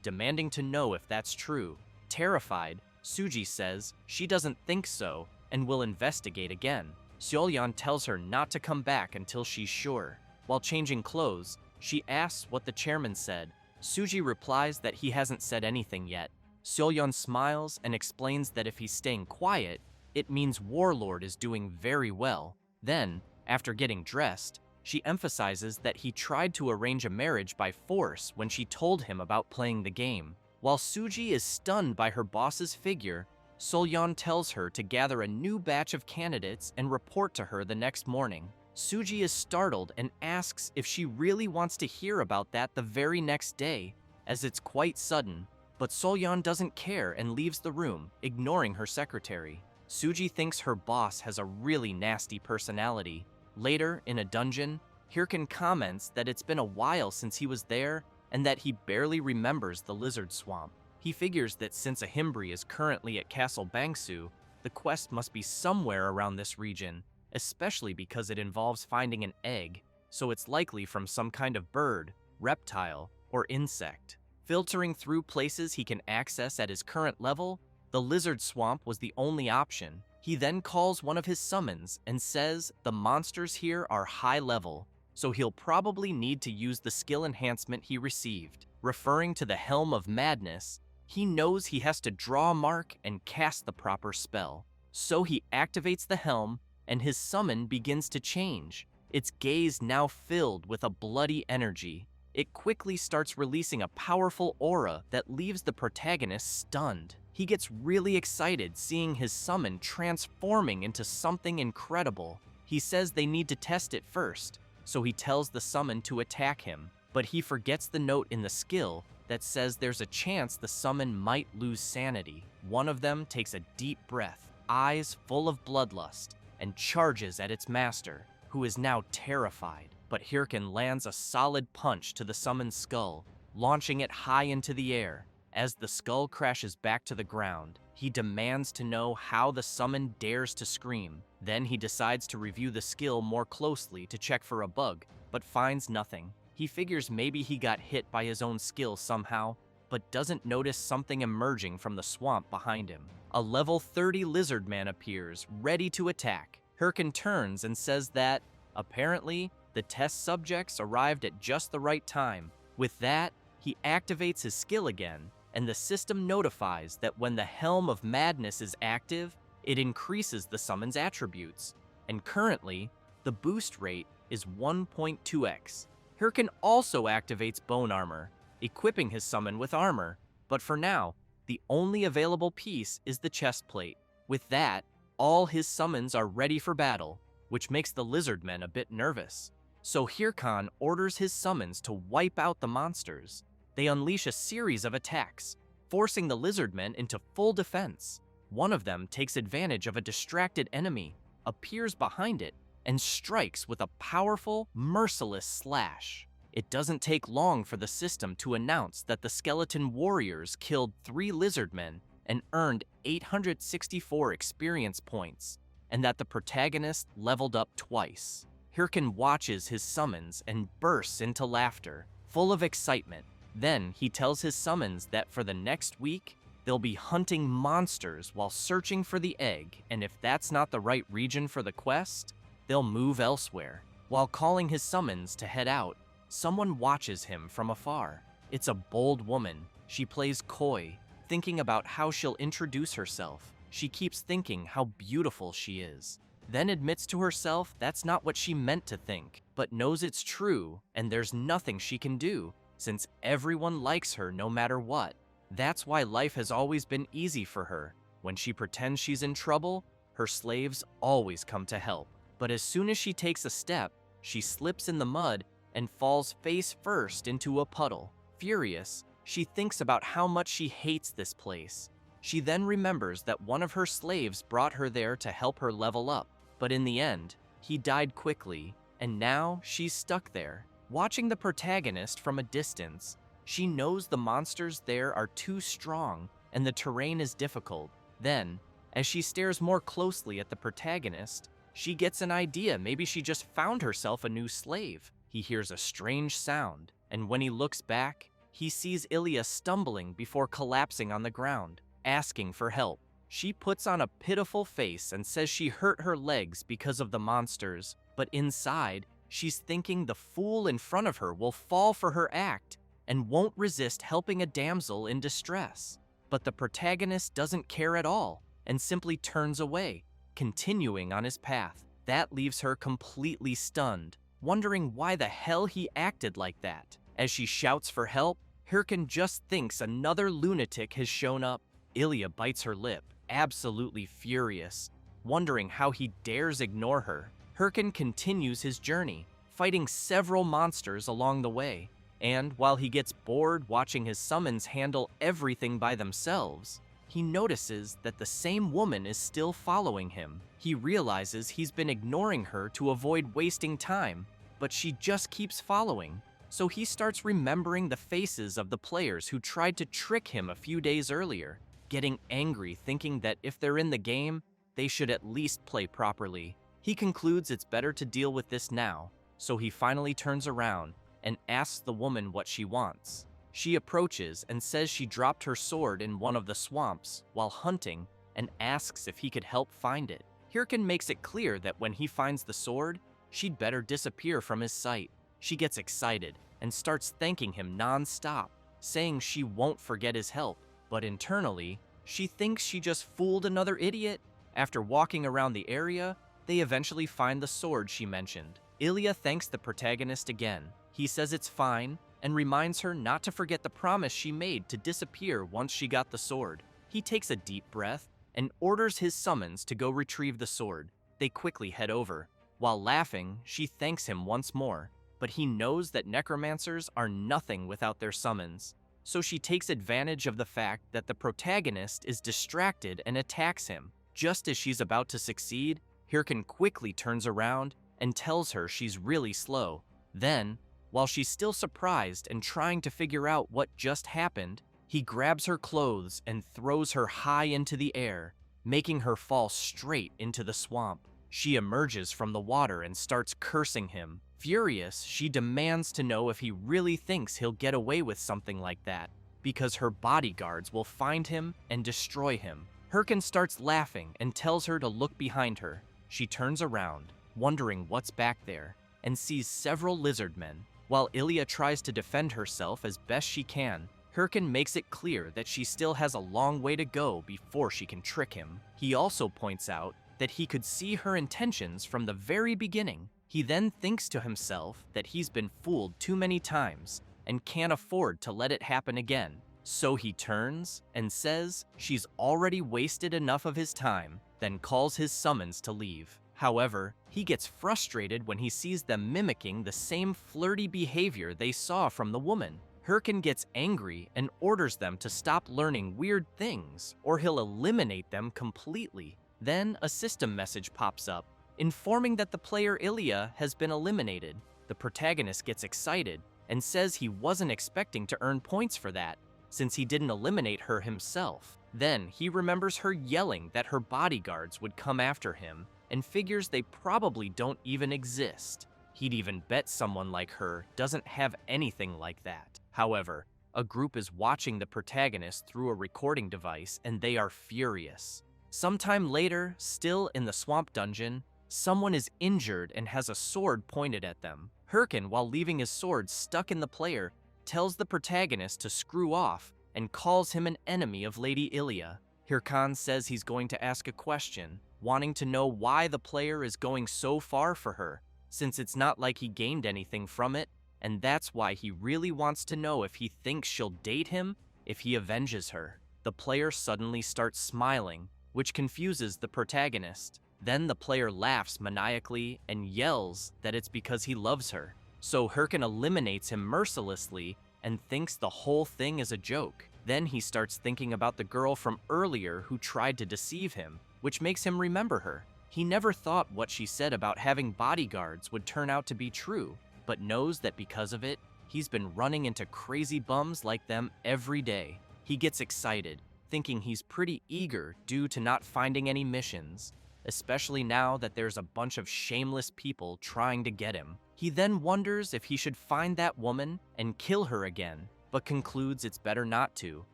demanding to know if that's true. Terrified, Suji says she doesn't think so and will investigate again. Sio Yon tells her not to come back until she's sure. While changing clothes, she asks what the chairman said. Suji replies that he hasn't said anything yet. Sio Yon smiles and explains that if he's staying quiet, it means Warlord is doing very well. Then, after getting dressed, she emphasizes that he tried to arrange a marriage by force when she told him about playing the game. While Suji is stunned by her boss's figure, Sio Yon tells her to gather a new batch of candidates and report to her the next morning. Suji is startled and asks if she really wants to hear about that the very next day, as it's quite sudden, but Sio Yon doesn't care and leaves the room, ignoring her secretary. Suji thinks her boss has a really nasty personality. Later, in a dungeon, Herkin comments that it's been a while since he was there and that he barely remembers the lizard swamp. He figures that since Ahimri is currently at Castle Bangsu, the quest must be somewhere around this region, especially because it involves finding an egg, so it's likely from some kind of bird, reptile, or insect. Filtering through places he can access at his current level, the lizard swamp was the only option. He then calls one of his summons and says the monsters here are high level, so he'll probably need to use the skill enhancement he received. Referring to the Helm of Madness, he knows he has to draw a mark and cast the proper spell. So he activates the helm, and his summon begins to change, its gaze now filled with a bloody energy. It quickly starts releasing a powerful aura that leaves the protagonist stunned. He gets really excited seeing his summon transforming into something incredible. He says they need to test it first, so he tells the summon to attack him, but he forgets the note in the skill that says there's a chance the summon might lose sanity. One of them takes a deep breath, eyes full of bloodlust, and charges at its master, who is now terrified. But Herkin lands a solid punch to the summon's skull, launching it high into the air. As the skull crashes back to the ground, he demands to know how the summon dares to scream. Then he decides to review the skill more closely to check for a bug, but finds nothing. He figures maybe he got hit by his own skill somehow, but doesn't notice something emerging from the swamp behind him. A level 30 lizard man appears, ready to attack. Herkin turns and says that, apparently, The test subjects arrived at just the right time. With that, he activates his skill again, and the system notifies that when the Helm of Madness is active, it increases the summon's attributes. And currently, the boost rate is 1.2x. Herkin also activates Bone Armor, equipping his summon with armor, but for now, the only available piece is the chest plate. With that, all his summons are ready for battle, which makes the lizardmen a bit nervous. So Herkin orders his summons to wipe out the monsters. They unleash a series of attacks, forcing the lizardmen into full defense. One of them takes advantage of a distracted enemy, appears behind it, and strikes with a powerful, merciless slash. It doesn't take long for the system to announce that the skeleton warriors killed 3 lizardmen and earned 864 experience points, and that the protagonist leveled up twice. Herkin watches his summons and bursts into laughter, full of excitement. Then he tells his summons that for the next week, they'll be hunting monsters while searching for the egg, and if that's not the right region for the quest, they'll move elsewhere. While calling his summons to head out, someone watches him from afar. It's a bold woman. She plays coy, thinking about how she'll introduce herself. She keeps thinking how beautiful she is, then admits to herself that's not what she meant to think, but knows it's true, and there's nothing she can do, since everyone likes her no matter what. That's why life has always been easy for her. When she pretends she's in trouble, her slaves always come to help. But as soon as she takes a step, she slips in the mud and falls face first into a puddle. Furious, she thinks about how much she hates this place. She then remembers that one of her slaves brought her there to help her level up, but in the end, he died quickly, and now she's stuck there. Watching the protagonist from a distance, she knows the monsters there are too strong and the terrain is difficult. Then, as she stares more closely at the protagonist, she gets an idea. Maybe she just found herself a new slave. He hears a strange sound, and when he looks back, he sees Ilya stumbling before collapsing on the ground, asking for help. She puts on a pitiful face and says she hurt her legs because of the monsters, but inside, she's thinking the fool in front of her will fall for her act and won't resist helping a damsel in distress. But the protagonist doesn't care at all and simply turns away, continuing on his path. That leaves her completely stunned, wondering why the hell he acted like that. As she shouts for help, Herkin just thinks another lunatic has shown up. Ilya bites her lip, absolutely furious, wondering how he dares ignore her. Herkin continues his journey, fighting several monsters along the way, and while he gets bored watching his summons handle everything by themselves, he notices that the same woman is still following him. He realizes he's been ignoring her to avoid wasting time, but she just keeps following. So he starts remembering the faces of the players who tried to trick him a few days earlier, getting angry thinking that if they're in the game, they should at least play properly. He concludes it's better to deal with this now, so he finally turns around and asks the woman what she wants. She approaches and says she dropped her sword in one of the swamps while hunting and asks if he could help find it. Herkin makes it clear that when he finds the sword, she'd better disappear from his sight. She gets excited and starts thanking him non-stop, saying she won't forget his help, but internally, she thinks she just fooled another idiot. After walking around the area, they eventually find the sword she mentioned. Ilya thanks the protagonist again. He says it's fine and reminds her not to forget the promise she made to disappear once she got the sword. He takes a deep breath and orders his summons to go retrieve the sword. They quickly head over. While laughing, she thanks him once more, but he knows that necromancers are nothing without their summons. So she takes advantage of the fact that the protagonist is distracted and attacks him. Just as she's about to succeed, Herkin quickly turns around and tells her she's really slow. Then, while she's still surprised and trying to figure out what just happened, he grabs her clothes and throws her high into the air, making her fall straight into the swamp. She emerges from the water and starts cursing him. Furious, she demands to know if he really thinks he'll get away with something like that, because her bodyguards will find him and destroy him. Herkin starts laughing and tells her to look behind her. She turns around, wondering what's back there, and sees several lizard men. While Ilya tries to defend herself as best she can, Herkin makes it clear that she still has a long way to go before she can trick him. He also points out that he could see her intentions from the very beginning. He then thinks to himself that he's been fooled too many times and can't afford to let it happen again. So he turns and says she's already wasted enough of his time, then calls his summons to leave. However, he gets frustrated when he sees them mimicking the same flirty behavior they saw from the woman. Herkin gets angry and orders them to stop learning weird things, or he'll eliminate them completely. Then a system message pops up, informing that the player Ilya has been eliminated. The protagonist gets excited and says he wasn't expecting to earn points for that, since he didn't eliminate her himself. Then he remembers her yelling that her bodyguards would come after him, and figures they probably don't even exist. He'd even bet someone like her doesn't have anything like that. However, a group is watching the protagonist through a recording device, and they are furious. Sometime later, still in the swamp dungeon, someone is injured and has a sword pointed at them. Herkin, while leaving his sword stuck in the player, tells the protagonist to screw off and calls him an enemy of Lady Ilya. Herkin says he's going to ask a question, wanting to know why the player is going so far for her, since it's not like he gained anything from it, and that's why he really wants to know if he thinks she'll date him if he avenges her. The player suddenly starts smiling, which confuses the protagonist. Then the player laughs maniacally and yells that it's because he loves her. So Herkin eliminates him mercilessly and thinks the whole thing is a joke. Then he starts thinking about the girl from earlier who tried to deceive him, which makes him remember her. He never thought what she said about having bodyguards would turn out to be true, but knows that because of it, he's been running into crazy bums like them every day. He gets excited, thinking he's pretty eager due to not finding any missions, especially now that there's a bunch of shameless people trying to get him. He then wonders if he should find that woman and kill her again, but concludes it's better not to,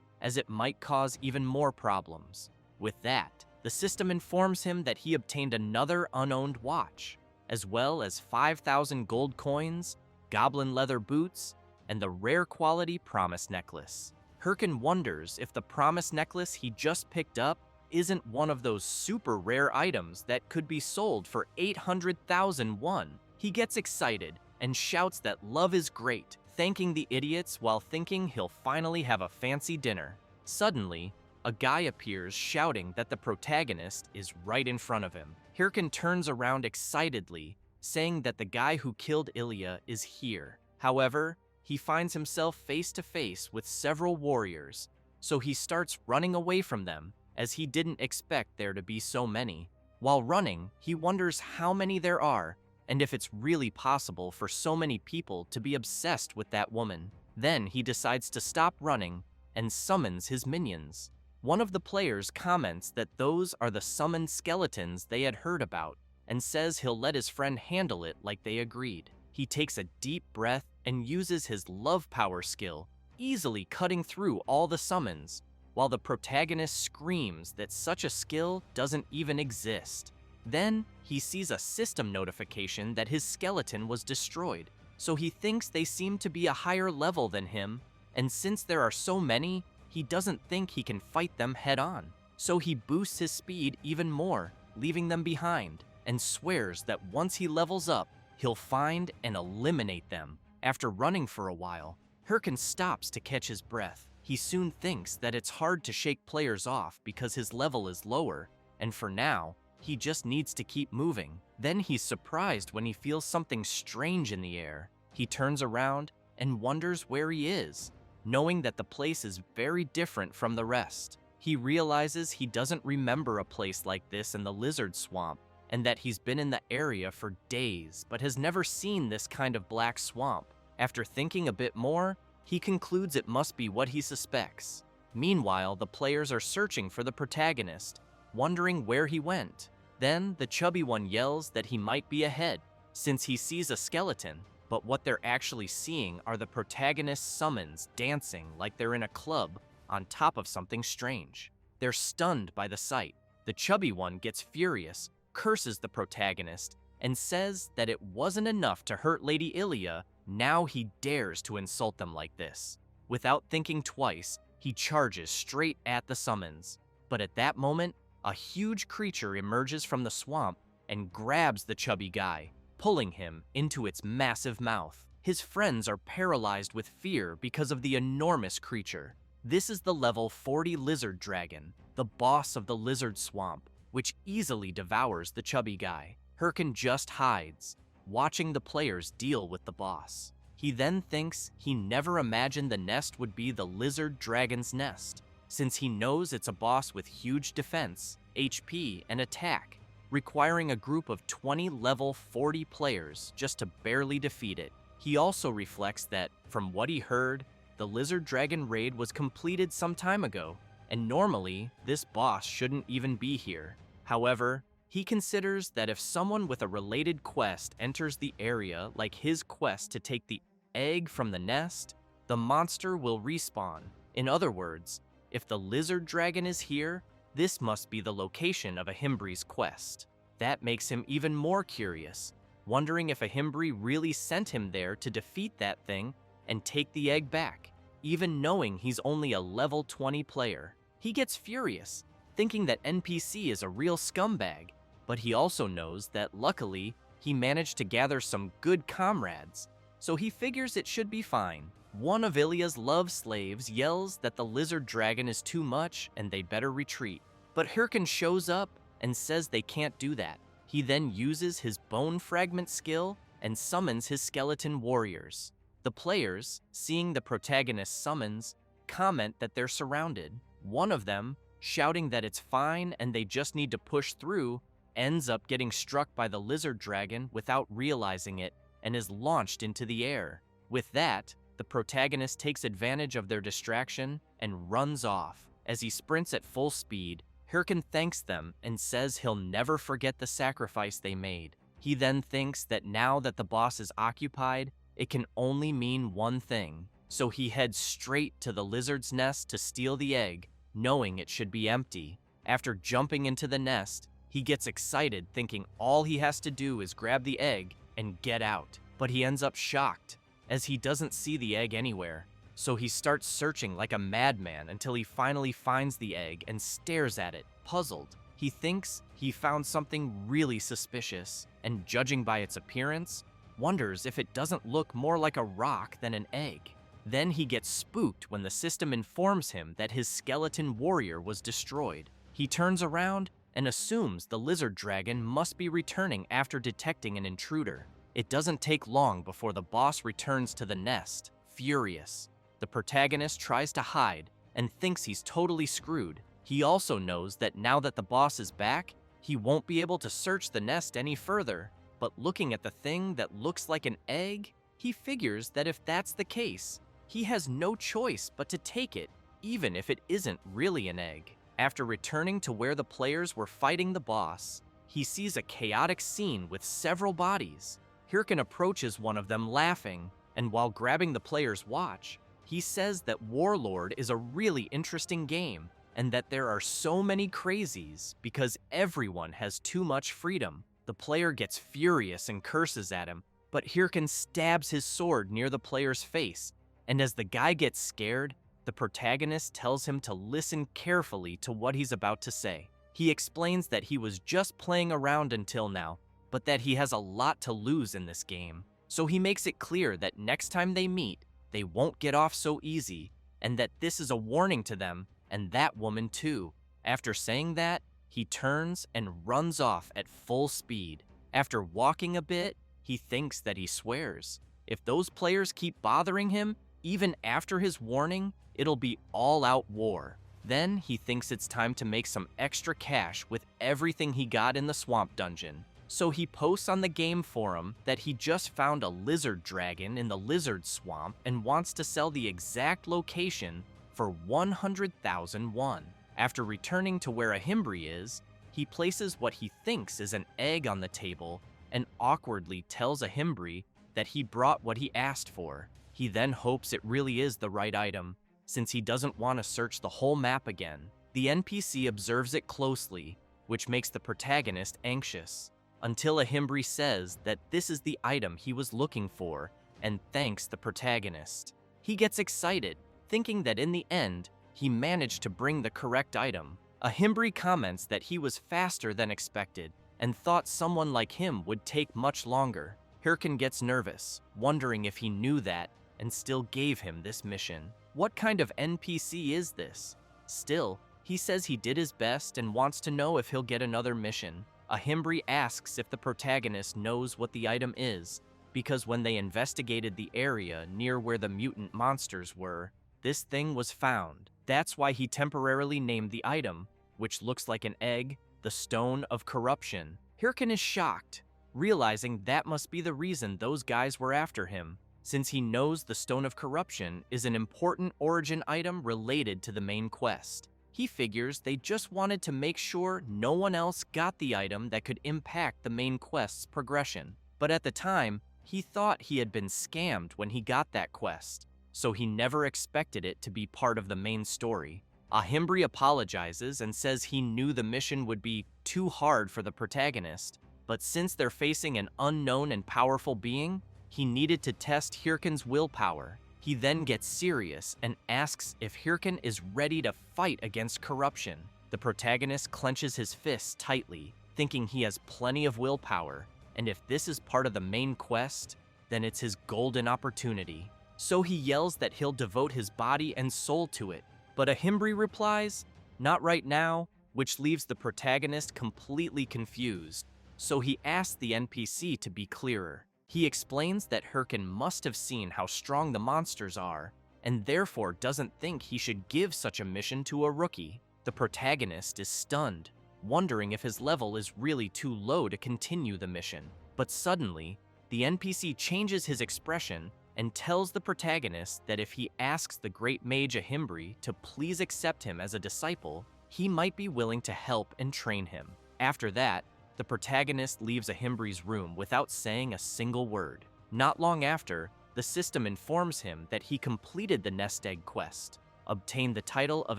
as it might cause even more problems. With that, the system informs him that he obtained another unowned watch, as well as 5,000 gold coins, goblin leather boots, and the rare quality promise necklace. Herkin wonders if the promise necklace he just picked up isn't one of those super rare items that could be sold for 800,000 won. He gets excited and shouts that love is great, thanking the idiots while thinking he'll finally have a fancy dinner. Suddenly, a guy appears shouting that the protagonist is right in front of him. Herkin turns around excitedly, saying that the guy who killed Ilya is here. However, he finds himself face to face with several warriors, so he starts running away from them, as he didn't expect there to be so many. While running, he wonders how many there are, and if it's really possible for so many people to be obsessed with that woman. Then he decides to stop running and summons his minions. One of the players comments that those are the summoned skeletons they had heard about, and says he'll let his friend handle it like they agreed. He takes a deep breath and uses his love power skill, easily cutting through all the summons, while the protagonist screams that such a skill doesn't even exist. Then, he sees a system notification that his skeleton was destroyed, so he thinks they seem to be a higher level than him, and since there are so many, he doesn't think he can fight them head-on. So he boosts his speed even more, leaving them behind, and swears that once he levels up, he'll find and eliminate them. After running for a while, Herkin stops to catch his breath. He soon thinks that it's hard to shake players off because his level is lower, and for now, he just needs to keep moving. Then he's surprised when he feels something strange in the air. He turns around and wonders where he is, knowing that the place is very different from the rest. He realizes he doesn't remember a place like this in the lizard swamp, and that he's been in the area for days but has never seen this kind of black swamp. After thinking a bit more, he concludes it must be what he suspects. Meanwhile, the players are searching for the protagonist, wondering where he went. Then, the chubby one yells that he might be ahead, since he sees a skeleton, but what they're actually seeing are the protagonist's summons dancing like they're in a club on top of something strange. They're stunned by the sight. The chubby one gets furious, curses the protagonist, and says that it wasn't enough to hurt Lady Ilya, now he dares to insult them like this. Without thinking twice, he charges straight at the summons. But at that moment, a huge creature emerges from the swamp and grabs the chubby guy, pulling him into its massive mouth. His friends are paralyzed with fear because of the enormous creature. This is the level 40 lizard dragon, the boss of the lizard swamp, which easily devours the chubby guy. Herkin just hides, watching the players deal with the boss. He then thinks he never imagined the nest would be the lizard dragon's nest, since he knows it's a boss with huge defense, HP, and attack, requiring a group of 20 level 40 players just to barely defeat it. He also reflects that, from what he heard, the lizard dragon raid was completed some time ago, and normally, this boss shouldn't even be here. However, he considers that if someone with a related quest enters the area like his quest to take the egg from the nest, the monster will respawn. In other words, if the lizard dragon is here, this must be the location of Ahimri's quest. That makes him even more curious, wondering if Ahimri really sent him there to defeat that thing and take the egg back, even knowing he's only a level 20 player. He gets furious, thinking that NPC is a real scumbag, but he also knows that luckily, he managed to gather some good comrades, so he figures it should be fine. One of Ilya's love slaves yells that the lizard dragon is too much and they better retreat, but Herkin shows up and says they can't do that. He then uses his bone fragment skill and summons his skeleton warriors. The players, seeing the protagonist's summons, comment that they're surrounded. One of them, shouting that it's fine and they just need to push through, ends up getting struck by the lizard dragon without realizing it and is launched into the air. With that, the protagonist takes advantage of their distraction and runs off. As he sprints at full speed, Herkin thanks them and says he'll never forget the sacrifice they made. He then thinks that now that the boss is occupied, it can only mean one thing, so he heads straight to the lizard's nest to steal the egg, knowing it should be empty. After jumping into the nest, he gets excited thinking all he has to do is grab the egg and get out. But he ends up shocked, as he doesn't see the egg anywhere. So he starts searching like a madman until he finally finds the egg and stares at it, puzzled. He thinks he found something really suspicious, and judging by its appearance, wonders if it doesn't look more like a rock than an egg. Then he gets spooked when the system informs him that his skeleton warrior was destroyed. He turns around and assumes the lizard dragon must be returning after detecting an intruder. It doesn't take long before the boss returns to the nest, furious. The protagonist tries to hide and thinks he's totally screwed. He also knows that now that the boss is back, he won't be able to search the nest any further. But looking at the thing that looks like an egg, he figures that if that's the case, he has no choice but to take it, even if it isn't really an egg. After returning to where the players were fighting the boss, he sees a chaotic scene with several bodies. Herkin approaches one of them laughing, and while grabbing the player's watch, he says that Warlord is a really interesting game, and that there are so many crazies because everyone has too much freedom. The player gets furious and curses at him, but Herkin stabs his sword near the player's face, and as the guy gets scared, the protagonist tells him to listen carefully to what he's about to say. He explains that he was just playing around until now, but that he has a lot to lose in this game. So he makes it clear that next time they meet, they won't get off so easy, and that this is a warning to them, and that woman too. After saying that, he turns and runs off at full speed. After walking a bit, he thinks that he swears. If those players keep bothering him, even after his warning, it'll be all-out war. Then he thinks it's time to make some extra cash with everything he got in the swamp dungeon. So he posts on the game forum that he just found a lizard dragon in the lizard swamp and wants to sell the exact location for 100,000 won. After returning to where Ahimri is, he places what he thinks is an egg on the table and awkwardly tells Ahimri that he brought what he asked for. He then hopes it really is the right item, since he doesn't want to search the whole map again. The NPC observes it closely, which makes the protagonist anxious. until Ahimri says that this is the item he was looking for and thanks the protagonist. He gets excited, thinking that in the end, he managed to bring the correct item. Ahimri comments that he was faster than expected and thought someone like him would take much longer. Herkin gets nervous, wondering if he knew that and still gave him this mission. What kind of NPC is this? Still, he says he did his best and wants to know if he'll get another mission. Ahimri asks if the protagonist knows what the item is, because when they investigated the area near where the mutant monsters were, this thing was found. That's why he temporarily named the item, which looks like an egg, the Stone of Corruption. Herkin is shocked, realizing that must be the reason those guys were after him, since he knows the Stone of Corruption is an important origin item related to the main quest. He figures they just wanted to make sure no one else got the item that could impact the main quest's progression. But at the time, he thought he had been scammed when he got that quest, so he never expected it to be part of the main story. Ahimri apologizes and says he knew the mission would be too hard for the protagonist, but since they're facing an unknown and powerful being, he needed to test Herkin's willpower. He then gets serious and asks if Herkin is ready to fight against corruption. The protagonist clenches his fists tightly, thinking he has plenty of willpower, and if this is part of the main quest, then it's his golden opportunity. So he yells that he'll devote his body and soul to it, but Ahimri replies, "Not right now," which leaves the protagonist completely confused. So he asks the NPC to be clearer. He explains that Herkin must have seen how strong the monsters are, and therefore doesn't think he should give such a mission to a rookie. The protagonist is stunned, wondering if his level is really too low to continue the mission. But suddenly, the NPC changes his expression and tells the protagonist that if he asks the great mage Ahimri to please accept him as a disciple, he might be willing to help and train him. After that, the protagonist leaves Ahimbri's room without saying a single word. Not long after, the system informs him that he completed the nest egg quest, obtained the title of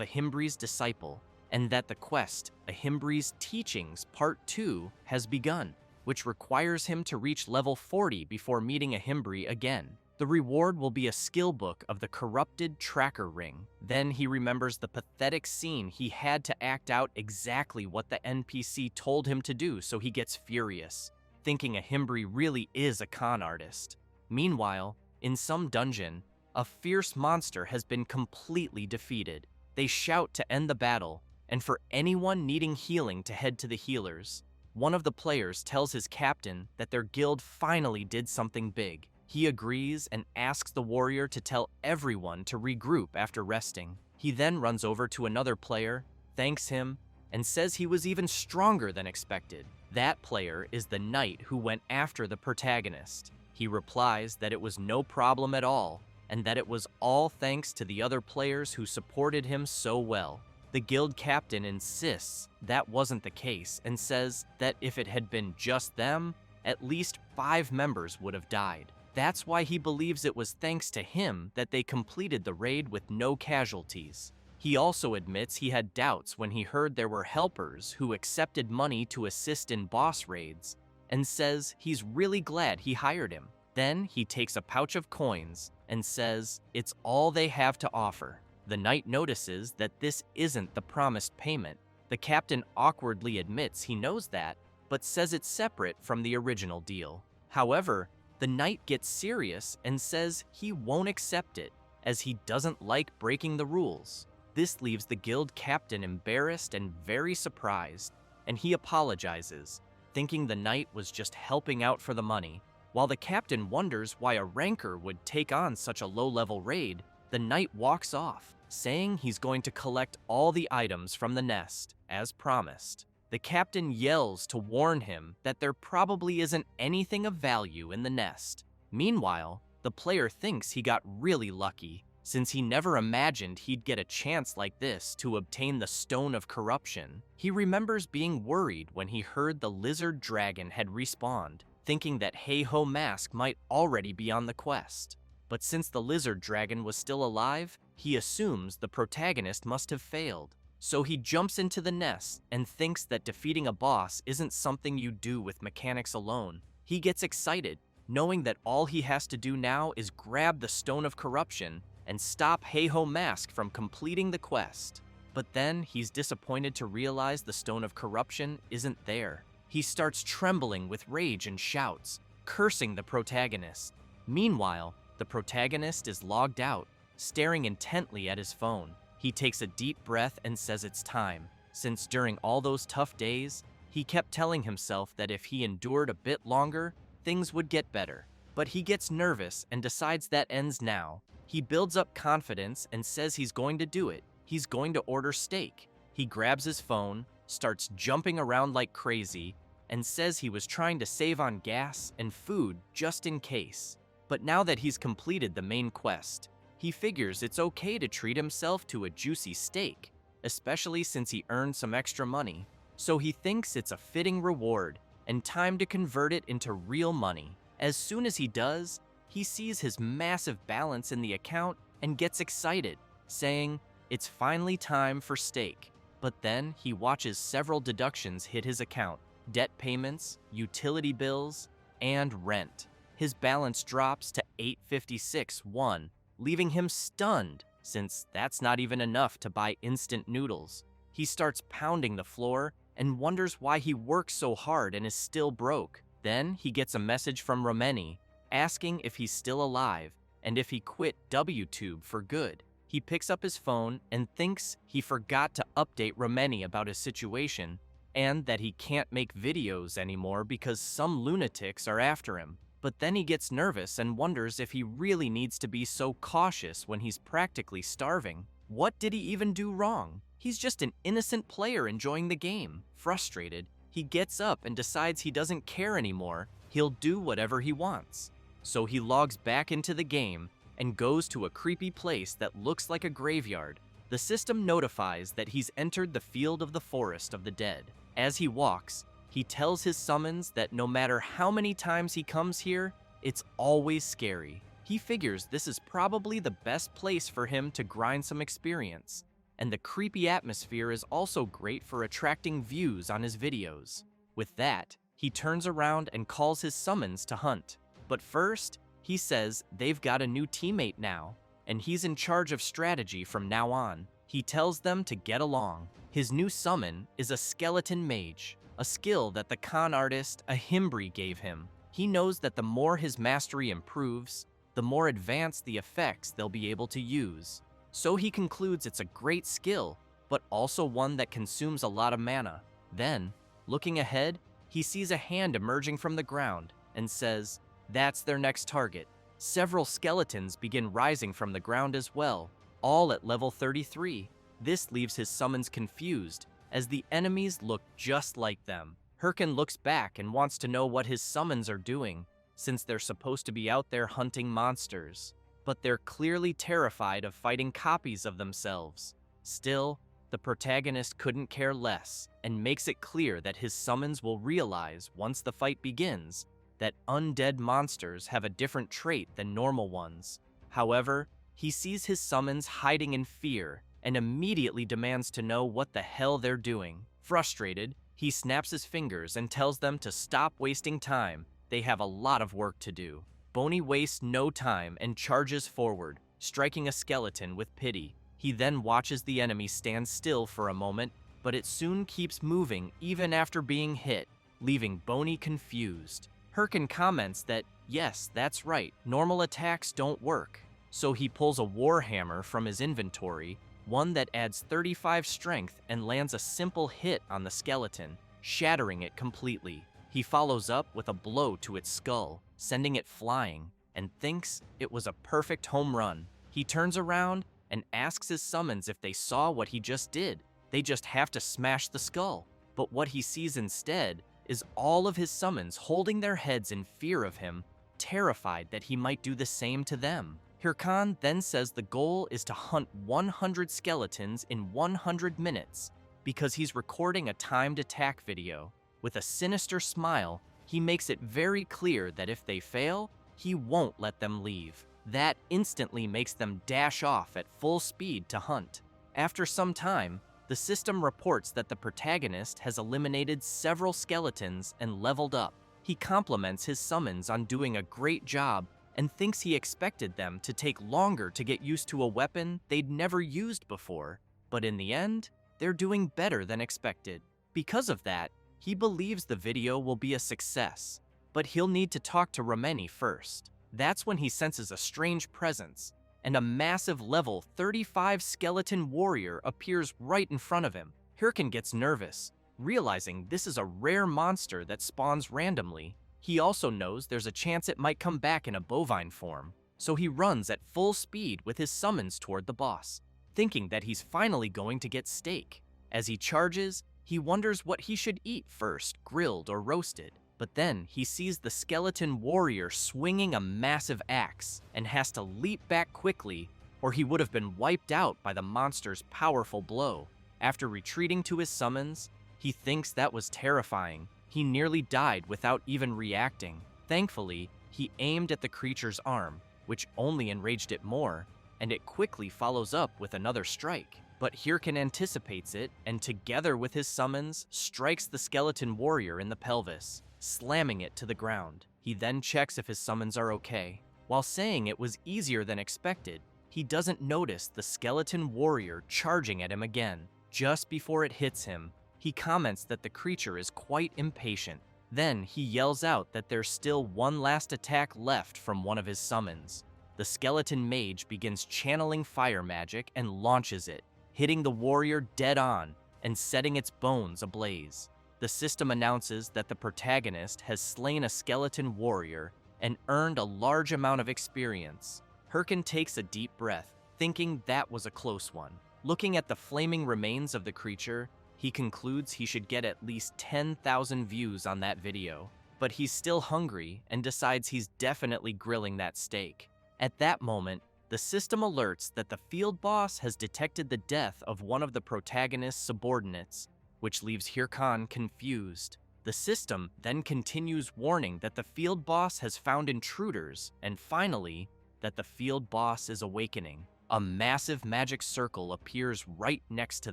Ahimbri's disciple, and that the quest, Ahimbri's Teachings Part 2, has begun, which requires him to reach level 40 before meeting Ahimri again. The reward will be a skill book of the corrupted tracker ring. Then he remembers the pathetic scene he had to act out exactly what the NPC told him to do, so he gets furious, thinking Ahimri really is a con artist. Meanwhile, in some dungeon, a fierce monster has been completely defeated. They shout to end the battle, and for anyone needing healing to head to the healers. One of the players tells his captain that their guild finally did something big. He agrees and asks the warrior to tell everyone to regroup after resting. He then runs over to another player, thanks him, and says he was even stronger than expected. That player is the knight who went after the protagonist. He replies that it was no problem at all, and that it was all thanks to the other players who supported him so well. The guild captain insists that wasn't the case and says that if it had been just them, at least 5 members would have died. That's why he believes it was thanks to him that they completed the raid with no casualties. He also admits he had doubts when he heard there were helpers who accepted money to assist in boss raids, and says he's really glad he hired him. Then he takes a pouch of coins and says it's all they have to offer. The knight notices that this isn't the promised payment. The captain awkwardly admits he knows that, but says it's separate from the original deal. However, the knight gets serious and says he won't accept it, as he doesn't like breaking the rules. This leaves the guild captain embarrassed and very surprised, and he apologizes, thinking the knight was just helping out for the money. While the captain wonders why a ranker would take on such a low-level raid, the knight walks off, saying he's going to collect all the items from the nest, as promised. The captain yells to warn him that there probably isn't anything of value in the nest. Meanwhile, the player thinks he got really lucky, since he never imagined he'd get a chance like this to obtain the Stone of Corruption. He remembers being worried when he heard the lizard dragon had respawned, thinking that Hey-Ho Mask might already be on the quest. But since the lizard dragon was still alive, he assumes the protagonist must have failed. So he jumps into the nest and thinks that defeating a boss isn't something you do with mechanics alone. He gets excited, knowing that all he has to do now is grab the Stone of Corruption and stop Heiho Mask from completing the quest. But then he's disappointed to realize the Stone of Corruption isn't there. He starts trembling with rage and shouts, cursing the protagonist. Meanwhile, the protagonist is logged out, staring intently at his phone. He takes a deep breath and says it's time, since during all those tough days, he kept telling himself that if he endured a bit longer, things would get better. But he gets nervous and decides that ends now. He builds up confidence and says he's going to do it. He's going to order steak. He grabs his phone, starts jumping around like crazy, and says he was trying to save on gas and food just in case. But now that he's completed the main quest, he figures it's okay to treat himself to a juicy steak, especially since he earned some extra money. So he thinks it's a fitting reward and time to convert it into real money. As soon as he does, he sees his massive balance in the account and gets excited, saying, "It's finally time for steak." But then he watches several deductions hit his account: debt payments, utility bills, and rent. His balance drops to 856.1, leaving him stunned, since that's not even enough to buy instant noodles. He starts pounding the floor and wonders why he works so hard and is still broke. Then he gets a message from Romeni, asking if he's still alive and if he quit WTube for good. He picks up his phone and thinks he forgot to update Romeni about his situation and that he can't make videos anymore because some lunatics are after him. But then he gets nervous and wonders if he really needs to be so cautious when he's practically starving. What did he even do wrong? He's just an innocent player enjoying the game. Frustrated, he gets up and decides he doesn't care anymore. He'll do whatever he wants. So he logs back into the game and goes to a creepy place that looks like a graveyard. The system notifies that he's entered the field of the forest of the dead. As he walks, he tells his summons that no matter how many times he comes here, it's always scary. He figures this is probably the best place for him to grind some experience, and the creepy atmosphere is also great for attracting views on his videos. With that, he turns around and calls his summons to hunt. But first, he says they've got a new teammate now, and he's in charge of strategy from now on. He tells them to get along. His new summon is a skeleton mage, a skill that the con artist Ahimri gave him. He knows that the more his mastery improves, the more advanced the effects they'll be able to use. So he concludes it's a great skill, but also one that consumes a lot of mana. Then, looking ahead, he sees a hand emerging from the ground and says, that's their next target. Several skeletons begin rising from the ground as well, all at level 33. This leaves his summons confused, as the enemies look just like them. Herkin looks back and wants to know what his summons are doing, since they're supposed to be out there hunting monsters. But they're clearly terrified of fighting copies of themselves. Still, the protagonist couldn't care less, and makes it clear that his summons will realize once the fight begins that undead monsters have a different trait than normal ones. However, he sees his summons hiding in fear and immediately demands to know what the hell they're doing. Frustrated, he snaps his fingers and tells them to stop wasting time. They have a lot of work to do. Boney wastes no time and charges forward, striking a skeleton with pity. He then watches the enemy stand still for a moment, but it soon keeps moving even after being hit, leaving Boney confused. Herkin comments that, yes, that's right, normal attacks don't work. So he pulls a warhammer from his inventory, one that adds 35 strength and lands a simple hit on the skeleton, shattering it completely. He follows up with a blow to its skull, sending it flying, and thinks it was a perfect home run. He turns around and asks his summons if they saw what he just did. They just have to smash the skull. But what he sees instead is all of his summons holding their heads in fear of him, terrified that he might do the same to them. Herkin then says the goal is to hunt 100 skeletons in 100 minutes, because he's recording a timed attack video. With a sinister smile, he makes it very clear that if they fail, he won't let them leave. That instantly makes them dash off at full speed to hunt. After some time, The system reports that the protagonist has eliminated several skeletons and leveled up. He compliments his summons on doing a great job and thinks he expected them to take longer to get used to a weapon they'd never used before, but in the end, they're doing better than expected. Because of that, he believes the video will be a success, but he'll need to talk to Remeni first. That's when he senses a strange presence, and a massive level 35 skeleton warrior appears right in front of him. Herkin gets nervous, realizing this is a rare monster that spawns randomly. He also knows there's a chance it might come back in a bovine form, so he runs at full speed with his summons toward the boss, thinking that he's finally going to get steak. As he charges, he wonders what he should eat first, grilled or roasted. But then he sees the skeleton warrior swinging a massive axe and has to leap back quickly, or he would have been wiped out by the monster's powerful blow. After retreating to his summons, he thinks that was terrifying. He nearly died without even reacting. Thankfully, he aimed at the creature's arm, which only enraged it more, and it quickly follows up with another strike. But Herkin anticipates it, and together with his summons, strikes the skeleton warrior in the pelvis, slamming it to the ground. He then checks if his summons are okay. While saying it was easier than expected, he doesn't notice the skeleton warrior charging at him again. Just before it hits him, he comments that the creature is quite impatient. Then he yells out that there's still one last attack left from one of his summons. The skeleton mage begins channeling fire magic and launches it, hitting the warrior dead on and setting its bones ablaze. The system announces that the protagonist has slain a skeleton warrior and earned a large amount of experience. Herkin takes a deep breath, thinking that was a close one. Looking at the flaming remains of the creature, he concludes he should get at least 10,000 views on that video. But he's still hungry and decides he's definitely grilling that steak. At that moment, the system alerts that the field boss has detected the death of one of the protagonist's subordinates, which leaves Herkin confused. The system then continues warning that the field boss has found intruders, and finally, that the field boss is awakening. A massive magic circle appears right next to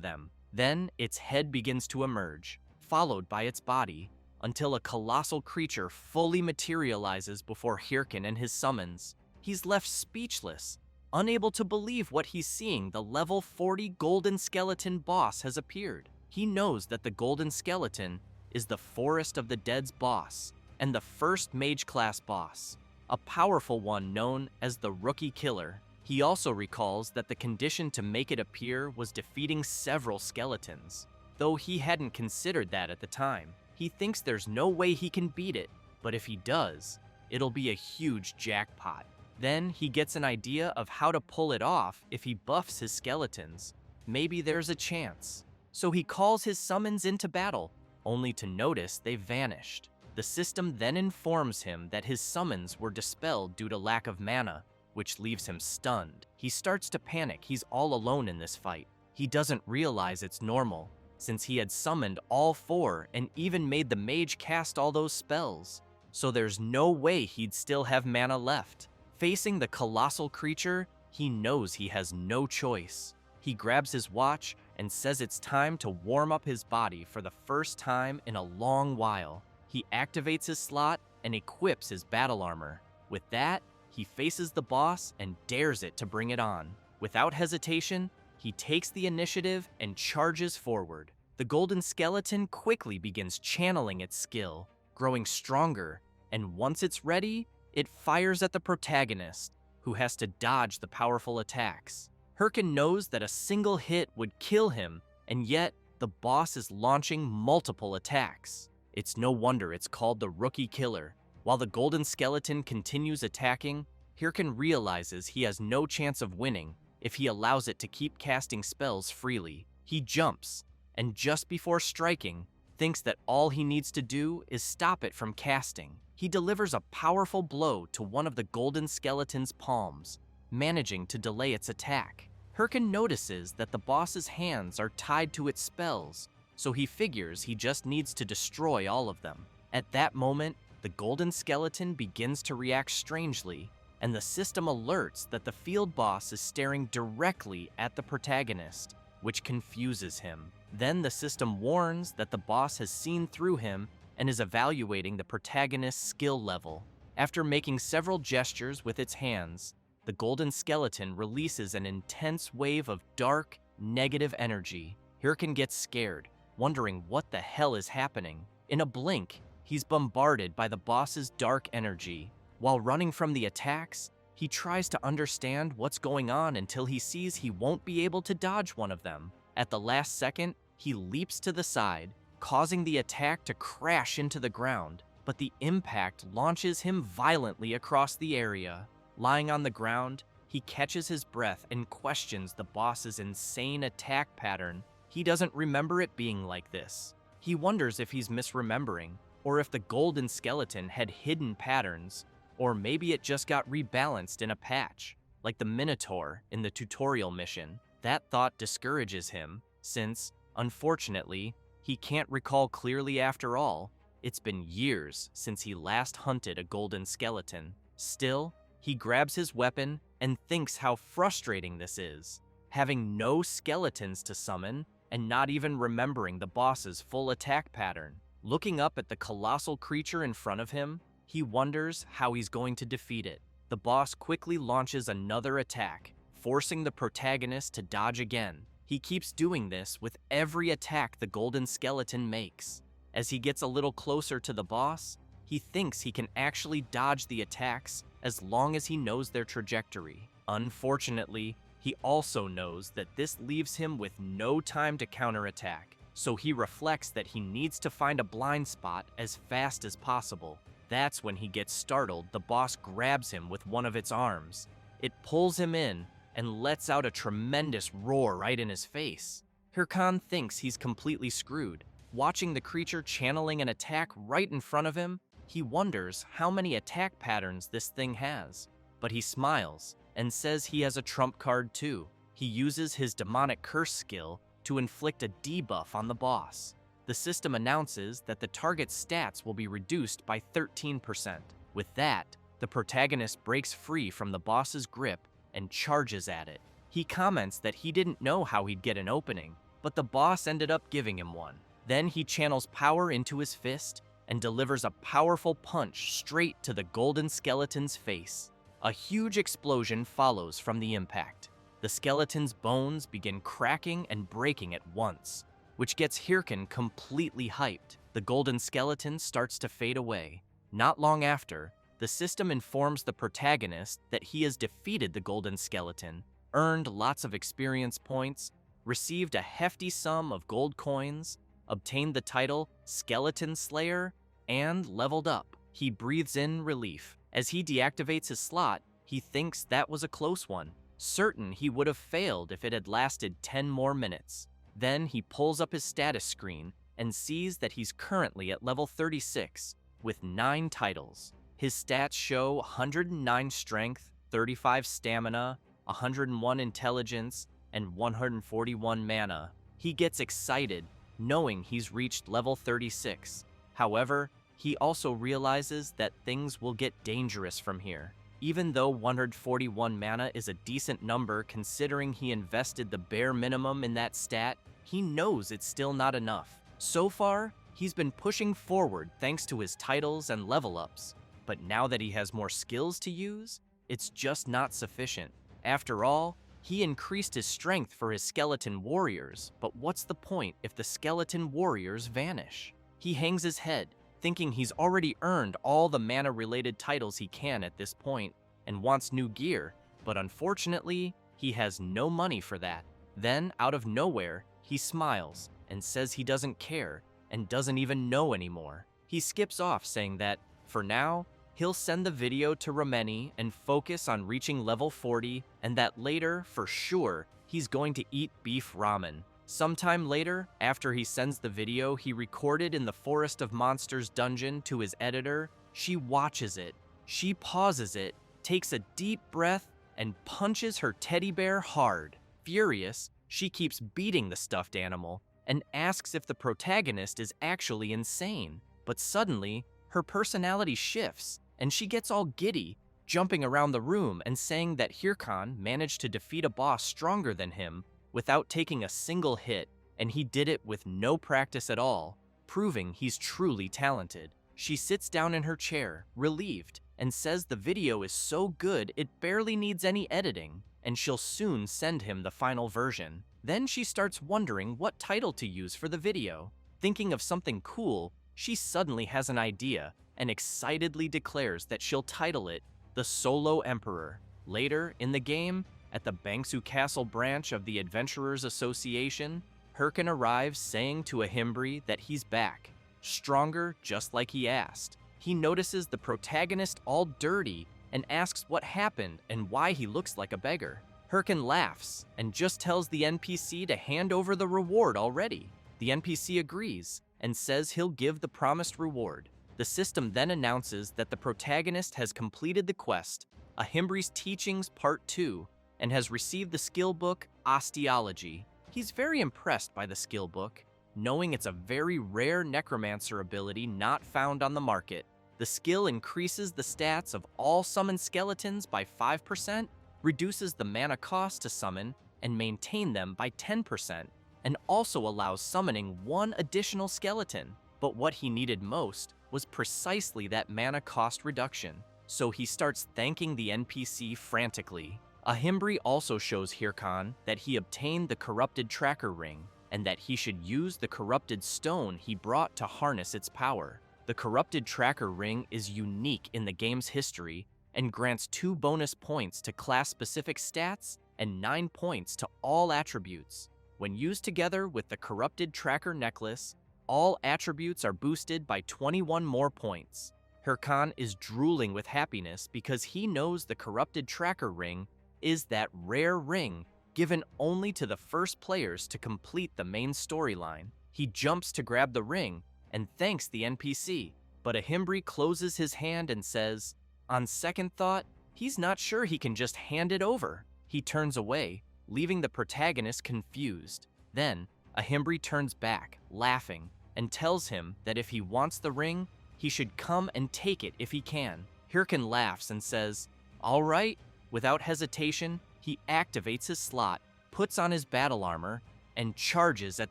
them. Then, its head begins to emerge, followed by its body, until a colossal creature fully materializes before Herkin and his summons. He's left speechless, unable to believe what he's seeing. The level 40 golden skeleton boss has appeared. He knows that the golden skeleton is the Forest of the Dead's boss, and the first mage class boss, a powerful one known as the Rookie Killer. He also recalls that the condition to make it appear was defeating several skeletons. Though he hadn't considered that at the time, he thinks there's no way he can beat it, but if he does, it'll be a huge jackpot. Then he gets an idea of how to pull it off if he buffs his skeletons. Maybe there's a chance. So he calls his summons into battle, only to notice they've vanished. The system then informs him that his summons were dispelled due to lack of mana, which leaves him stunned. He starts to panic. He's all alone in this fight. He doesn't realize it's normal, since he had summoned all 4 and even made the mage cast all those spells. So there's no way he'd still have mana left. Facing the colossal creature, he knows he has no choice. He grabs his watch and says it's time to warm up his body for the first time in a long while. He activates his slot and equips his battle armor. With that, he faces the boss and dares it to bring it on. Without hesitation, he takes the initiative and charges forward. The golden skeleton quickly begins channeling its skill, growing stronger, and once it's ready, it fires at the protagonist, who has to dodge the powerful attacks. Herkin knows that a single hit would kill him, and yet the boss is launching multiple attacks. It's no wonder it's called the Rookie Killer. While the golden skeleton continues attacking, Herkin realizes he has no chance of winning if he allows it to keep casting spells freely. He jumps, and just before striking, thinks that all he needs to do is stop it from casting. He delivers a powerful blow to one of the golden skeleton's palms, managing to delay its attack. Herkin notices that the boss's hands are tied to its spells, so he figures he just needs to destroy all of them. At that moment, the golden skeleton begins to react strangely, and the system alerts that the field boss is staring directly at the protagonist. which confuses him. Then the system warns that the boss has seen through him and is evaluating the protagonist's skill level. After making several gestures with its hands, the golden skeleton releases an intense wave of dark, negative energy. Herkin gets scared, wondering what the hell is happening. In a blink, he's bombarded by the boss's dark energy. While running from the attacks, he tries to understand what's going on until he sees he won't be able to dodge one of them. At the last second, he leaps to the side, causing the attack to crash into the ground, but the impact launches him violently across the area. Lying on the ground, he catches his breath and questions the boss's insane attack pattern. He doesn't remember it being like this. He wonders if he's misremembering, or if the golden skeleton had hidden patterns, or maybe it just got rebalanced in a patch, like the Minotaur in the tutorial mission. That thought discourages him, since, unfortunately, he can't recall clearly after all. It's been years since he last hunted a golden skeleton. Still, he grabs his weapon and thinks how frustrating this is, having no skeletons to summon and not even remembering the boss's full attack pattern. Looking up at the colossal creature in front of him, he wonders how he's going to defeat it. The boss quickly launches another attack, forcing the protagonist to dodge again. He keeps doing this with every attack the golden skeleton makes. As he gets a little closer to the boss, he thinks he can actually dodge the attacks as long as he knows their trajectory. Unfortunately, he also knows that this leaves him with no time to counterattack, so he reflects that he needs to find a blind spot as fast as possible. That's when he gets startled. The boss grabs him with one of its arms. It pulls him in and lets out a tremendous roar right in his face. Herkin thinks he's completely screwed. Watching the creature channeling an attack right in front of him, he wonders how many attack patterns this thing has. But he smiles and says he has a trump card too. He uses his demonic curse skill to inflict a debuff on the boss. The system announces that the target's stats will be reduced by 13%. With that, the protagonist breaks free from the boss's grip and charges at it. He comments that he didn't know how he'd get an opening, but the boss ended up giving him one. Then he channels power into his fist and delivers a powerful punch straight to the golden skeleton's face. A huge explosion follows from the impact. The skeleton's bones begin cracking and breaking at once, which gets Herkin completely hyped. The golden skeleton starts to fade away. Not long after, the system informs the protagonist that he has defeated the golden skeleton, earned lots of experience points, received a hefty sum of gold coins, obtained the title Skeleton Slayer, and leveled up. He breathes in relief. As he deactivates his slot, he thinks that was a close one, certain he would have failed if it had lasted 10 more minutes. Then he pulls up his status screen and sees that he's currently at level 36, with 9 titles. His stats show 109 strength, 35 stamina, 101 intelligence, and 141 mana. He gets excited, knowing he's reached level 36. However, he also realizes that things will get dangerous from here. Even though 141 mana is a decent number considering he invested the bare minimum in that stat, he knows it's still not enough. So far, he's been pushing forward thanks to his titles and level ups, but now that he has more skills to use, it's just not sufficient. After all, he increased his strength for his skeleton warriors, but what's the point if the skeleton warriors vanish? He hangs his head, thinking he's already earned all the mana-related titles he can at this point, and wants new gear, but unfortunately, he has no money for that. Then, out of nowhere, he smiles and says he doesn't care and doesn't even know anymore. He skips off saying that, for now, he'll send the video to Rameni and focus on reaching level 40, and that later, for sure, he's going to eat beef ramen. Sometime later, after he sends the video he recorded in the Forest of Monsters dungeon to his editor, she watches it. She pauses it, takes a deep breath, and punches her teddy bear hard. Furious, she keeps beating the stuffed animal and asks if the protagonist is actually insane. But suddenly, her personality shifts, and she gets all giddy, jumping around the room and saying that Herkin managed to defeat a boss stronger than him without taking a single hit, and he did it with no practice at all, proving he's truly talented. She sits down in her chair, relieved, and says the video is so good it barely needs any editing, and she'll soon send him the final version. Then she starts wondering what title to use for the video. Thinking of something cool, she suddenly has an idea and excitedly declares that she'll title it The Solo Emperor. Later, in the game, at the Bangsu Castle branch of the Adventurers Association, Herkin arrives saying to Ahimri that he's back, stronger just like he asked. He notices the protagonist all dirty and asks what happened and why he looks like a beggar. Herkin laughs and just tells the NPC to hand over the reward already. The NPC agrees and says he'll give the promised reward. The system then announces that the protagonist has completed the quest, Ahimri's Teachings Part 2, and has received the skill book, Osteology. He's very impressed by the skill book, knowing it's a very rare necromancer ability not found on the market. The skill increases the stats of all summoned skeletons by 5%, reduces the mana cost to summon and maintain them by 10%, and also allows summoning one additional skeleton. But what he needed most was precisely that mana cost reduction, so he starts thanking the NPC frantically. Ahimri also shows Herkin that he obtained the corrupted tracker ring, and that he should use the corrupted stone he brought to harness its power. The corrupted tracker ring is unique in the game's history and grants 2 bonus points to class-specific stats and 9 points to all attributes. When used together with the corrupted tracker necklace, all attributes are boosted by 21 more points. Herkin is drooling with happiness because he knows the corrupted tracker ring is that rare ring given only to the first players to complete the main storyline. He jumps to grab the ring and thanks the NPC, but Ahimri closes his hand and says, on second thought, he's not sure he can just hand it over. He turns away, leaving the protagonist confused. Then, Ahimri turns back, laughing, and tells him that if he wants the ring, he should come and take it if he can. Herkin laughs and says, all right. Without hesitation, he activates his slot, puts on his battle armor, and charges at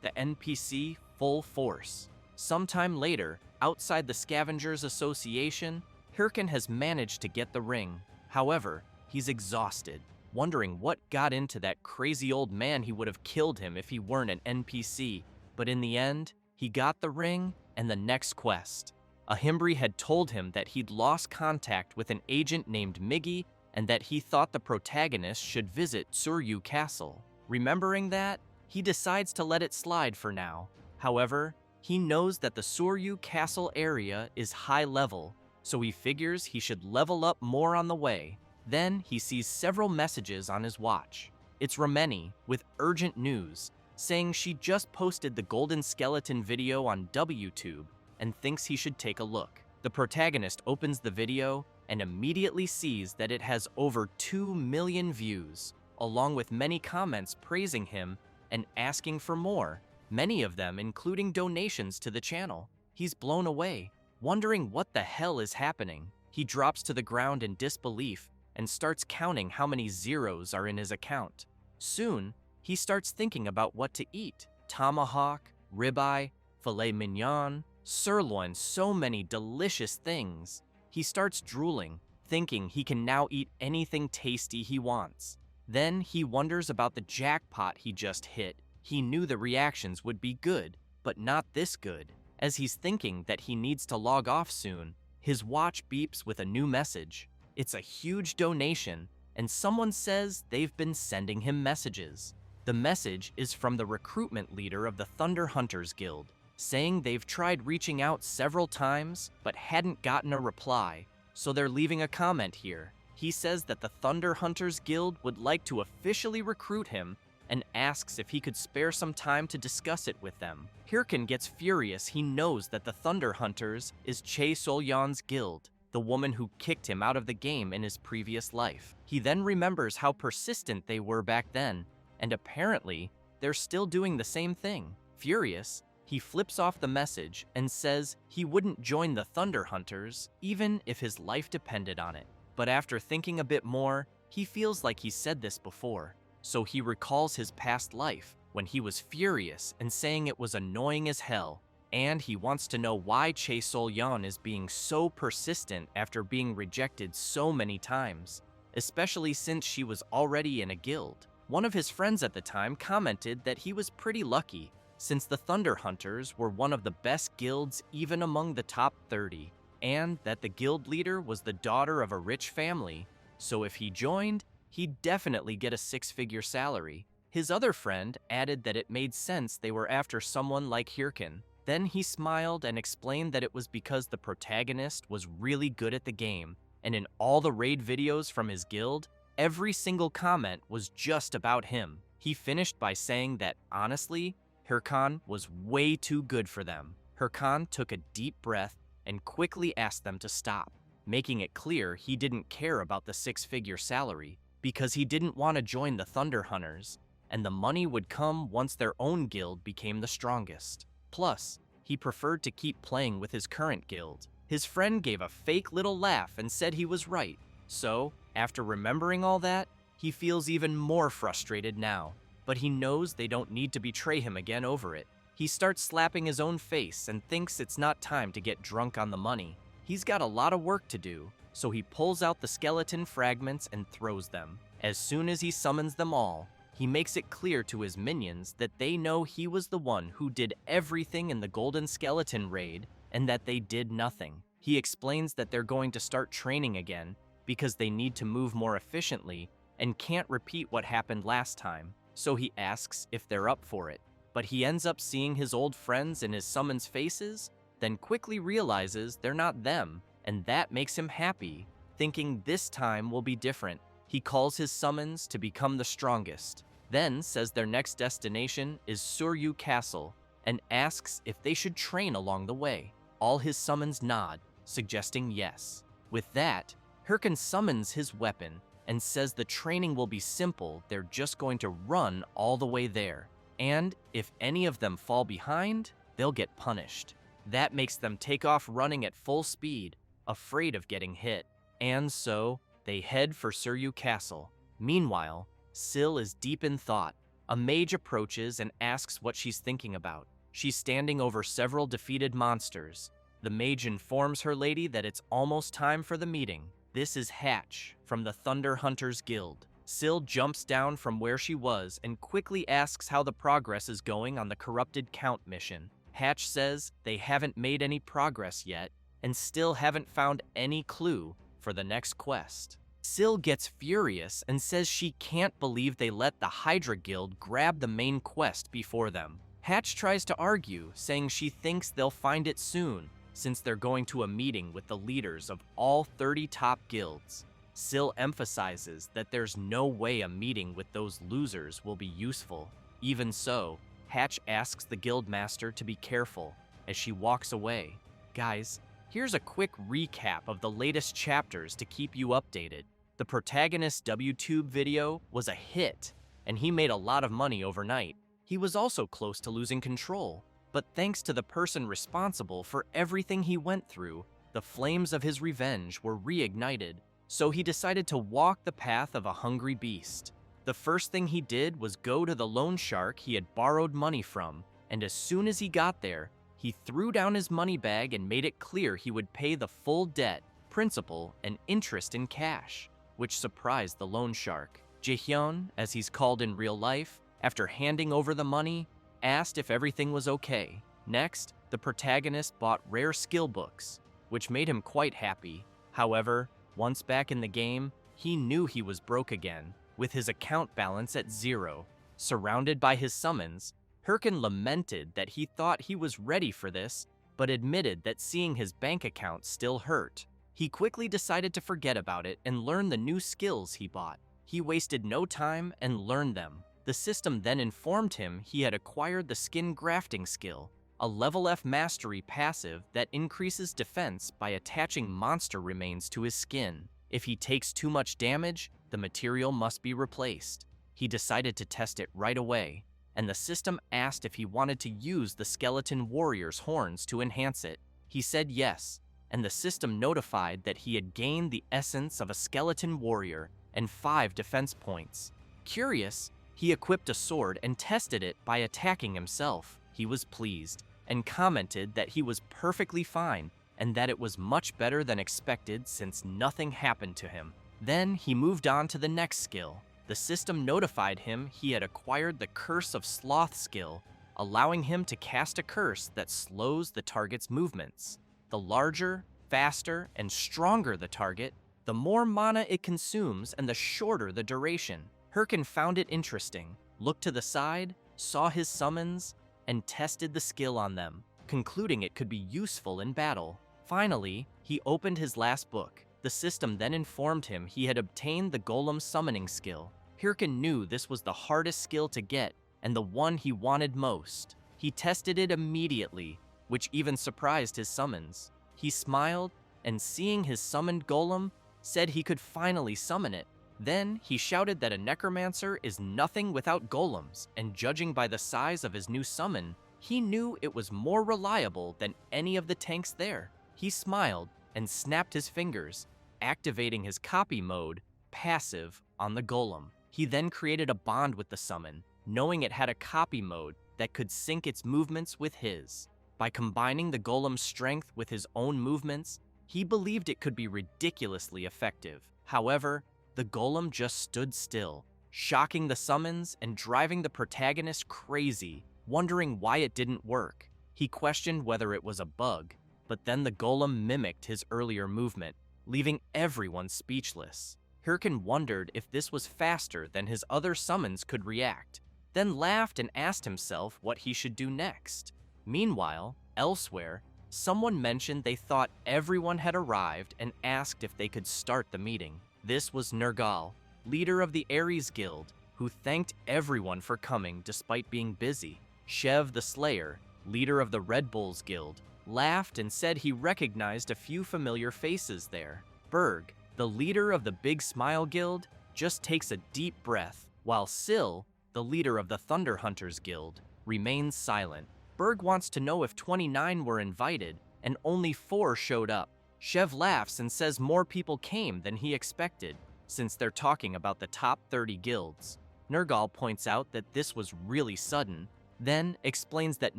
the NPC full force. Sometime later, outside the Scavengers Association, Herkin has managed to get the ring. However, he's exhausted, wondering what got into that crazy old man. He would have killed him if he weren't an NPC. But in the end, he got the ring and the next quest. Ahimri had told him that he'd lost contact with an agent named Miggy and that he thought the protagonist should visit Suryu Castle. Remembering that, he decides to let it slide for now. However, he knows that the Suryu Castle area is high level, so he figures he should level up more on the way. Then he sees several messages on his watch. It's Rameni with urgent news, saying she just posted the Golden Skeleton video on WTube and thinks he should take a look. The protagonist opens the video and immediately sees that it has over 2 million views, along with many comments praising him and asking for more, many of them including donations to the channel. He's blown away, wondering what the hell is happening. He drops to the ground in disbelief and starts counting how many zeros are in his account. Soon, he starts thinking about what to eat. Tomahawk, ribeye, filet mignon, sirloin, so many delicious things. He starts drooling, thinking he can now eat anything tasty he wants. Then he wonders about the jackpot he just hit. He knew the reactions would be good, but not this good. As he's thinking that he needs to log off soon, his watch beeps with a new message. It's a huge donation, and someone says they've been sending him messages. The message is from the recruitment leader of the Thunder Hunters Guild, saying they've tried reaching out several times but hadn't gotten a reply, so they're leaving a comment here. He says that the Thunder Hunters Guild would like to officially recruit him and asks if he could spare some time to discuss it with them. Herkin gets furious. He knows that the Thunder Hunters is Sio Yon's guild, the woman who kicked him out of the game in his previous life. He then remembers how persistent they were back then, and apparently, they're still doing the same thing. Furious, he flips off the message and says he wouldn't join the Thunder Hunters even if his life depended on it. But after thinking a bit more, he feels like he said this before. so he recalls his past life when he was furious and saying it was annoying as hell, and he wants to know why Sio Yon is being so persistent after being rejected so many times, especially since she was already in a guild. One of his friends at the time commented that he was pretty lucky, since the Thunder Hunters were one of the best guilds even among the top 30, and that the guild leader was the daughter of a rich family, so if he joined, he'd definitely get a six-figure salary. His other friend added that it made sense they were after someone like Herkin. Then he smiled and explained that it was because the protagonist was really good at the game, and in all the raid videos from his guild, every single comment was just about him. He finished by saying that, honestly, Herkin was way too good for them. Herkin took a deep breath and quickly asked them to stop, making it clear he didn't care about the six-figure salary because he didn't want to join the Thunder Hunters, and the money would come once their own guild became the strongest. Plus, he preferred to keep playing with his current guild. His friend gave a fake little laugh and said he was right. So, after remembering all that, he feels even more frustrated now, but he knows they don't need to betray him again over it. He starts slapping his own face and thinks it's not time to get drunk on the money. He's got a lot of work to do, so he pulls out the skeleton fragments and throws them. As soon as he summons them all, he makes it clear to his minions that they know he was the one who did everything in the Golden Skeleton raid and that they did nothing. He explains that they're going to start training again because they need to move more efficiently and can't repeat what happened last time, so he asks if they're up for it. But he ends up seeing his old friends in his summons faces, then quickly realizes they're not them, and that makes him happy, thinking this time will be different. He calls his summons to become the strongest, then says their next destination is Suryu Castle, and asks if they should train along the way. All his summons nod, suggesting yes. With that, Herkin summons his weapon and says the training will be simple, they're just going to run all the way there. And if any of them fall behind, they'll get punished. That makes them take off running at full speed, afraid of getting hit. And so, they head for Suryu Castle. Meanwhile, Sil is deep in thought. A mage approaches and asks what she's thinking about. She's standing over several defeated monsters. The mage informs her lady that it's almost time for the meeting. This is Hatch from the Thunder Hunters Guild. Sil jumps down from where she was and quickly asks how the progress is going on the Corrupted Count mission. Hatch says they haven't made any progress yet and still haven't found any clue for the next quest. Sil gets furious and says she can't believe they let the Hydra Guild grab the main quest before them. Hatch tries to argue, saying she thinks they'll find it soon, since they're going to a meeting with the leaders of all 30 top guilds. Sil emphasizes that there's no way a meeting with those losers will be useful. Even so, Hatch asks the guildmaster to be careful as she walks away. Guys, here's a quick recap of the latest chapters to keep you updated. The protagonist's WTube video was a hit, and he made a lot of money overnight. He was also close to losing control, but thanks to the person responsible for everything he went through, the flames of his revenge were reignited, so he decided to walk the path of a hungry beast. The first thing he did was go to the loan shark he had borrowed money from, and as soon as he got there, he threw down his money bag and made it clear he would pay the full debt, principal, and interest in cash, which surprised the loan shark. Jaehyun, as he's called in real life, after handing over the money, asked if everything was okay. Next, the protagonist bought rare skill books, which made him quite happy. However, once back in the game, he knew he was broke again, with his account balance at 0. Surrounded by his summons, Herkin lamented that he thought he was ready for this, but admitted that seeing his bank account still hurt. He quickly decided to forget about it and learn the new skills he bought. He wasted no time and learned them. The system then informed him he had acquired the skin grafting skill, a level F mastery passive that increases defense by attaching monster remains to his skin. If he takes too much damage, the material must be replaced. He decided to test it right away, and the system asked if he wanted to use the skeleton warrior's horns to enhance it. He said yes, and the system notified that he had gained the essence of a skeleton warrior and 5 defense points. Curious, he equipped a sword and tested it by attacking himself. He was pleased and commented that he was perfectly fine and that it was much better than expected since nothing happened to him. Then he moved on to the next skill. The system notified him he had acquired the Curse of Sloth skill, allowing him to cast a curse that slows the target's movements. The larger, faster, and stronger the target, the more mana it consumes and the shorter the duration. Herkin found it interesting, looked to the side, saw his summons, and tested the skill on them, concluding it could be useful in battle. Finally, he opened his last book. The system then informed him he had obtained the Golem summoning skill. Herkin knew this was the hardest skill to get and the one he wanted most. He tested it immediately, which even surprised his summons. He smiled, and seeing his summoned golem, said he could finally summon it. Then he shouted that a necromancer is nothing without golems, and judging by the size of his new summon, he knew it was more reliable than any of the tanks there. He smiled and snapped his fingers, activating his copy mode, passive, on the golem. He then created a bond with the summon, knowing it had a copy mode that could sync its movements with his. By combining the golem's strength with his own movements, he believed it could be ridiculously effective. However, the golem just stood still, shocking the summons and driving the protagonist crazy, wondering why it didn't work. He questioned whether it was a bug, but then the golem mimicked his earlier movement, leaving everyone speechless. Herkin wondered if this was faster than his other summons could react, then laughed and asked himself what he should do next. Meanwhile, elsewhere, someone mentioned they thought everyone had arrived and asked if they could start the meeting. This was Nergal, leader of the Ares Guild, who thanked everyone for coming despite being busy. Chev the Slayer, leader of the Red Bulls Guild, laughed and said he recognized a few familiar faces there. Berg, the leader of the Big Smile Guild, just takes a deep breath, while Sil, the leader of the Thunder Hunters Guild, remains silent. Berg wants to know if 29 were invited, and only 4 showed up. Chev laughs and says more people came than he expected, since they're talking about the top 30 guilds. Nergal points out that this was really sudden, then explains that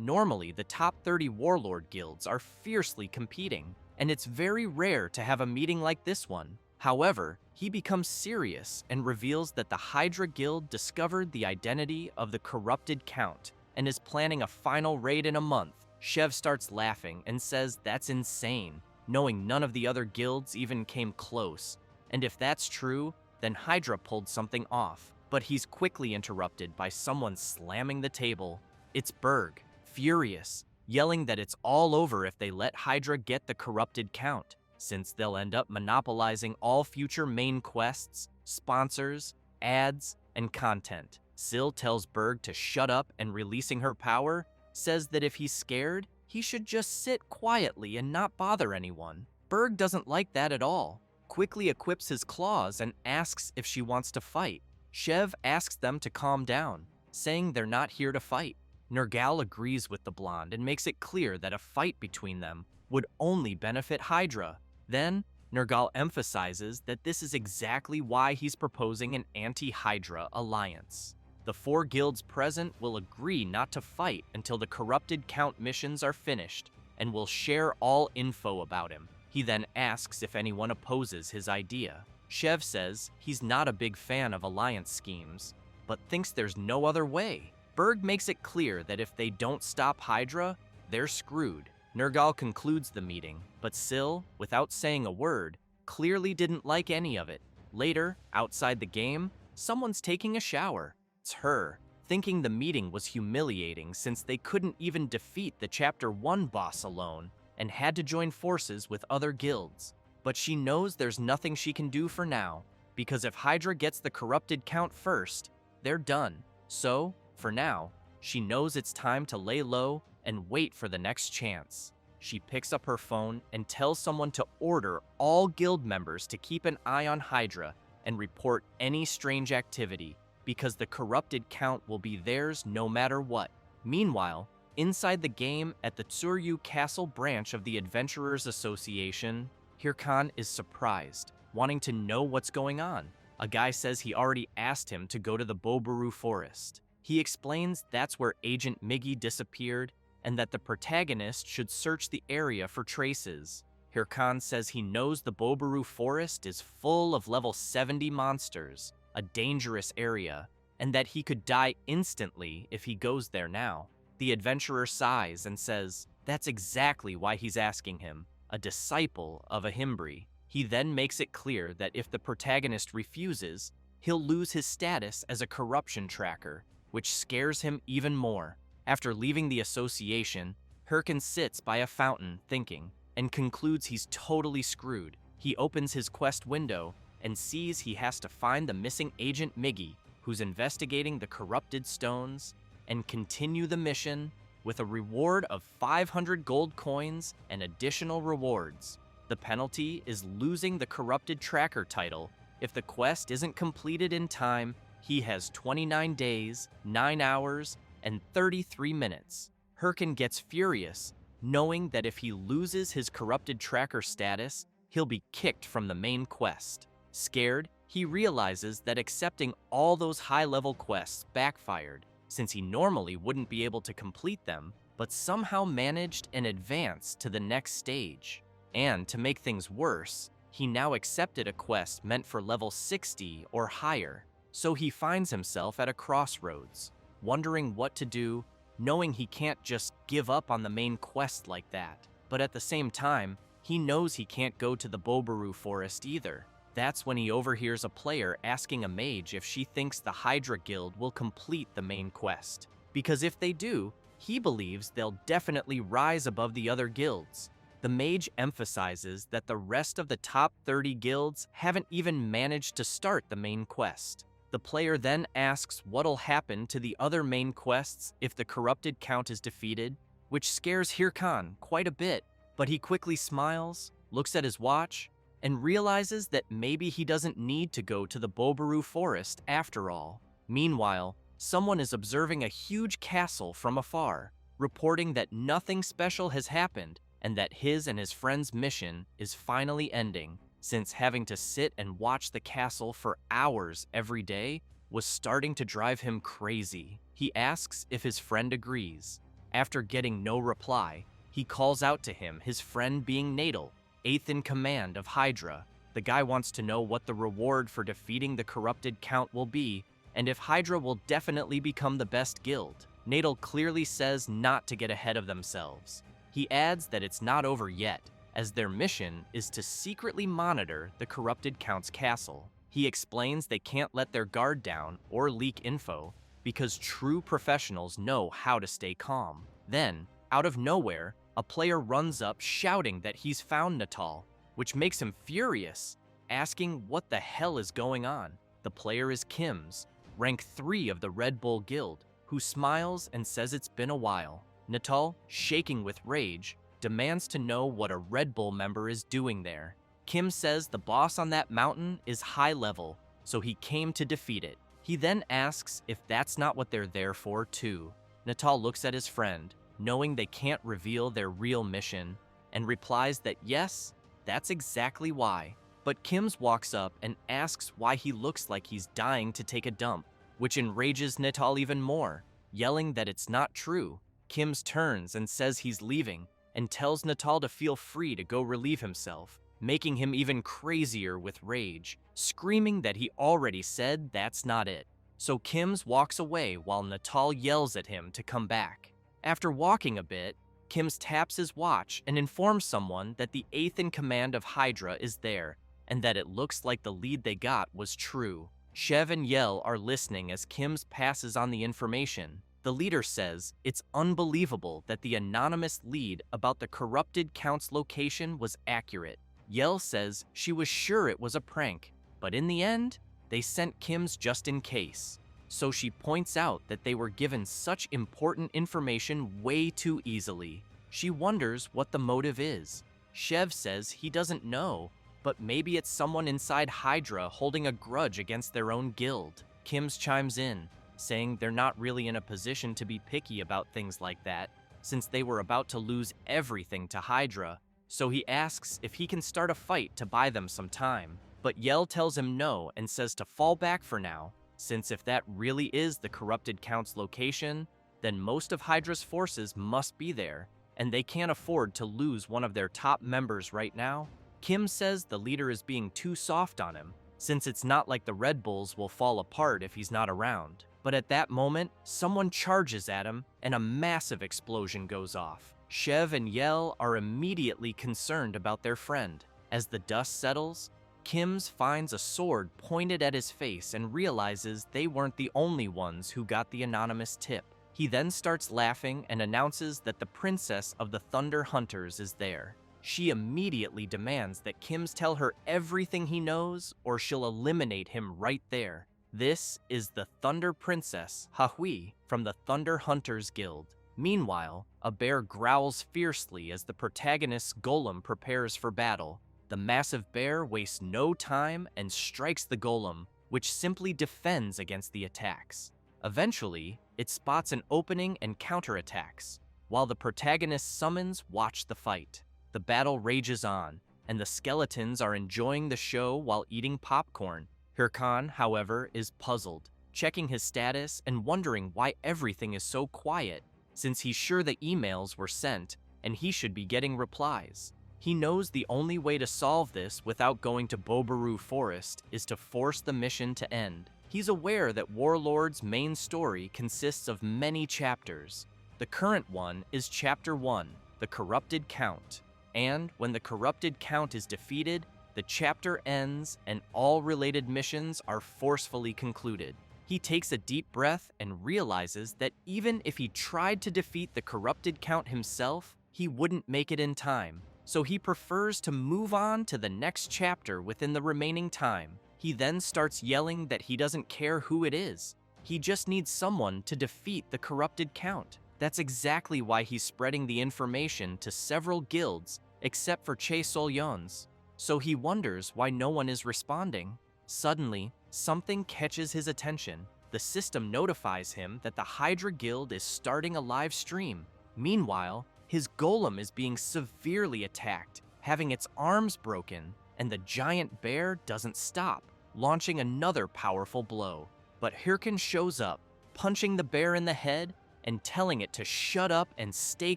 normally the top 30 warlord guilds are fiercely competing, and it's very rare to have a meeting like this one. However, he becomes serious and reveals that the Hydra Guild discovered the identity of the corrupted Count and is planning a final raid in a month. Chev starts laughing and says that's insane, knowing none of the other guilds even came close. And if that's true, then Hydra pulled something off. But he's quickly interrupted by someone slamming the table. It's Berg, furious, yelling that it's all over if they let Hydra get the corrupted Count, since they'll end up monopolizing all future main quests, sponsors, ads, and content. Sil tells Berg to shut up and releasing her power, says that if he's scared, he should just sit quietly and not bother anyone. Berg doesn't like that at all, quickly equips his claws and asks if she wants to fight. Chev asks them to calm down, saying they're not here to fight. Nergal agrees with the blonde and makes it clear that a fight between them would only benefit Hydra. Then, Nergal emphasizes that this is exactly why he's proposing an anti-Hydra alliance. The 4 guilds present will agree not to fight until the corrupted Count missions are finished, and will share all info about him. He then asks if anyone opposes his idea. Chev says he's not a big fan of alliance schemes, but thinks there's no other way. Berg makes it clear that if they don't stop Hydra, they're screwed. Nergal concludes the meeting, but Sil, without saying a word, clearly didn't like any of it. Later, outside the game, someone's taking a shower. It's her, thinking the meeting was humiliating since they couldn't even defeat the Chapter 1 boss alone and had to join forces with other guilds. But she knows there's nothing she can do for now, because if Hydra gets the corrupted Count first, they're done. So, for now, she knows it's time to lay low and wait for the next chance. She picks up her phone and tells someone to order all guild members to keep an eye on Hydra and report any strange activity, because the corrupted Count will be theirs no matter what. Meanwhile, inside the game at the Tsuryu Castle branch of the Adventurers Association, Herkin is surprised, wanting to know what's going on. A guy says he already asked him to go to the Bobaru forest. He explains that's where Agent Miggy disappeared and that the protagonist should search the area for traces. Herkin says he knows the Bobaru forest is full of level 70 monsters, a dangerous area, and that he could die instantly if he goes there now. The adventurer sighs and says that's exactly why he's asking him, a disciple of Ahimri. He then makes it clear that if the protagonist refuses, he'll lose his status as a corruption tracker, which scares him even more. After leaving the association, Herkin sits by a fountain thinking, and concludes he's totally screwed. He opens his quest window and sees he has to find the missing Agent Miggy, who's investigating the corrupted stones, and continue the mission with a reward of 500 gold coins and additional rewards. The penalty is losing the corrupted tracker title. If the quest isn't completed in time, he has 29 days, 9 hours, and 33 minutes. Herkin gets furious, knowing that if he loses his corrupted tracker status, he'll be kicked from the main quest. Scared, he realizes that accepting all those high-level quests backfired, since he normally wouldn't be able to complete them, but somehow managed an advance to the next stage. And to make things worse, he now accepted a quest meant for level 60 or higher, so he finds himself at a crossroads, wondering what to do, knowing he can't just give up on the main quest like that. But at the same time, he knows he can't go to the Bobaru forest either. That's when he overhears a player asking a mage if she thinks the Hydra Guild will complete the main quest. Because if they do, he believes they'll definitely rise above the other guilds. The mage emphasizes that the rest of the top 30 guilds haven't even managed to start the main quest. The player then asks what'll happen to the other main quests if the corrupted count is defeated, which scares Herkin quite a bit, but he quickly smiles, looks at his watch, and realizes that maybe he doesn't need to go to the Bobaru forest after all. Meanwhile, someone is observing a huge castle from afar, reporting that nothing special has happened and that his and his friend's mission is finally ending, since having to sit and watch the castle for hours every day was starting to drive him crazy. He asks if his friend agrees. After getting no reply, he calls out to him, his friend being Nadal, 8th in command of Hydra. The guy wants to know what the reward for defeating the corrupted count will be, and if Hydra will definitely become the best guild. Nadal clearly says not to get ahead of themselves. He adds that it's not over yet, as their mission is to secretly monitor the corrupted count's castle. He explains they can't let their guard down or leak info, because true professionals know how to stay calm. Then, out of nowhere, a player runs up shouting that he's found Natal, which makes him furious, asking what the hell is going on. The player is Kim's, rank 3 of the Red Bull Guild, who smiles and says it's been a while. Natal, shaking with rage, demands to know what a Red Bull member is doing there. Kim says the boss on that mountain is high level, so he came to defeat it. He then asks if that's not what they're there for too. Natal looks at his friend, knowing they can't reveal their real mission, and replies that yes, that's exactly why. But Kim's walks up and asks why he looks like he's dying to take a dump, which enrages Natal even more, yelling that it's not true. Kim's turns and says he's leaving, and tells Natal to feel free to go relieve himself, making him even crazier with rage, screaming that he already said that's not it. So Kim's walks away while Natal yells at him to come back. After walking a bit, Kim's taps his watch and informs someone that the 8th in command of Hydra is there, and that it looks like the lead they got was true. Chev and Yahello are listening as Kim's passes on the information. The leader says it's unbelievable that the anonymous lead about the corrupted count's location was accurate. Yahello says she was sure it was a prank, but in the end, they sent Kim's just in case. So she points out that they were given such important information way too easily. She wonders what the motive is. Chev says he doesn't know, but maybe it's someone inside Hydra holding a grudge against their own guild. Kim's chimes in, saying they're not really in a position to be picky about things like that, since they were about to lose everything to Hydra, so he asks if he can start a fight to buy them some time. but Yell tells him no and says to fall back for now, since if that really is the corrupted Count's location, then most of Hydra's forces must be there, and they can't afford to lose one of their top members right now. Kim says the leader is being too soft on him, since it's not like the Red Bulls will fall apart if he's not around. But at that moment, someone charges at him and a massive explosion goes off. Chev and Yell are immediately concerned about their friend. As the dust settles, Kims finds a sword pointed at his face and realizes they weren't the only ones who got the anonymous tip. He then starts laughing and announces that the princess of the Thunder Hunters is there. She immediately demands that Kims tell her everything he knows or she'll eliminate him right there. This is the Thunder Princess, Hahui, from the Thunder Hunters Guild. Meanwhile, a bear growls fiercely as the protagonist's golem prepares for battle. The massive bear wastes no time and strikes the golem, which simply defends against the attacks. Eventually, it spots an opening and counterattacks, while the protagonist's summons watch the fight. The battle rages on, and the skeletons are enjoying the show while eating popcorn. Herkin, however, is puzzled, checking his status and wondering why everything is so quiet, since he's sure the emails were sent and he should be getting replies. He knows the only way to solve this without going to Bobaru Forest is to force the mission to end. He's aware that Warlord's main story consists of many chapters. The current one is Chapter 1, The Corrupted Count. And when the Corrupted Count is defeated, the chapter ends and all related missions are forcefully concluded. He takes a deep breath and realizes that even if he tried to defeat the Corrupted Count himself, he wouldn't make it in time. So he prefers to move on to the next chapter within the remaining time. He then starts yelling that he doesn't care who it is. He just needs someone to defeat the Corrupted Count. That's exactly why he's spreading the information to several guilds, except for Sio Yon's. So he wonders why no one is responding. Suddenly, something catches his attention. The system notifies him that the Hydra Guild is starting a live stream. Meanwhile, his golem is being severely attacked, having its arms broken, and the giant bear doesn't stop, launching another powerful blow. But Herkin shows up, punching the bear in the head and telling it to shut up and stay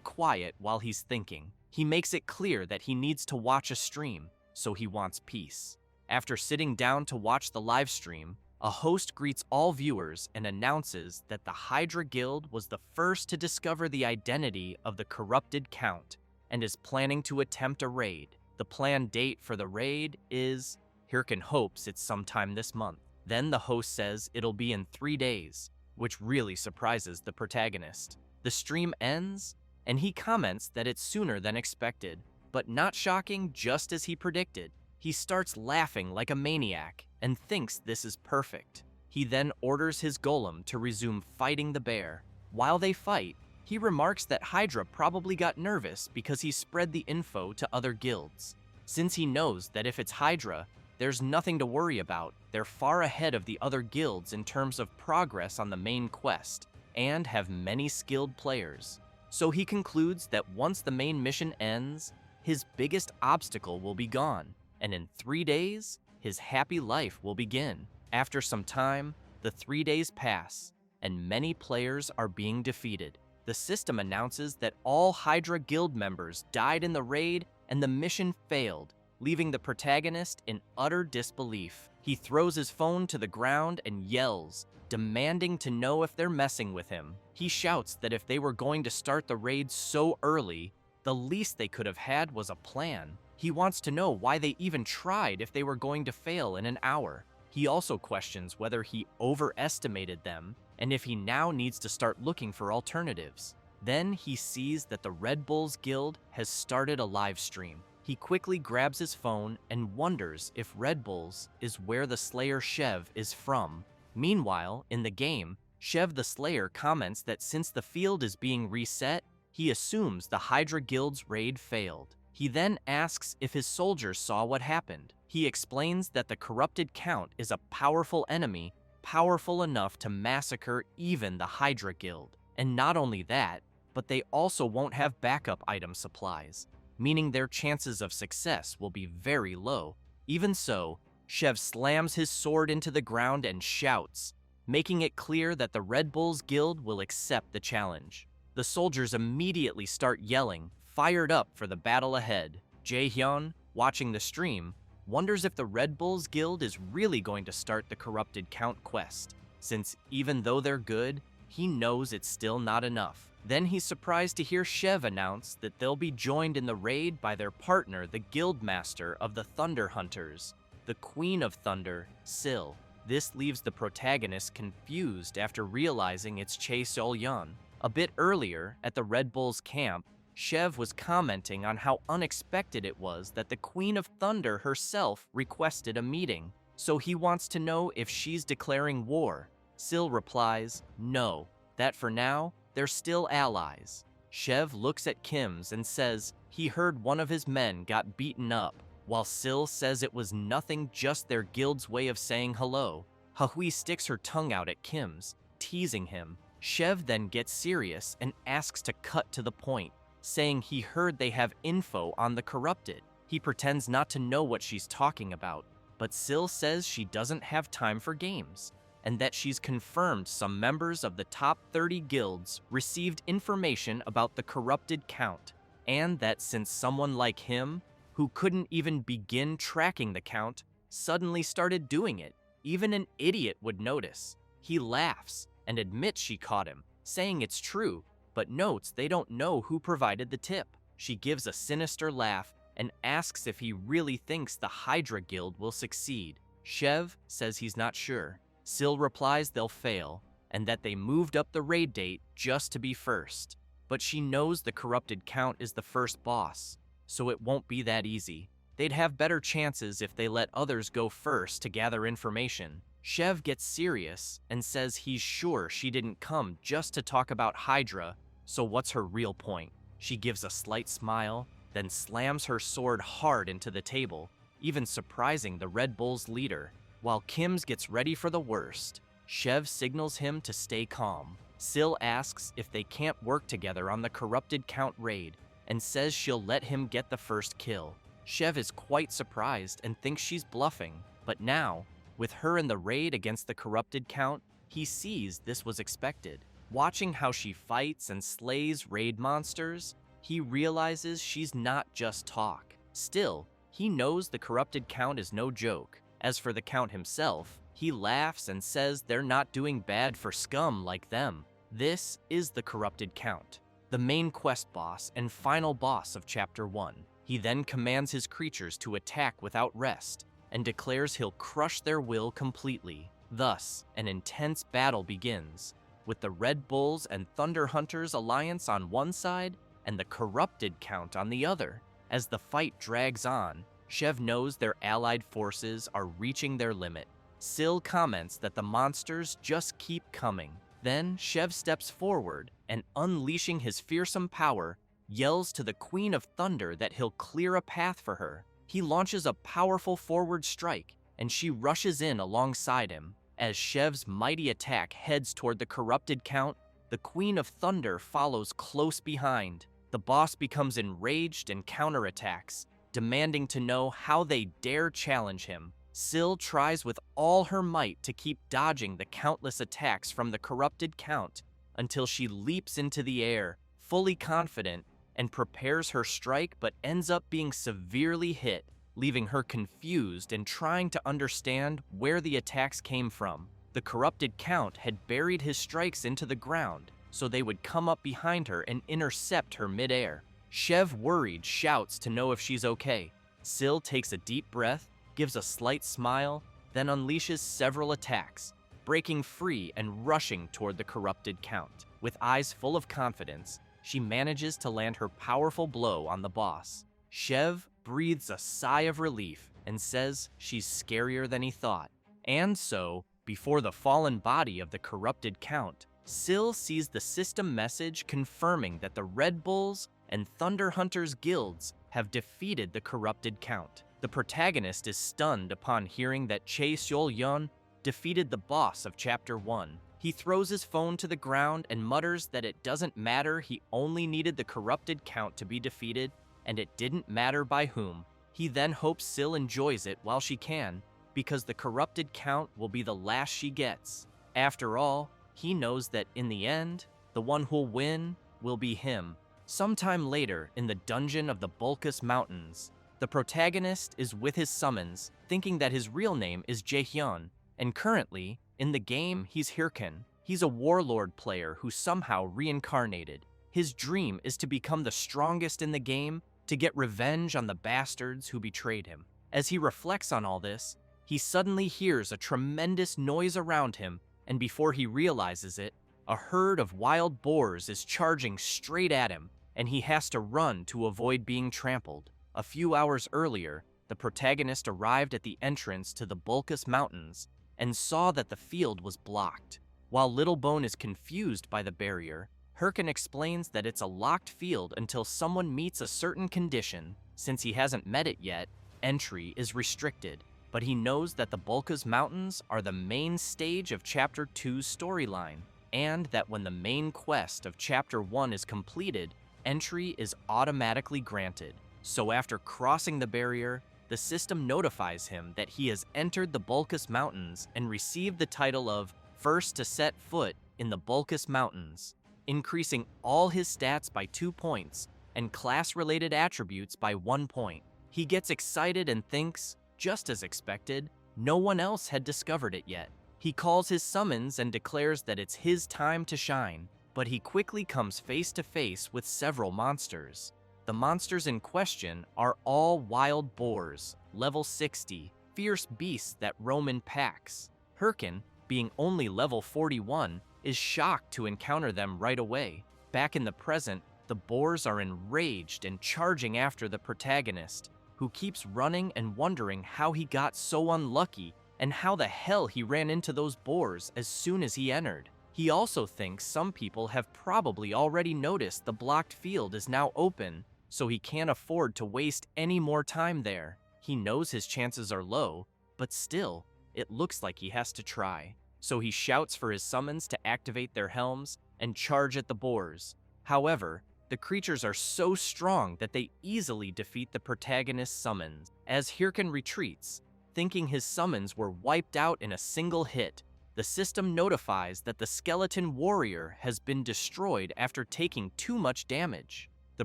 quiet while he's thinking. He makes it clear that he needs to watch a stream, so he wants peace. After sitting down to watch the live stream, a host greets all viewers and announces that the Hydra Guild was the first to discover the identity of the Corrupted Count and is planning to attempt a raid. The planned date for the raid is, Herkin hopes it's sometime this month. Then the host says it'll be in 3 days, which really surprises the protagonist. The stream ends, and he comments that it's sooner than expected, but not shocking, just as he predicted. He starts laughing like a maniac and thinks this is perfect. He then orders his golem to resume fighting the bear. While they fight, he remarks that Hydra probably got nervous because he spread the info to other guilds. Since he knows that if it's Hydra, there's nothing to worry about. They're far ahead of the other guilds in terms of progress on the main quest, and have many skilled players. So he concludes that once the main mission ends, his biggest obstacle will be gone, and in 3 days, his happy life will begin. After some time, the 3 days pass, and many players are being defeated. The system announces that all Hydra Guild members died in the raid and the mission failed, leaving the protagonist in utter disbelief. He throws his phone to the ground and yells, demanding to know if they're messing with him. He shouts that if they were going to start the raid so early, the least they could have had was a plan. He wants to know why they even tried if they were going to fail in an hour. He also questions whether he overestimated them and if he now needs to start looking for alternatives. Then he sees that the Red Bulls Guild has started a live stream. He quickly grabs his phone and wonders if Red Bulls is where the Slayer Chev is from. Meanwhile, in the game, Chev the Slayer comments that since the field is being reset, he assumes the Hydra Guild's raid failed. He then asks if his soldiers saw what happened. He explains that the Corrupted Count is a powerful enemy, powerful enough to massacre even the Hydra Guild. And not only that, but they also won't have backup item supplies, meaning their chances of success will be very low. Even so, Chev slams his sword into the ground and shouts, making it clear that the Red Bulls Guild will accept the challenge. The soldiers immediately start yelling, fired up for the battle ahead. Jae-hyun, watching the stream, wonders if the Red Bulls Guild is really going to start the Corrupted Count quest, since even though they're good, he knows it's still not enough. Then he's surprised to hear Chev announce that they'll be joined in the raid by their partner, the Guildmaster of the Thunder Hunters, the Queen of Thunder, Sil. This leaves the protagonist confused after realizing it's Sio Yon. A bit earlier, at the Red Bulls camp, Chev was commenting on how unexpected it was that the Queen of Thunder herself requested a meeting, so he wants to know if she's declaring war. Sil replies, no, that for now, they're still allies. Chev looks at Kim's and says he heard one of his men got beaten up, while Sil says it was nothing, just their guild's way of saying hello. Hahui sticks her tongue out at Kim's, teasing him. Chev then gets serious and asks to cut to the point, saying he heard they have info on the corrupted. He pretends not to know what she's talking about, but Sil says she doesn't have time for games, and that she's confirmed some members of the top 30 guilds received information about the corrupted count, and that since someone like him, who couldn't even begin tracking the count, suddenly started doing it, even an idiot would notice. He laughs and admits she caught him, saying it's true, but notes they don't know who provided the tip. She gives a sinister laugh and asks if he really thinks the Hydra Guild will succeed. Chev says he's not sure. Sil replies they'll fail, and that they moved up the raid date just to be first. But she knows the corrupted count is the first boss, so it won't be that easy. They'd have better chances if they let others go first to gather information. Chev gets serious and says he's sure she didn't come just to talk about Hydra, so what's her real point? She gives a slight smile, then slams her sword hard into the table, even surprising the Red Bulls leader. While Kim's gets ready for the worst, Chev signals him to stay calm. Sil asks if they can't work together on the corrupted count raid, and says she'll let him get the first kill. Chev is quite surprised and thinks she's bluffing, but now, with her in the raid against the corrupted count, he sees this was expected. Watching how she fights and slays raid monsters, he realizes she's not just talk. Still, he knows the corrupted count is no joke. As for the count himself, he laughs and says they're not doing bad for scum like them. This is the corrupted count, the main quest boss and final boss of Chapter 1. He then commands his creatures to attack without rest, and declares he'll crush their will completely. Thus, an intense battle begins, with the Red Bulls and Thunder Hunters alliance on one side, and the corrupted count on the other. As the fight drags on, Chev knows their allied forces are reaching their limit. Sil comments that the monsters just keep coming. Then, Chev steps forward, and unleashing his fearsome power, yells to the Queen of Thunder that he'll clear a path for her. He launches a powerful forward strike, and she rushes in alongside him. As Chev's mighty attack heads toward the corrupted count, the Queen of Thunder follows close behind. The boss becomes enraged and counterattacks, demanding to know how they dare challenge him. Sil tries with all her might to keep dodging the countless attacks from the corrupted count until she leaps into the air, fully confident, and prepares her strike but ends up being severely hit, leaving her confused and trying to understand where the attacks came from. The corrupted count had buried his strikes into the ground, so they would come up behind her and intercept her midair. Chev, worried, shouts to know if she's okay. Sil takes a deep breath, gives a slight smile, then unleashes several attacks, breaking free and rushing toward the corrupted count. With eyes full of confidence, she manages to land her powerful blow on the boss. Chev breathes a sigh of relief and says she's scarier than he thought. And so, before the fallen body of the corrupted count, Sil sees the system message confirming that the Red Bulls and Thunder Hunters guilds have defeated the corrupted count. The protagonist is stunned upon hearing that Sio Yon defeated the boss of Chapter 1. He throws his phone to the ground and mutters that it doesn't matter, he only needed the corrupted count to be defeated, and it didn't matter by whom. He then hopes Sil enjoys it while she can, because the corrupted count will be the last she gets. After all, he knows that in the end, the one who'll win will be him. Sometime later, in the dungeon of the Bulkus Mountains, the protagonist is with his summons, thinking that his real name is Jaehyun, and currently, in the game, he's Herkin. He's a warlord player who somehow reincarnated. His dream is to become the strongest in the game, to get revenge on the bastards who betrayed him. As he reflects on all this, he suddenly hears a tremendous noise around him, and before he realizes it, a herd of wild boars is charging straight at him, and he has to run to avoid being trampled. A few hours earlier, the protagonist arrived at the entrance to the Bulkus Mountains and saw that the field was blocked. While Littlebone is confused by the barrier, Herkin explains that it's a locked field until someone meets a certain condition. Since he hasn't met it yet, entry is restricted, but he knows that the Bulkus Mountains are the main stage of Chapter 2's storyline, and that when the main quest of Chapter 1 is completed, entry is automatically granted. So after crossing the barrier, the system notifies him that he has entered the Bulkus Mountains and received the title of First to Set Foot in the Bulkus Mountains, increasing all his stats by 2 points and class-related attributes by 1 point. He gets excited and thinks, just as expected, no one else had discovered it yet. He calls his summons and declares that it's his time to shine, but he quickly comes face to face with several monsters. The monsters in question are all wild boars, level 60, fierce beasts that roam in packs. Herkin, being only level 41, is shocked to encounter them right away. Back in the present, the boars are enraged and charging after the protagonist, who keeps running and wondering how he got so unlucky and how the hell he ran into those boars as soon as he entered. He also thinks some people have probably already noticed the blocked field is now open, so he can't afford to waste any more time there. He knows his chances are low, but still, it looks like he has to try. So he shouts for his summons to activate their helms and charge at the boars. However, the creatures are so strong that they easily defeat the protagonist's summons. As Herkin retreats, thinking his summons were wiped out in a single hit, the system notifies that the skeleton warrior has been destroyed after taking too much damage. The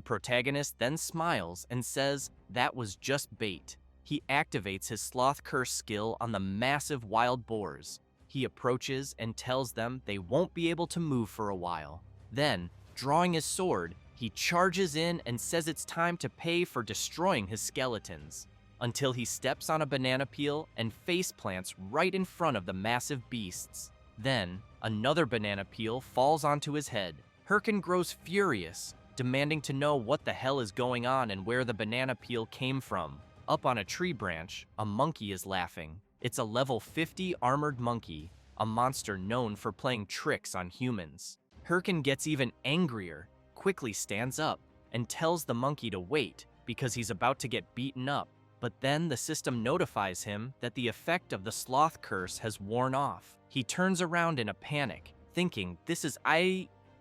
protagonist then smiles and says that was just bait. He activates his sloth curse skill on the massive wild boars. He approaches and tells them they won't be able to move for a while. Then, drawing his sword, he charges in and says it's time to pay for destroying his skeletons, until he steps on a banana peel and face plants right in front of the massive beasts. Then, another banana peel falls onto his head. Herkin grows furious, demanding to know what the hell is going on and where the banana peel came from. Up on a tree branch, a monkey is laughing. It's a level 50 armored monkey, a monster known for playing tricks on humans. Herkin gets even angrier, quickly stands up, and tells the monkey to wait because he's about to get beaten up. But then the system notifies him that the effect of the sloth curse has worn off. He turns around in a panic, thinking this is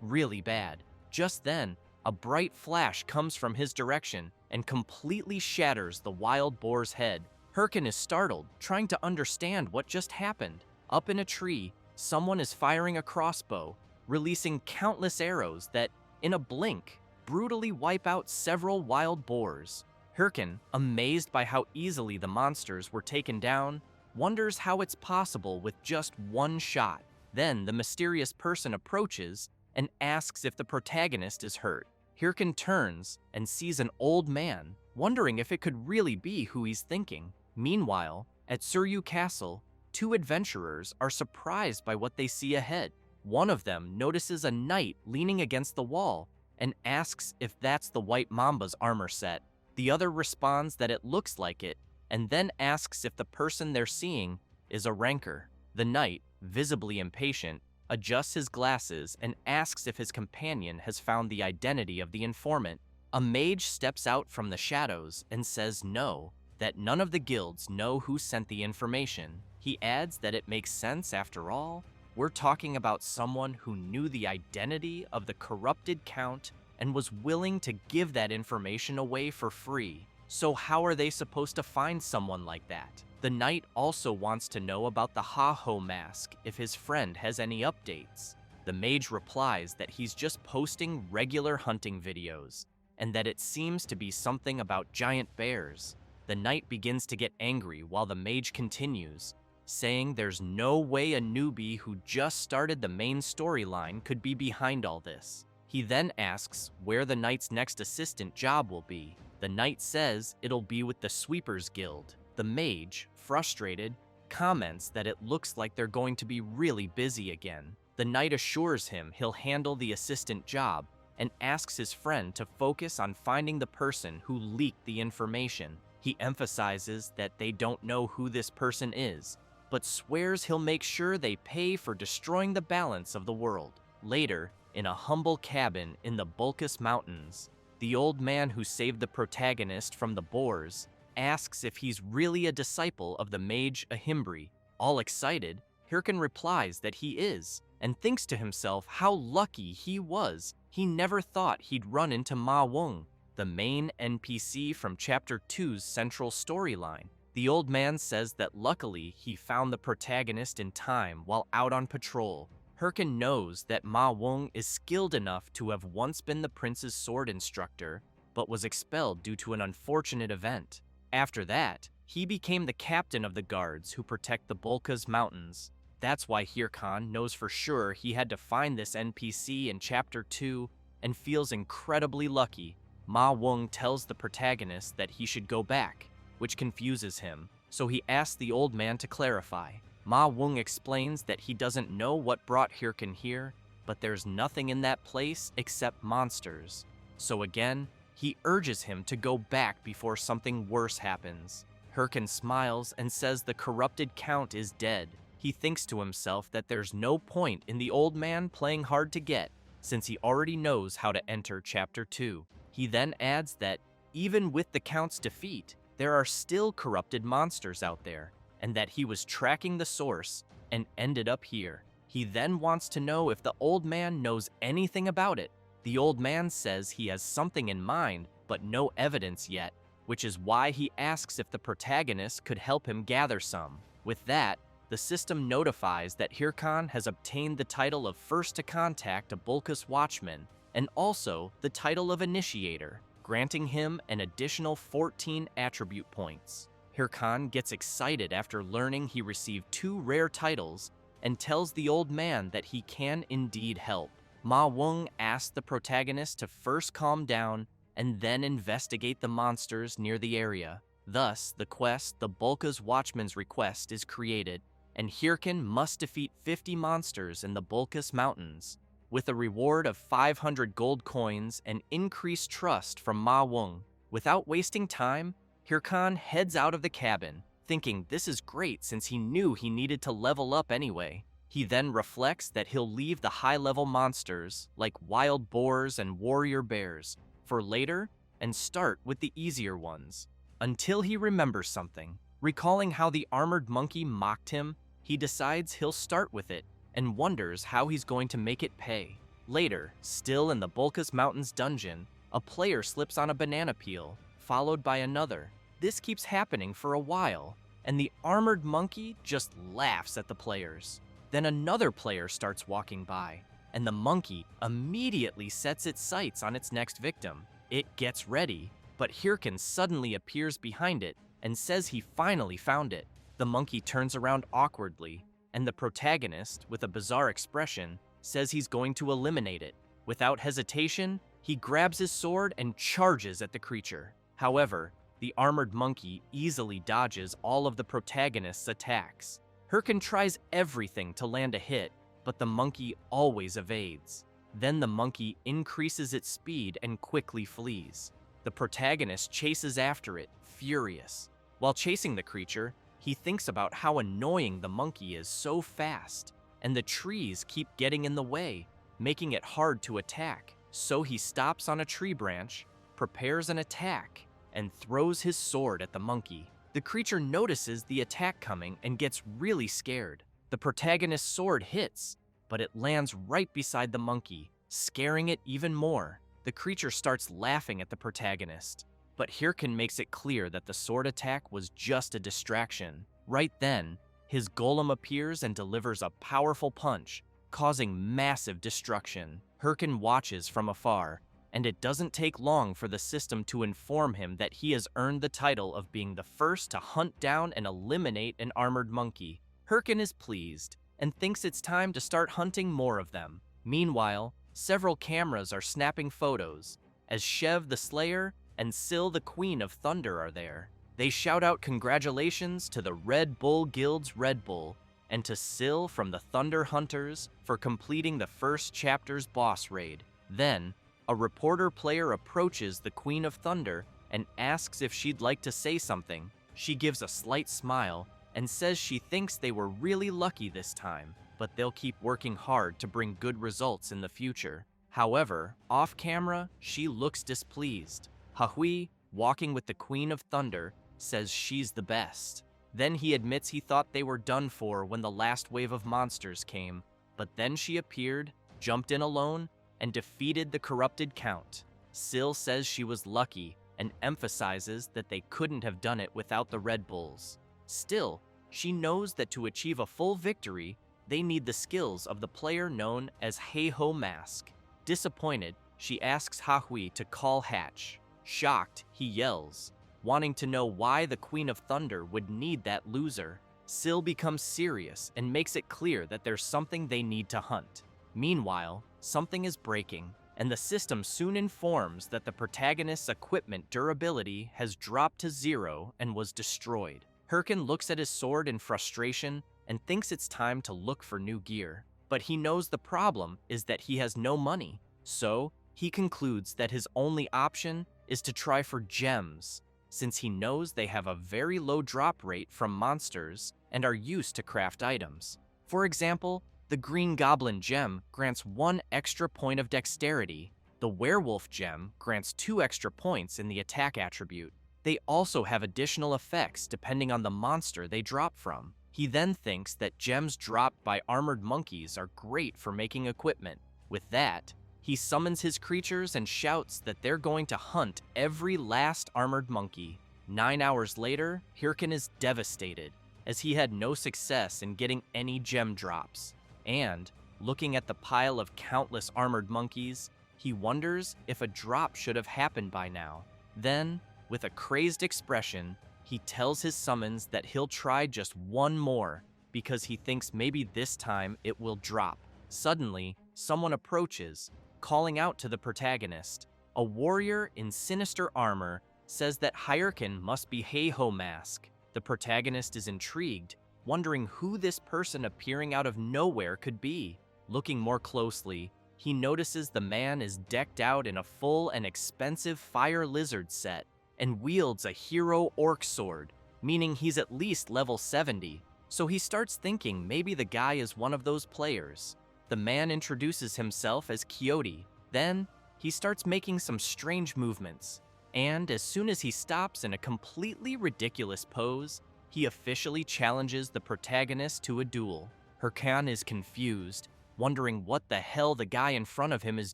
really bad. Just then, a bright flash comes from his direction and completely shatters the wild boar's head. Herkin is startled, trying to understand what just happened. Up in a tree, someone is firing a crossbow, releasing countless arrows that, in a blink, brutally wipe out several wild boars. Herkin, amazed by how easily the monsters were taken down, wonders how it's possible with just one shot. Then the mysterious person approaches and asks if the protagonist is hurt. Herkin turns and sees an old man, wondering if it could really be who he's thinking. Meanwhile, at Suryu Castle, 2 adventurers are surprised by what they see ahead. One of them notices a knight leaning against the wall and asks if that's the White Mamba's armor set. The other responds that it looks like it, and then asks if the person they're seeing is a ranker. The knight, visibly impatient, adjusts his glasses and asks if his companion has found the identity of the informant. A mage steps out from the shadows and says no, that none of the guilds know who sent the information. He adds that it makes sense after all. We're talking about someone who knew the identity of the corrupted count and was willing to give that information away for free. So how are they supposed to find someone like that? The knight also wants to know about the Ha-Ho mask if his friend has any updates. The mage replies that he's just posting regular hunting videos, and that it seems to be something about giant bears. The knight begins to get angry while the mage continues, saying there's no way a newbie who just started the main storyline could be behind all this. He then asks where the knight's next assistant job will be. The knight says it'll be with the Sweepers Guild. The mage, frustrated, comments that it looks like they're going to be really busy again. The knight assures him he'll handle the assistant job and asks his friend to focus on finding the person who leaked the information. He emphasizes that they don't know who this person is, but swears he'll make sure they pay for destroying the balance of the world. Later, in a humble cabin in the Bulkus Mountains, the old man who saved the protagonist from the boars asks if he's really a disciple of the mage Ahimri. All excited, Herkin replies that he is, and thinks to himself how lucky he was. He never thought he'd run into Ma Wung, the main NPC from Chapter 2's central storyline. The old man says that luckily he found the protagonist in time while out on patrol. Herkin knows that Ma Wung is skilled enough to have once been the prince's sword instructor, but was expelled due to an unfortunate event. After that, he became the captain of the guards who protect the Bulkus Mountains. That's why Herkin knows for sure he had to find this NPC in Chapter 2 and feels incredibly lucky. Ma Wung tells the protagonist that he should go back, which confuses him, so he asks the old man to clarify. Ma Wung explains that he doesn't know what brought Herkin here, but there's nothing in that place except monsters. So again, he urges him to go back before something worse happens. Herkin smiles and says the corrupted count is dead. He thinks to himself that there's no point in the old man playing hard to get, since he already knows how to enter Chapter 2. He then adds that, even with the count's defeat, there are still corrupted monsters out there, and that he was tracking the source and ended up here. He then wants to know if the old man knows anything about it. The old man says he has something in mind, but no evidence yet, which is why he asks if the protagonist could help him gather some. With that, the system notifies that Herkin has obtained the title of First to Contact a Bulkus Watchman, and also the title of Initiator, granting him an additional 14 attribute points. Herkin gets excited after learning he received 2 rare titles and tells the old man that he can indeed help. Ma Wung asks the protagonist to first calm down and then investigate the monsters near the area. Thus, the quest, the Bulkus Watchman's Request, is created, and Herkin must defeat 50 monsters in the Bulkus Mountains, with a reward of 500 gold coins and increased trust from Ma Wung. Without wasting time, Herkin heads out of the cabin, thinking this is great since he knew he needed to level up anyway. He then reflects that he'll leave the high-level monsters, like wild boars and warrior bears, for later and start with the easier ones. Until he remembers something. Recalling how the armored monkey mocked him, he decides he'll start with it and wonders how he's going to make it pay. Later, still in the Bulkus Mountains dungeon, a player slips on a banana peel, followed by another. This keeps happening for a while, and the armored monkey just laughs at the players. Then another player starts walking by, and the monkey immediately sets its sights on its next victim. It gets ready, but Herkin suddenly appears behind it and says he finally found it. The monkey turns around awkwardly, and the protagonist, with a bizarre expression, says he's going to eliminate it. Without hesitation, he grabs his sword and charges at the creature. However, the armored monkey easily dodges all of the protagonist's attacks. Herkin tries everything to land a hit, but the monkey always evades. Then the monkey increases its speed and quickly flees. The protagonist chases after it, furious. While chasing the creature, he thinks about how annoying the monkey is so fast, and the trees keep getting in the way, making it hard to attack. So he stops on a tree branch, prepares an attack, and throws his sword at the monkey. The creature notices the attack coming and gets really scared. The protagonist's sword hits, but it lands right beside the monkey, scaring it even more. The creature starts laughing at the protagonist, but Herkin makes it clear that the sword attack was just a distraction. Right then, his golem appears and delivers a powerful punch, causing massive destruction. Herkin watches from afar, and it doesn't take long for the system to inform him that he has earned the title of being the first to hunt down and eliminate an armored monkey. Herkin is pleased, and thinks it's time to start hunting more of them. Meanwhile, several cameras are snapping photos, as Chev the Slayer and Sil the Queen of Thunder are there. They shout out congratulations to the Red Bull Guild's Red Bull, and to Sil from the Thunder Hunters for completing the first chapter's boss raid. Then, a reporter player approaches the Queen of Thunder and asks if she'd like to say something. She gives a slight smile and says she thinks they were really lucky this time, but they'll keep working hard to bring good results in the future. However, off camera, she looks displeased. Hahui, walking with the Queen of Thunder, says she's the best. Then he admits he thought they were done for when the last wave of monsters came, but then she appeared, jumped in alone, and defeated the corrupted Count. Sil says she was lucky and emphasizes that they couldn't have done it without the Red Bulls. Still, she knows that to achieve a full victory, they need the skills of the player known as Heiho Mask. Disappointed, she asks Hahui to call Hatch. Shocked, he yells, wanting to know why the Queen of Thunder would need that loser. Sil becomes serious and makes it clear that there's something they need to hunt. Meanwhile, something is breaking, and the system soon informs that the protagonist's equipment durability has dropped to 0 and was destroyed. Herkin looks at his sword in frustration and thinks it's time to look for new gear. But he knows the problem is that he has no money, so he concludes that his only option is to try for gems, since he knows they have a very low drop rate from monsters and are used to craft items. For example, the Green Goblin gem grants 1 extra point of dexterity. The Werewolf gem grants 2 extra points in the attack attribute. They also have additional effects depending on the monster they drop from. He then thinks that gems dropped by armored monkeys are great for making equipment. With that, he summons his creatures and shouts that they're going to hunt every last armored monkey. 9 hours later, Herkin is devastated, as he had no success in getting any gem drops. And, looking at the pile of countless armored monkeys, he wonders if a drop should have happened by now. Then, with a crazed expression, he tells his summons that he'll try just one more, because he thinks maybe this time it will drop. Suddenly, someone approaches, calling out to the protagonist. A warrior in sinister armor says that Herkin must be Heiho Mask. The protagonist is intrigued, wondering who this person appearing out of nowhere could be. Looking more closely, he notices the man is decked out in a full and expensive fire lizard set and wields a hero orc sword, meaning he's at least level 70. So he starts thinking maybe the guy is one of those players. The man introduces himself as Quixote. Then, he starts making some strange movements, and as soon as he stops in a completely ridiculous pose, he officially challenges the protagonist to a duel. Herkin is confused, wondering what the hell the guy in front of him is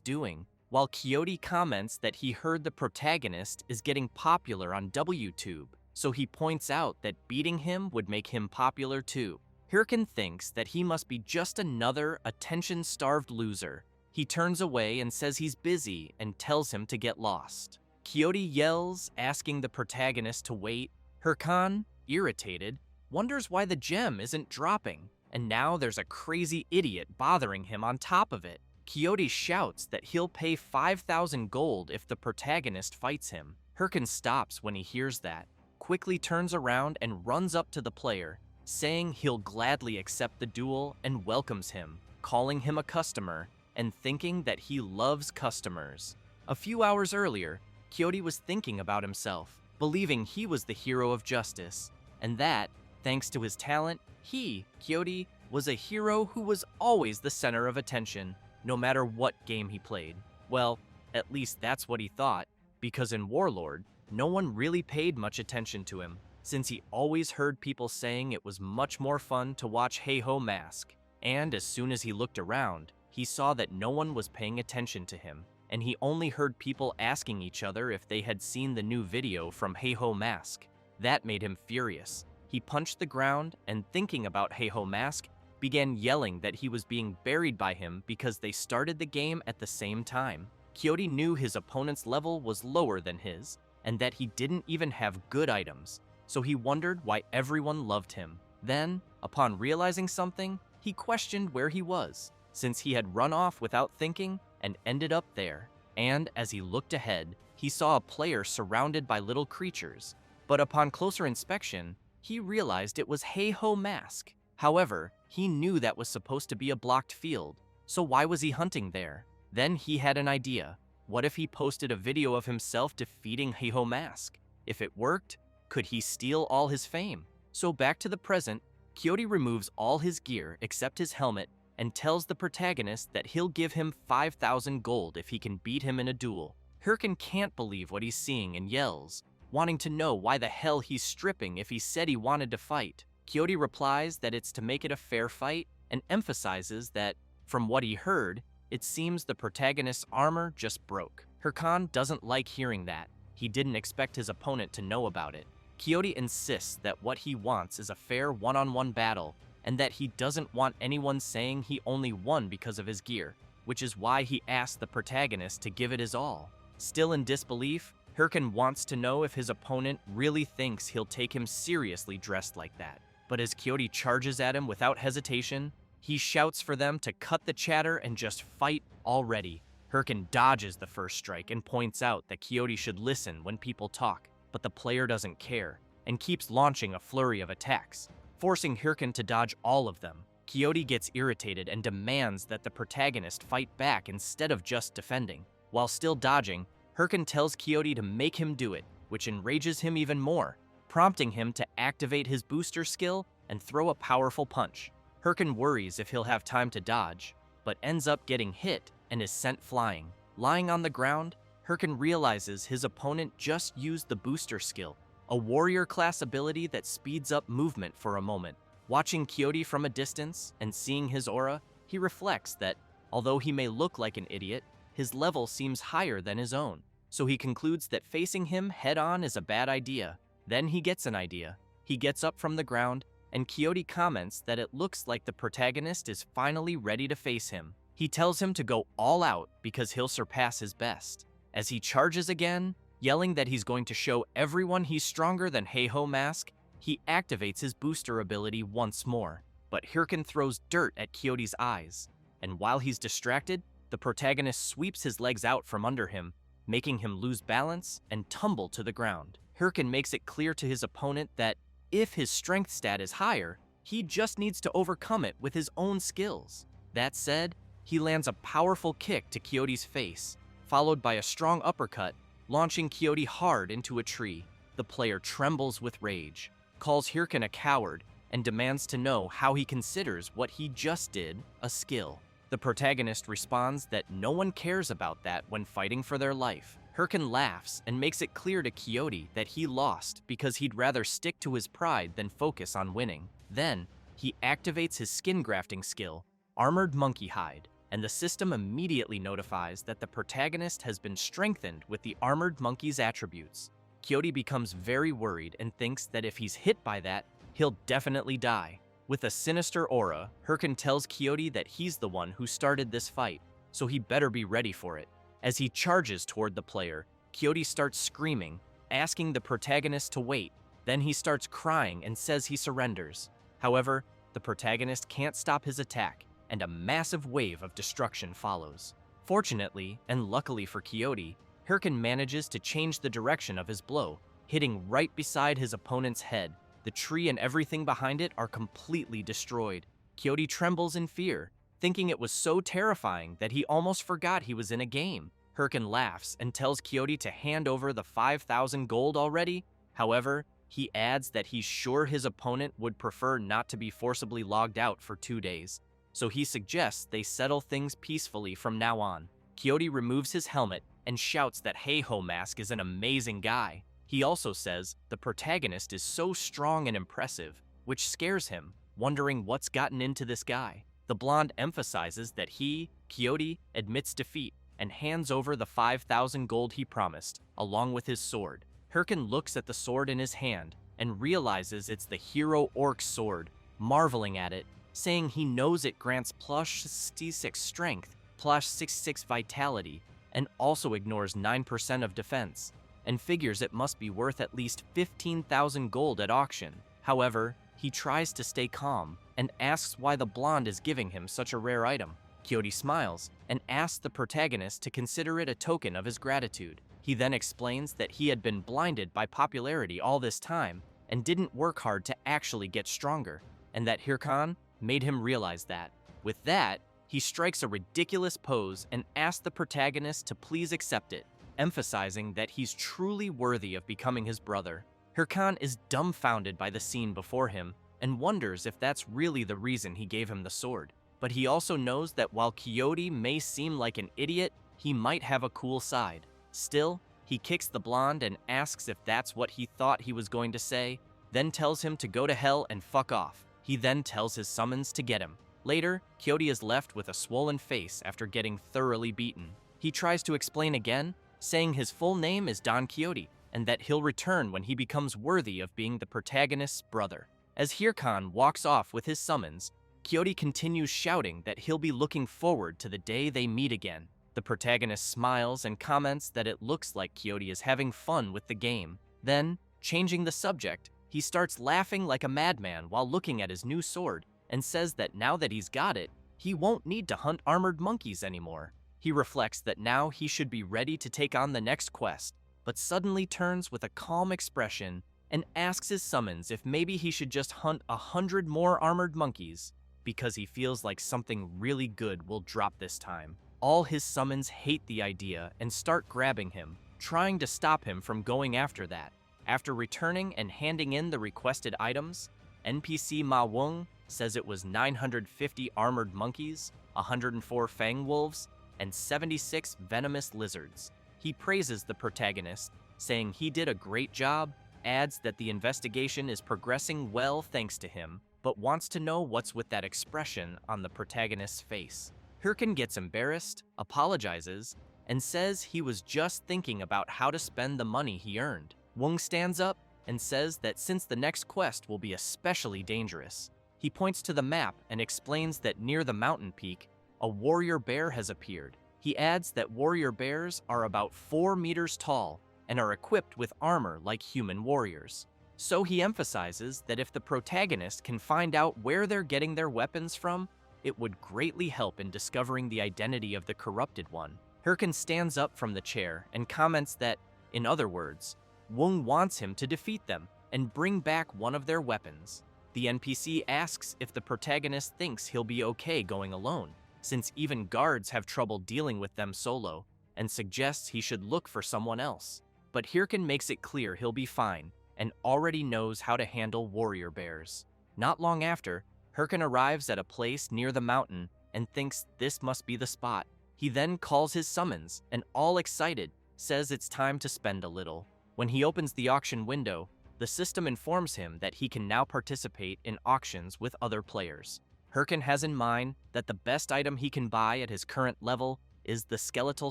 doing, while Quixote comments that he heard the protagonist is getting popular on WTube, so he points out that beating him would make him popular too. Herkin thinks that he must be just another attention-starved loser. He turns away and says he's busy and tells him to get lost. Quixote yells, asking the protagonist to wait. Herkin, irritated, wonders why the gem isn't dropping, and now there's a crazy idiot bothering him on top of it. Quixote shouts that he'll pay 5,000 gold if the protagonist fights him. Herkin stops when he hears that, quickly turns around and runs up to the player, saying he'll gladly accept the duel and welcomes him, calling him a customer, and thinking that he loves customers. A few hours earlier, Quixote was thinking about himself, believing he was the hero of justice, and that, thanks to his talent, he, Quixote, was a hero who was always the center of attention, no matter what game he played. Well, at least that's what he thought, because in Warlord, no one really paid much attention to him, since he always heard people saying it was much more fun to watch Heiho Mask, and as soon as he looked around, he saw that no one was paying attention to him. and he only heard people asking each other if they had seen the new video from Heiho Mask. That made him furious. He punched the ground and, thinking about Heiho Mask, began yelling that he was being buried by him because they started the game at the same time. Kyoto knew his opponent's level was lower than his, and that he didn't even have good items, so he wondered why everyone loved him. Then, upon realizing something, he questioned where he was, since he had run off without thinking and ended up there. And as he looked ahead, he saw a player surrounded by little creatures. But upon closer inspection, he realized it was Heiho Mask. However, he knew that was supposed to be a blocked field, so why was he hunting there? Then he had an idea. What if he posted a video of himself defeating Heiho Mask? If it worked, could he steal all his fame? So back to the present, Kyoto removes all his gear except his helmet and tells the protagonist that he'll give him 5,000 gold if he can beat him in a duel. Herkin can't believe what he's seeing and yells, wanting to know why the hell he's stripping if he said he wanted to fight. Kyoto replies that it's to make it a fair fight and emphasizes that, from what he heard, it seems the protagonist's armor just broke. Herkin doesn't like hearing that. He didn't expect his opponent to know about it. Kyoto insists that what he wants is a fair one-on-one battle and that he doesn't want anyone saying he only won because of his gear, which is why he asked the protagonist to give it his all. Still in disbelief, Herkin wants to know if his opponent really thinks he'll take him seriously dressed like that. But as Kyoto charges at him without hesitation, he shouts for them to cut the chatter and just fight already. Herkin dodges the first strike and points out that Kyoto should listen when people talk, but the player doesn't care and keeps launching a flurry of attacks, forcing Herkin to dodge all of them. Kyoto gets irritated and demands that the protagonist fight back instead of just defending. While still dodging, Herkin tells Kyoto to make him do it, which enrages him even more, prompting him to activate his booster skill and throw a powerful punch. Herkin worries if he'll have time to dodge, but ends up getting hit and is sent flying. Lying on the ground, Herkin realizes his opponent just used the booster skill, a warrior class ability that speeds up movement for a moment. Watching Kyoto from a distance and seeing his aura, he reflects that, although he may look like an idiot, his level seems higher than his own, so he concludes that facing him head-on is a bad idea. Then he gets an idea. He gets up from the ground, and Kyoto comments that it looks like the protagonist is finally ready to face him. He tells him to go all out because he'll surpass his best. As he charges again, yelling that he's going to show everyone he's stronger than Heiho Mask, he activates his booster ability once more. But Herkin throws dirt at Kyoto's eyes, and while he's distracted, the protagonist sweeps his legs out from under him, making him lose balance and tumble to the ground. Herkin makes it clear to his opponent that if his strength stat is higher, he just needs to overcome it with his own skills. That said, he lands a powerful kick to Kyoto's face, followed by a strong uppercut, launching Kyoto hard into a tree. The player trembles with rage, calls Herkin a coward, and demands to know how he considers what he just did a skill. The protagonist responds that no one cares about that when fighting for their life. Herkin laughs and makes it clear to Kyoto that he lost because he'd rather stick to his pride than focus on winning. Then, he activates his skin grafting skill, Armored Monkey Hide, and the system immediately notifies that the protagonist has been strengthened with the Armored Monkey's attributes. Kyoto becomes very worried and thinks that if he's hit by that, he'll definitely die. With a sinister aura, Herkin tells Kyoto that he's the one who started this fight, so he better be ready for it. As he charges toward the player, Kyoto starts screaming, asking the protagonist to wait. Then he starts crying and says he surrenders. However, the protagonist can't stop his attack, and a massive wave of destruction follows. Fortunately, and luckily for Kyoto, Herkin manages to change the direction of his blow, hitting right beside his opponent's head. The tree and everything behind it are completely destroyed. Kyoto trembles in fear, thinking it was so terrifying that he almost forgot he was in a game. Herkin laughs and tells Kyoto to hand over the 5,000 gold already. However, he adds that he's sure his opponent would prefer not to be forcibly logged out for 2 days, so he suggests they settle things peacefully from now on. Kyoto removes his helmet and shouts that Heiho Mask is an amazing guy. He also says the protagonist is so strong and impressive, which scares him, wondering what's gotten into this guy. The blonde emphasizes that he, Kyoto, admits defeat, and hands over the 5,000 gold he promised, along with his sword. Herkin looks at the sword in his hand and realizes it's the hero orc sword, marveling at it, saying he knows it grants plus 66 strength, plus 66 vitality, and also ignores 9% of defense, and figures it must be worth at least 15,000 gold at auction. However, he tries to stay calm and asks why the blonde is giving him such a rare item. Quixote smiles and asks the protagonist to consider it a token of his gratitude. He then explains that he had been blinded by popularity all this time and didn't work hard to actually get stronger, and that Herkin made him realize that. With that, he strikes a ridiculous pose and asks the protagonist to please accept it, emphasizing that he's truly worthy of becoming his brother. Herkin is dumbfounded by the scene before him and wonders if that's really the reason he gave him the sword. But he also knows that while Quixote may seem like an idiot, he might have a cool side. Still, he kicks the blonde and asks if that's what he thought he was going to say, then tells him to go to hell and fuck off. He then tells his summons to get him. Later, Quixote is left with a swollen face after getting thoroughly beaten. He tries to explain again, saying his full name is Don Quixote, and that he'll return when he becomes worthy of being the protagonist's brother. As Herkin walks off with his summons, Quixote continues shouting that he'll be looking forward to the day they meet again. The protagonist smiles and comments that it looks like Quixote is having fun with the game. Then, changing the subject, he starts laughing like a madman while looking at his new sword and says that now that he's got it, he won't need to hunt armored monkeys anymore. He reflects that now he should be ready to take on the next quest, but suddenly turns with a calm expression and asks his summons if maybe he should just hunt 100 more armored monkeys, because he feels like something really good will drop this time. All his summons hate the idea and start grabbing him, trying to stop him from going after that. After returning and handing in the requested items, NPC Ma Wung says it was 950 armored monkeys, 104 fang wolves, and 76 venomous lizards. He praises the protagonist, saying he did a great job, adds that the investigation is progressing well thanks to him, but wants to know what's with that expression on the protagonist's face. Herkin gets embarrassed, apologizes, and says he was just thinking about how to spend the money he earned. Wung stands up and says that since the next quest will be especially dangerous, he points to the map and explains that near the mountain peak, a warrior bear has appeared. He adds that warrior bears are about 4 meters tall and are equipped with armor like human warriors. So he emphasizes that if the protagonist can find out where they're getting their weapons from, it would greatly help in discovering the identity of the corrupted one. Herkin stands up from the chair and comments that, in other words, Wung wants him to defeat them and bring back one of their weapons. The NPC asks if the protagonist thinks he'll be okay going alone, since even guards have trouble dealing with them solo, and suggests he should look for someone else. But Herkin makes it clear he'll be fine, and already knows how to handle warrior bears. Not long after, Herkin arrives at a place near the mountain and thinks this must be the spot. He then calls his summons and, all excited, says it's time to spend a little. When he opens the auction window, the system informs him that he can now participate in auctions with other players. Herkin has in mind that the best item he can buy at his current level is the skeletal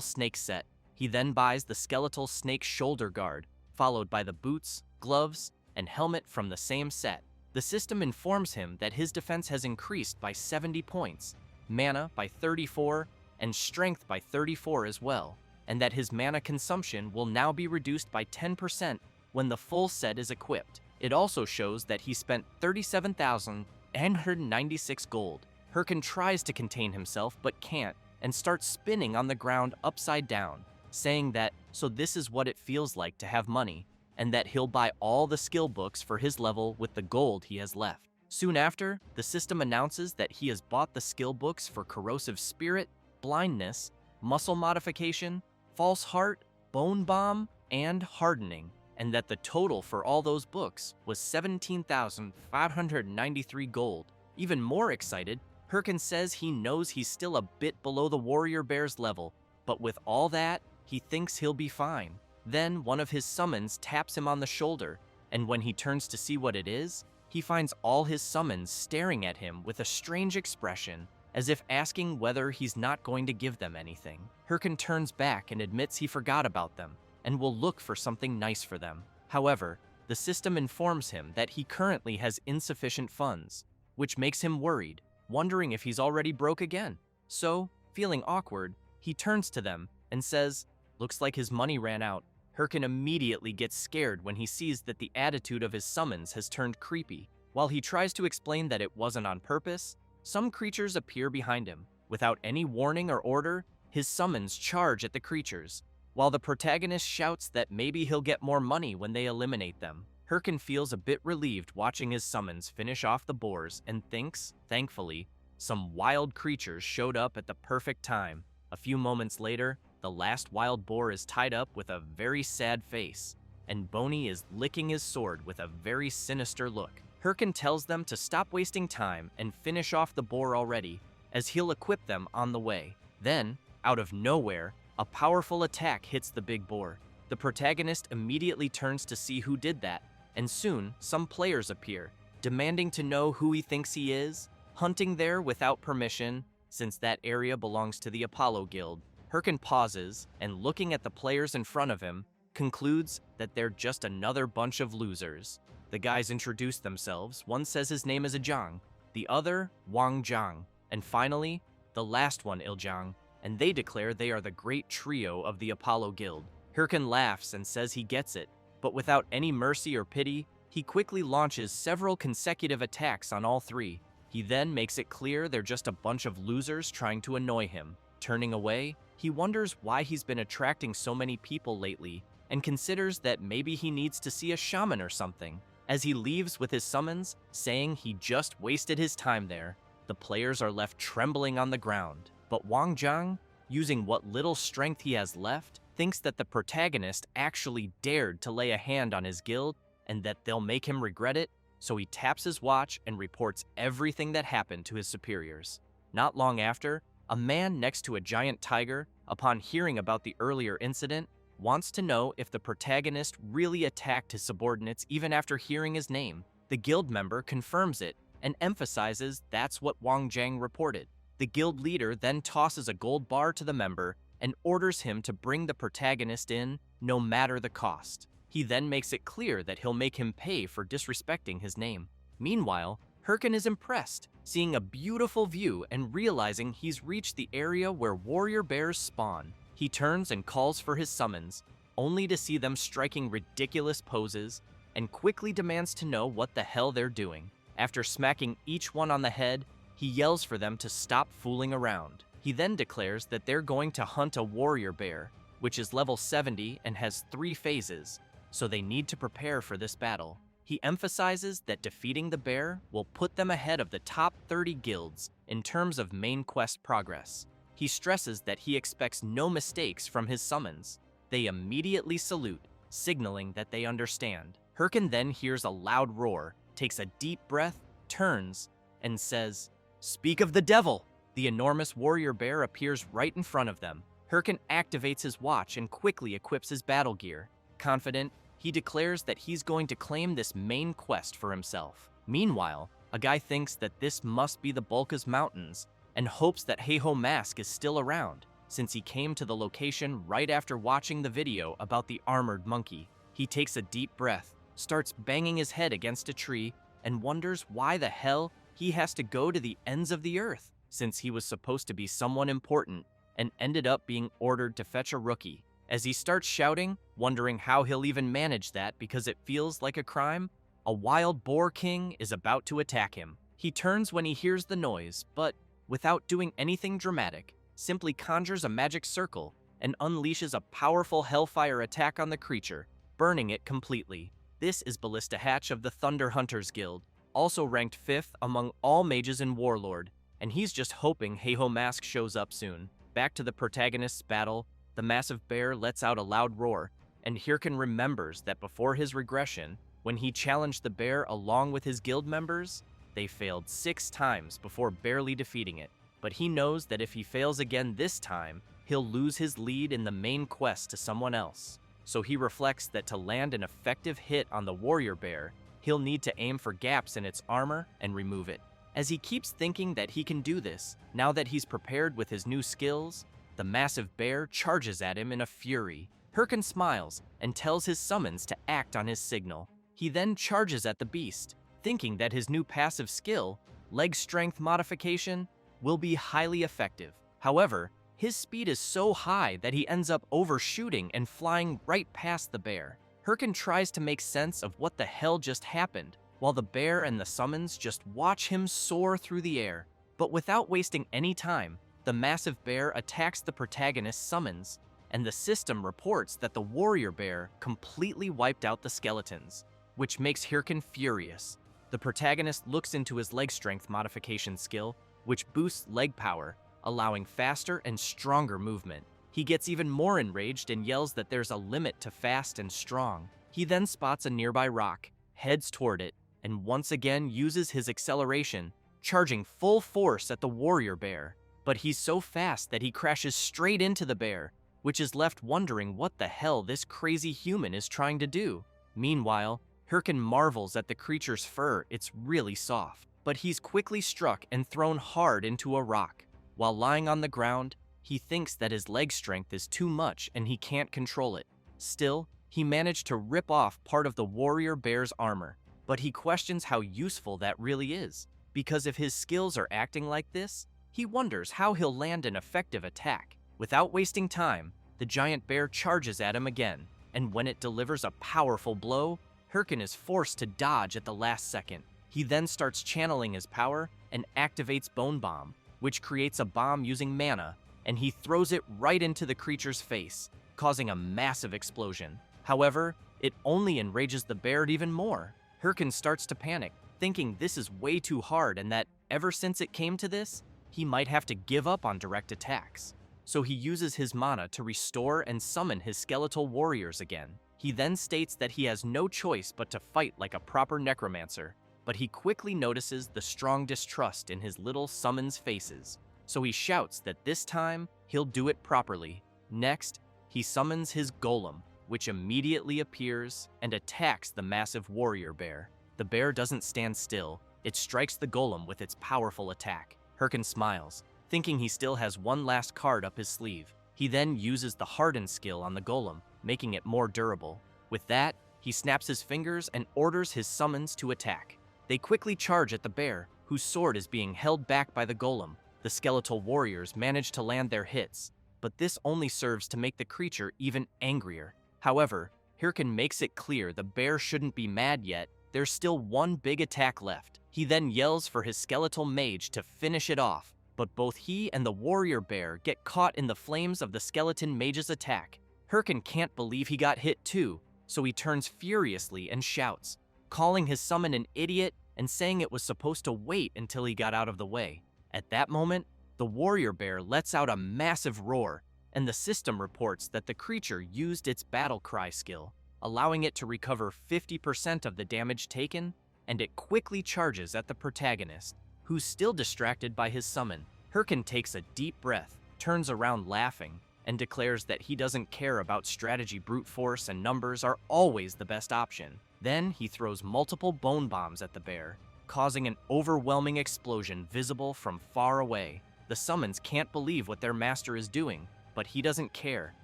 snake set. He then buys the skeletal snake shoulder guard, followed by the boots, gloves, and helmet from the same set. The system informs him that his defense has increased by 70 points, mana by 34, and strength by 34 as well, and that his mana consumption will now be reduced by 10% when the full set is equipped. It also shows that he spent 37,996 gold. Herkin tries to contain himself but can't, and starts spinning on the ground upside down, saying that, so this is what it feels like to have money, and that he'll buy all the skill books for his level with the gold he has left. Soon after, the system announces that he has bought the skill books for Corrosive Spirit, Blindness, Muscle Modification, False Heart, Bone Bomb, and Hardening, and that the total for all those books was 17,593 gold. Even more excited, Herkin says he knows he's still a bit below the warrior bear's level, but with all that, he thinks he'll be fine. Then one of his summons taps him on the shoulder, and when he turns to see what it is, he finds all his summons staring at him with a strange expression as if asking whether he's not going to give them anything. Herkin turns back and admits he forgot about them and will look for something nice for them. However, the system informs him that he currently has insufficient funds, which makes him worried, wondering if he's already broke again. So, feeling awkward, he turns to them and says, "Looks like his money ran out." Herkin immediately gets scared when he sees that the attitude of his summons has turned creepy. While he tries to explain that it wasn't on purpose, some creatures appear behind him. Without any warning or order, his summons charge at the creatures, while the protagonist shouts that maybe he'll get more money when they eliminate them. Herkin feels a bit relieved watching his summons finish off the boars and thinks, thankfully, some wild creatures showed up at the perfect time. A few moments later, the last wild boar is tied up with a very sad face, and Boney is licking his sword with a very sinister look. Herkin tells them to stop wasting time and finish off the boar already, as he'll equip them on the way. Then, out of nowhere, a powerful attack hits the big boar. The protagonist immediately turns to see who did that, and soon some players appear, demanding to know who he thinks he is, hunting there without permission, since that area belongs to the Apollo Guild. Herkin pauses, and looking at the players in front of him, concludes that they're just another bunch of losers. The guys introduce themselves. One says his name is Ajang, the other Wang Zhang, and finally, the last one Iljang, and they declare they are the great trio of the Apollo Guild. Herkin laughs and says he gets it, but without any mercy or pity, he quickly launches several consecutive attacks on all three. He then makes it clear they're just a bunch of losers trying to annoy him. Turning away, he wonders why he's been attracting so many people lately, and considers that maybe he needs to see a shaman or something. As he leaves with his summons, saying he just wasted his time there, the players are left trembling on the ground. But Wang Zhang, using what little strength he has left, thinks that the protagonist actually dared to lay a hand on his guild and that they'll make him regret it, so he taps his watch and reports everything that happened to his superiors. Not long after, a man next to a giant tiger, upon hearing about the earlier incident, wants to know if the protagonist really attacked his subordinates even after hearing his name. The guild member confirms it and emphasizes that's what Wang Zhang reported. The guild leader then tosses a gold bar to the member and orders him to bring the protagonist in, no matter the cost. He then makes it clear that he'll make him pay for disrespecting his name. Meanwhile, Herkin is impressed, seeing a beautiful view and realizing he's reached the area where warrior bears spawn. He turns and calls for his summons, only to see them striking ridiculous poses, and quickly demands to know what the hell they're doing. After smacking each one on the head, he yells for them to stop fooling around. He then declares that they're going to hunt a warrior bear, which is level 70 and has 3 phases, so they need to prepare for this battle. He emphasizes that defeating the bear will put them ahead of the top 30 guilds in terms of main quest progress. He stresses that he expects no mistakes from his summons. They immediately salute, signaling that they understand. Herkin then hears a loud roar, takes a deep breath, turns, and says, "Speak of the devil!" The enormous warrior bear appears right in front of them. Herkin activates his watch and quickly equips his battle gear. Confident, he declares that he's going to claim this main quest for himself. Meanwhile, a guy thinks that this must be the Bulka's Mountains and hopes that Heiho Mask is still around, since he came to the location right after watching the video about the armored monkey. He takes a deep breath, starts banging his head against a tree, and wonders why the hell he has to go to the ends of the earth, since he was supposed to be someone important and ended up being ordered to fetch a rookie. As he starts shouting, wondering how he'll even manage that because it feels like a crime, a wild boar king is about to attack him. He turns when he hears the noise, but without doing anything dramatic, simply conjures a magic circle and unleashes a powerful hellfire attack on the creature, burning it completely. This is Ballista Hatch of the Thunder Hunters Guild, also ranked 5th among all mages in Warlord, and he's just hoping Heiho Mask shows up soon. Back to the protagonist's battle, the massive bear lets out a loud roar, and Herkin remembers that before his regression, when he challenged the bear along with his guild members, they failed 6 times before barely defeating it. But he knows that if he fails again this time, he'll lose his lead in the main quest to someone else. So he reflects that to land an effective hit on the warrior bear, he'll need to aim for gaps in its armor and remove it. As he keeps thinking that he can do this, now that he's prepared with his new skills, the massive bear charges at him in a fury. Herkin smiles and tells his summons to act on his signal. He then charges at the beast, thinking that his new passive skill, leg strength modification, will be highly effective. However, his speed is so high that he ends up overshooting and flying right past the bear. Herkin tries to make sense of what the hell just happened, while the bear and the summons just watch him soar through the air. But without wasting any time, the massive bear attacks the protagonist's summons, and the system reports that the warrior bear completely wiped out the skeletons, which makes Herkin furious. The protagonist looks into his leg strength modification skill, which boosts leg power, allowing faster and stronger movement. He gets even more enraged and yells that there's a limit to fast and strong. He then spots a nearby rock, heads toward it, and once again uses his acceleration, charging full force at the warrior bear. But he's so fast that he crashes straight into the bear, which is left wondering what the hell this crazy human is trying to do. Meanwhile, Herkin marvels at the creature's fur. It's really soft, but he's quickly struck and thrown hard into a rock. While lying on the ground, he thinks that his leg strength is too much and he can't control it. Still, he managed to rip off part of the warrior bear's armor, but he questions how useful that really is, because if his skills are acting like this, he wonders how he'll land an effective attack. Without wasting time, the giant bear charges at him again, and when it delivers a powerful blow, Herkin is forced to dodge at the last second. He then starts channeling his power and activates Bone Bomb, which creates a bomb using mana, and he throws it right into the creature's face, causing a massive explosion. However, it only enrages the bear even more. Herkin starts to panic, thinking this is way too hard and that ever since it came to this, he might have to give up on direct attacks. So he uses his mana to restore and summon his skeletal warriors again. He then states that he has no choice but to fight like a proper necromancer, but he quickly notices the strong distrust in his little summons faces. So he shouts that this time, he'll do it properly. Next, he summons his golem, which immediately appears and attacks the massive warrior bear. The bear doesn't stand still. It strikes the golem with its powerful attack. Herkin smiles, thinking he still has one last card up his sleeve. He then uses the harden skill on the golem, making it more durable. With that, he snaps his fingers and orders his summons to attack. They quickly charge at the bear, whose sword is being held back by the golem. The skeletal warriors manage to land their hits, but this only serves to make the creature even angrier. However, Herkin makes it clear the bear shouldn't be mad yet. There's still one big attack left. He then yells for his skeletal mage to finish it off, but both he and the warrior bear get caught in the flames of the skeleton mage's attack. Herkin can't believe he got hit too, so he turns furiously and shouts, calling his summon an idiot and saying it was supposed to wait until he got out of the way. At that moment, the warrior bear lets out a massive roar, and the system reports that the creature used its battle cry skill, allowing it to recover 50% of the damage taken, and it quickly charges at the protagonist, who's still distracted by his summon. Herkin takes a deep breath, turns around laughing, and declares that he doesn't care about strategy. Brute force and numbers are always the best option. Then he throws multiple bone bombs at the bear, causing an overwhelming explosion visible from far away. The summons can't believe what their master is doing, but he doesn't care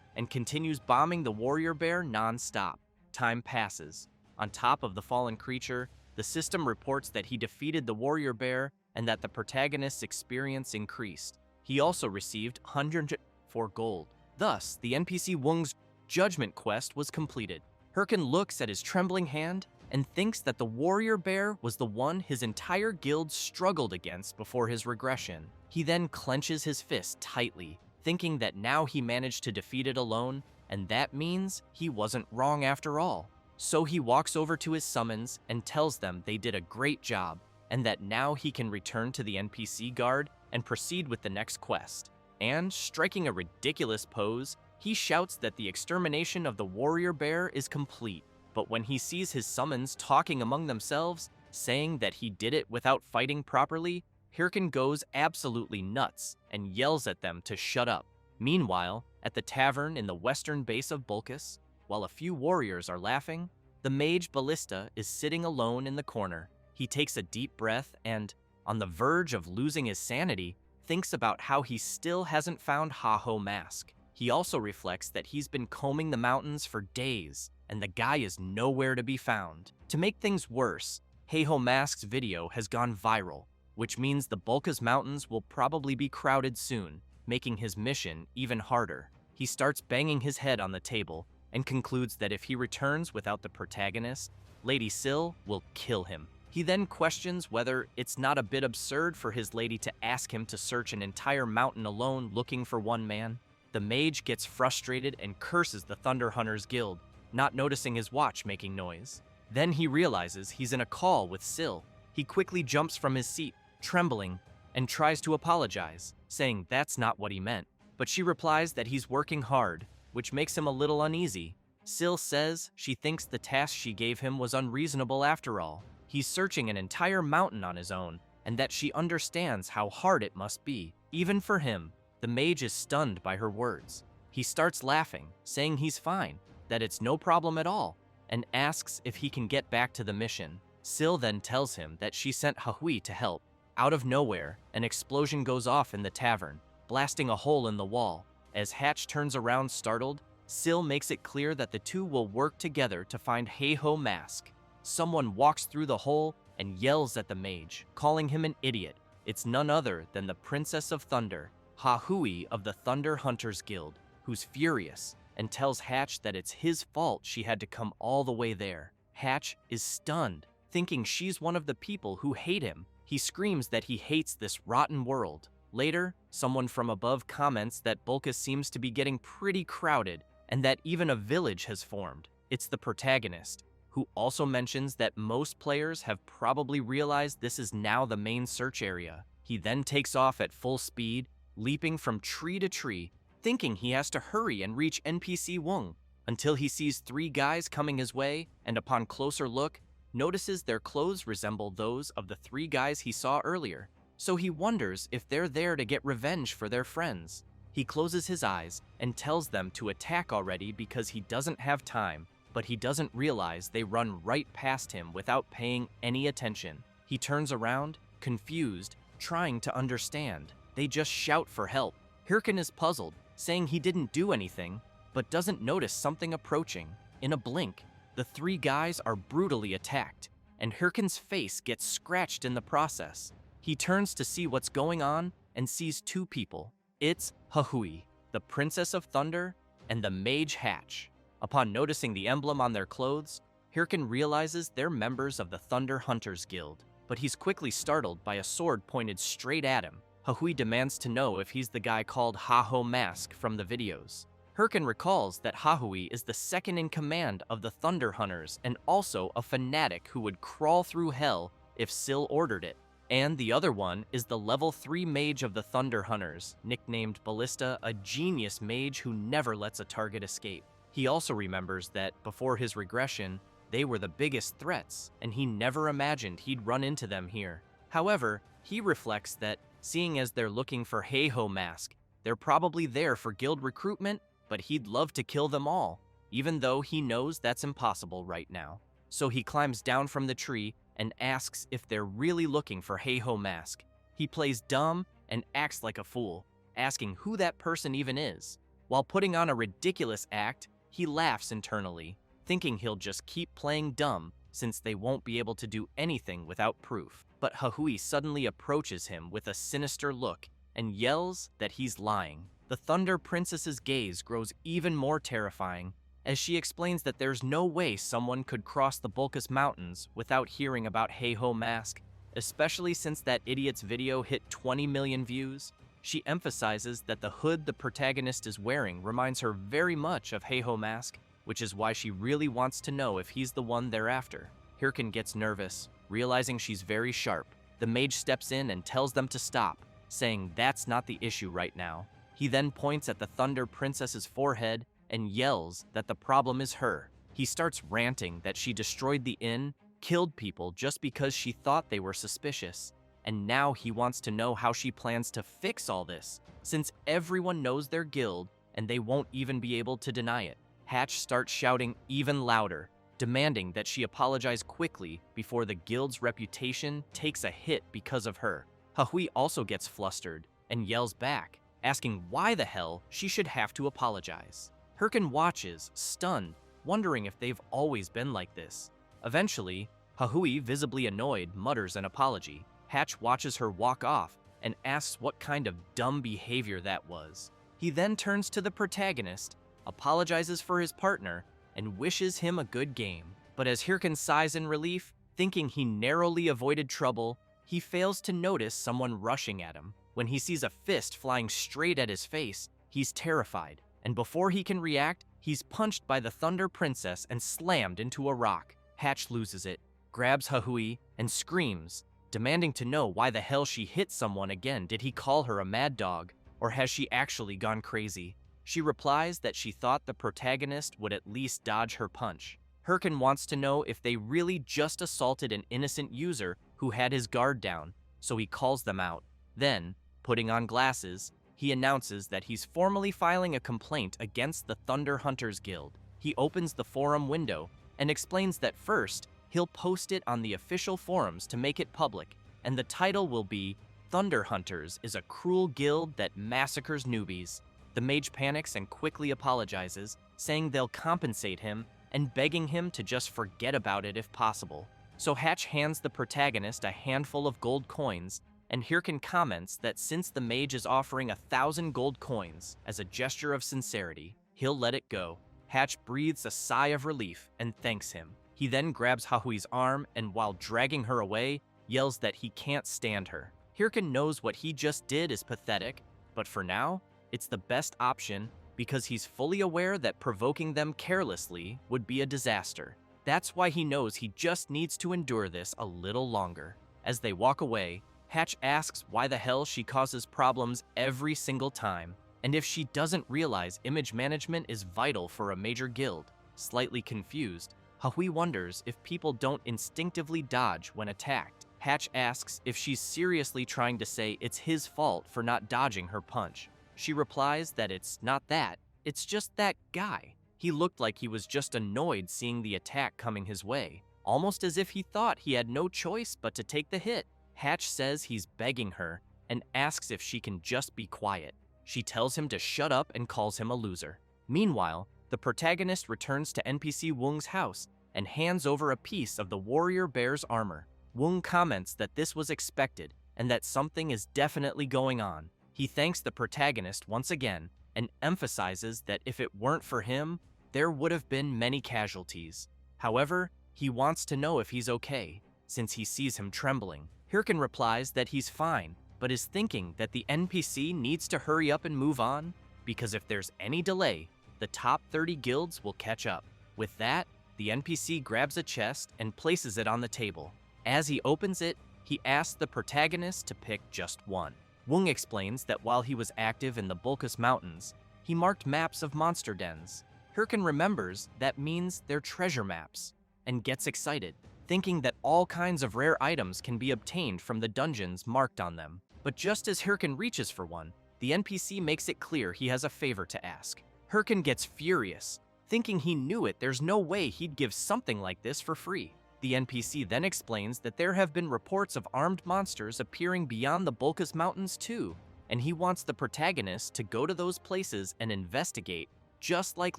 and continues bombing the warrior bear non-stop. Time passes. On top of the fallen creature, the system reports that he defeated the warrior bear and that the protagonist's experience increased. He also received 104 gold. Thus, the NPC Wung's judgment quest was completed. Herkin looks at his trembling hand and thinks that the warrior bear was the one his entire guild struggled against before his regression. He then clenches his fist tightly, thinking that now he managed to defeat it alone, and that means he wasn't wrong after all. So he walks over to his summons and tells them they did a great job, and that now he can return to the NPC guard and proceed with the next quest. And, striking a ridiculous pose, he shouts that the extermination of the warrior bear is complete. But when he sees his summons talking among themselves, saying that he did it without fighting properly, Herkin goes absolutely nuts and yells at them to shut up. Meanwhile, at the tavern in the western base of Bulkus, while a few warriors are laughing, the mage Ballista is sitting alone in the corner. He takes a deep breath and, on the verge of losing his sanity, thinks about how he still hasn't found Ha-Ho Mask. He also reflects that he's been combing the mountains for days, and the guy is nowhere to be found. To make things worse, Ha-Ho Mask's video has gone viral, which means the Bulka's Mountains will probably be crowded soon, making his mission even harder. He starts banging his head on the table and concludes that if he returns without the protagonist, Lady Sil will kill him. He then questions whether it's not a bit absurd for his lady to ask him to search an entire mountain alone looking for one man. The mage gets frustrated and curses the Thunder Hunters Guild, not noticing his watch making noise. Then he realizes he's in a call with Sil. He quickly jumps from his seat, trembling, and tries to apologize, saying that's not what he meant. But she replies that he's working hard, which makes him a little uneasy. Sil says she thinks the task she gave him was unreasonable after all. He's searching an entire mountain on his own, and that she understands how hard it must be, even for him. The mage is stunned by her words. He starts laughing, saying he's fine, that it's no problem at all, and asks if he can get back to the mission. Sil then tells him that she sent Hahui to help. Out of nowhere, an explosion goes off in the tavern, blasting a hole in the wall. As Hatch turns around startled, Sil makes it clear that the two will work together to find Ha-Ho Mask. Someone walks through the hole and yells at the mage, calling him an idiot. It's none other than the Princess of Thunder, Hahui of the Thunder Hunters Guild, who's furious and tells Hatch that it's his fault she had to come all the way there. Hatch is stunned, thinking she's one of the people who hate him. He screams that he hates this rotten world. Later, someone from above comments that Bulka seems to be getting pretty crowded and that even a village has formed. It's the protagonist, who also mentions that most players have probably realized this is now the main search area. He then takes off at full speed, leaping from tree to tree, thinking he has to hurry and reach NPC Wung, until he sees three guys coming his way, and upon closer look, notices their clothes resemble those of the three guys he saw earlier. So he wonders if they're there to get revenge for their friends. He closes his eyes and tells them to attack already because he doesn't have time, but he doesn't realize they run right past him without paying any attention. He turns around, confused, trying to understand. They just shout for help. Herkin is puzzled, saying he didn't do anything, but doesn't notice something approaching. In a blink, the three guys are brutally attacked, and Herkin's face gets scratched in the process. He turns to see what's going on and sees two people. It's Hahui, the Princess of Thunder, and the Mage Hatch. Upon noticing the emblem on their clothes, Herkin realizes they're members of the Thunder Hunters Guild, but he's quickly startled by a sword pointed straight at him. Hahui demands to know if he's the guy called Ha-Ho Mask from the videos. Herkin recalls that Hahui is the second in command of the Thunder Hunters and also a fanatic who would crawl through hell if Sil ordered it. And the other one is the level 3 mage of the Thunder Hunters, nicknamed Ballista, a genius mage who never lets a target escape. He also remembers that before his regression, they were the biggest threats, and he never imagined he'd run into them here. However, he reflects that, seeing as they're looking for Ha-Ho Mask, they're probably there for guild recruitment, but he'd love to kill them all, even though he knows that's impossible right now. So he climbs down from the tree and asks if they're really looking for Ha-Ho Mask. He plays dumb and acts like a fool, asking who that person even is. While putting on a ridiculous act, he laughs internally, thinking he'll just keep playing dumb since they won't be able to do anything without proof. But Hahui suddenly approaches him with a sinister look and yells that he's lying. The Thunder Princess's gaze grows even more terrifying as she explains that there's no way someone could cross the Bulkas Mountains without hearing about Ha-Ho Mask, especially since that idiot's video hit 20 million views. She emphasizes that the hood the protagonist is wearing reminds her very much of Ha-Ho Mask, which is why she really wants to know if he's the one they're after. Herkin gets nervous, realizing she's very sharp. The mage steps in and tells them to stop, saying that's not the issue right now. He then points at the Thunder Princess's forehead and yells that the problem is her. He starts ranting that she destroyed the inn, killed people just because she thought they were suspicious, and now he wants to know how she plans to fix all this, since everyone knows their guild and they won't even be able to deny it. Hatch starts shouting even louder, demanding that she apologize quickly before the guild's reputation takes a hit because of her. Hahui also gets flustered and yells back, asking why the hell she should have to apologize. Herkin watches, stunned, wondering if they've always been like this. Eventually, Hahui, visibly annoyed, mutters an apology. Hatch watches her walk off and asks what kind of dumb behavior that was. He then turns to the protagonist, apologizes for his partner, and wishes him a good game. But as Herkin sighs in relief, thinking he narrowly avoided trouble, he fails to notice someone rushing at him. When he sees a fist flying straight at his face, he's terrified, and before he can react, he's punched by the Thunder Princess and slammed into a rock. Hatch loses it, grabs Hahui, and screams, demanding to know why the hell she hit someone again. Did he call her a mad dog, or has she actually gone crazy? She replies that she thought the protagonist would at least dodge her punch. Herkin wants to know if they really just assaulted an innocent user who had his guard down, so he calls them out. Then, putting on glasses, he announces that he's formally filing a complaint against the Thunder Hunters Guild. He opens the forum window and explains that first, he'll post it on the official forums to make it public, and the title will be Thunder Hunters is a cruel guild that massacres newbies. The mage panics and quickly apologizes, saying they'll compensate him and begging him to just forget about it if possible. So Hatch hands the protagonist a handful of gold coins, and Herkin comments that since the mage is offering 1,000 gold coins as a gesture of sincerity, he'll let it go. Hatch breathes a sigh of relief and thanks him. He then grabs Hahui's arm and while dragging her away, yells that he can't stand her. Herkin knows what he just did is pathetic, but for now, it's the best option because he's fully aware that provoking them carelessly would be a disaster. That's why he knows he just needs to endure this a little longer. As they walk away, Hatch asks why the hell she causes problems every single time, and if she doesn't realize image management is vital for a major guild. Slightly confused, Hahui wonders if people don't instinctively dodge when attacked. Hatch asks if she's seriously trying to say it's his fault for not dodging her punch. She replies that it's not that, it's just that guy. He looked like he was just annoyed seeing the attack coming his way, almost as if he thought he had no choice but to take the hit. Hatch says he's begging her and asks if she can just be quiet. She tells him to shut up and calls him a loser. Meanwhile, the protagonist returns to NPC Wung's house and hands over a piece of the warrior bear's armor. Wung comments that this was expected and that something is definitely going on. He thanks the protagonist once again and emphasizes that if it weren't for him, there would have been many casualties. However, he wants to know if he's okay, since he sees him trembling. Herkin replies that he's fine, but is thinking that the NPC needs to hurry up and move on, because if there's any delay, the top 30 guilds will catch up. With that, the NPC grabs a chest and places it on the table. As he opens it, he asks the protagonist to pick just one. Wung explains that while he was active in the Bulkus Mountains, he marked maps of monster dens. Herkin remembers that means they're treasure maps, and gets excited, thinking that all kinds of rare items can be obtained from the dungeons marked on them. But just as Herkin reaches for one, the NPC makes it clear he has a favor to ask. Herkin gets furious, thinking he knew it, there's no way he'd give something like this for free. The NPC then explains that there have been reports of armed monsters appearing beyond the Bulkus Mountains too, and he wants the protagonist to go to those places and investigate, just like